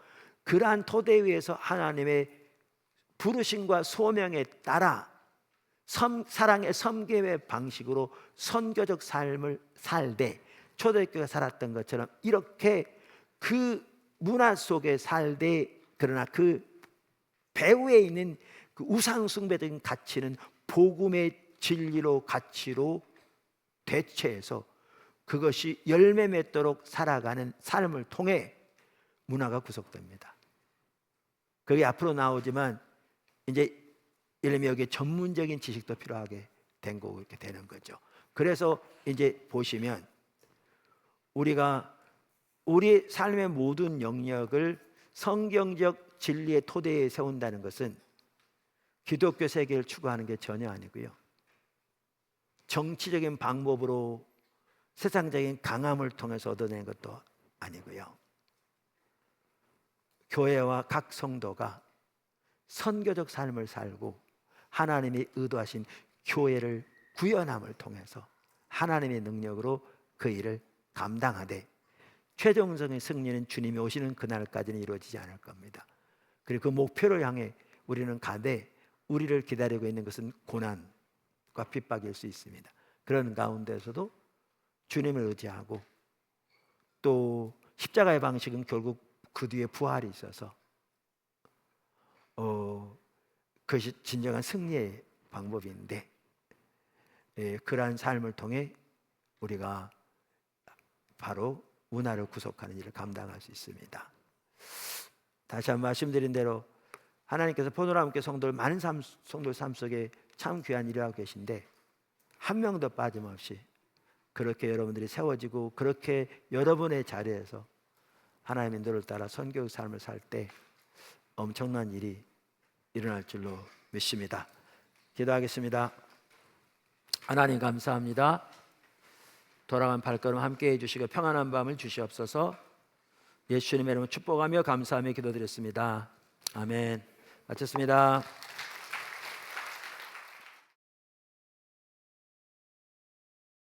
그러한 토대 위에서 하나님의 부르심과 소명에 따라 사랑의 섬김의 방식으로 선교적 삶을 살되 초대교회가 살았던 것처럼 이렇게 그 문화 속에 살되 그러나 그 배후에 있는 그 우상숭배적인 가치는 복음의 진리로 가치로 대체해서 그것이 열매 맺도록 살아가는 삶을 통해 문화가 구속됩니다. 그게 앞으로 나오지만 이제 예를 들면 여기에 전문적인 지식도 필요하게 된 거고 이렇게 되는 거죠. 그래서 이제 보시면 우리가 우리 삶의 모든 영역을 성경적 진리의 토대에 세운다는 것은 기독교 세계를 추구하는 게 전혀 아니고요, 정치적인 방법으로 세상적인 강함을 통해서 얻어낸 것도 아니고요, 교회와 각 성도가 선교적 삶을 살고 하나님이 의도하신 교회를 구현함을 통해서 하나님의 능력으로 그 일을 감당하되 최종적인 승리는 주님이 오시는 그날까지는 이루어지지 않을 겁니다. 그리고 그 목표를 향해 우리는 가되 우리를 기다리고 있는 것은 고난과 핍박일 수 있습니다. 그런 가운데서도 주님을 의지하고 또 십자가의 방식은 결국 그 뒤에 부활이 있어서 그것이 진정한 승리의 방법인데 그러한 삶을 통해 우리가 바로 문화를 구속하는 일을 감당할 수 있습니다. 다시 한번 말씀드린 대로 하나님께서 포도나무 함께 성도를 많은 성도의 삶 속에 참 귀한 일을 하고 계신데 한 명도 빠짐없이 그렇게 여러분들이 세워지고 그렇게 여러분의 자리에서 하나님의 인도를 따라 선교의 삶을 살 때 엄청난 일이 일어날 줄로 믿습니다. 기도하겠습니다. 하나님 감사합니다. 돌아간 발걸음 함께 해주시고 평안한 밤을 주시옵소서. 예수님의 이름으로 축복하며 감사하며 기도드렸습니다. 아멘. 마쳤습니다.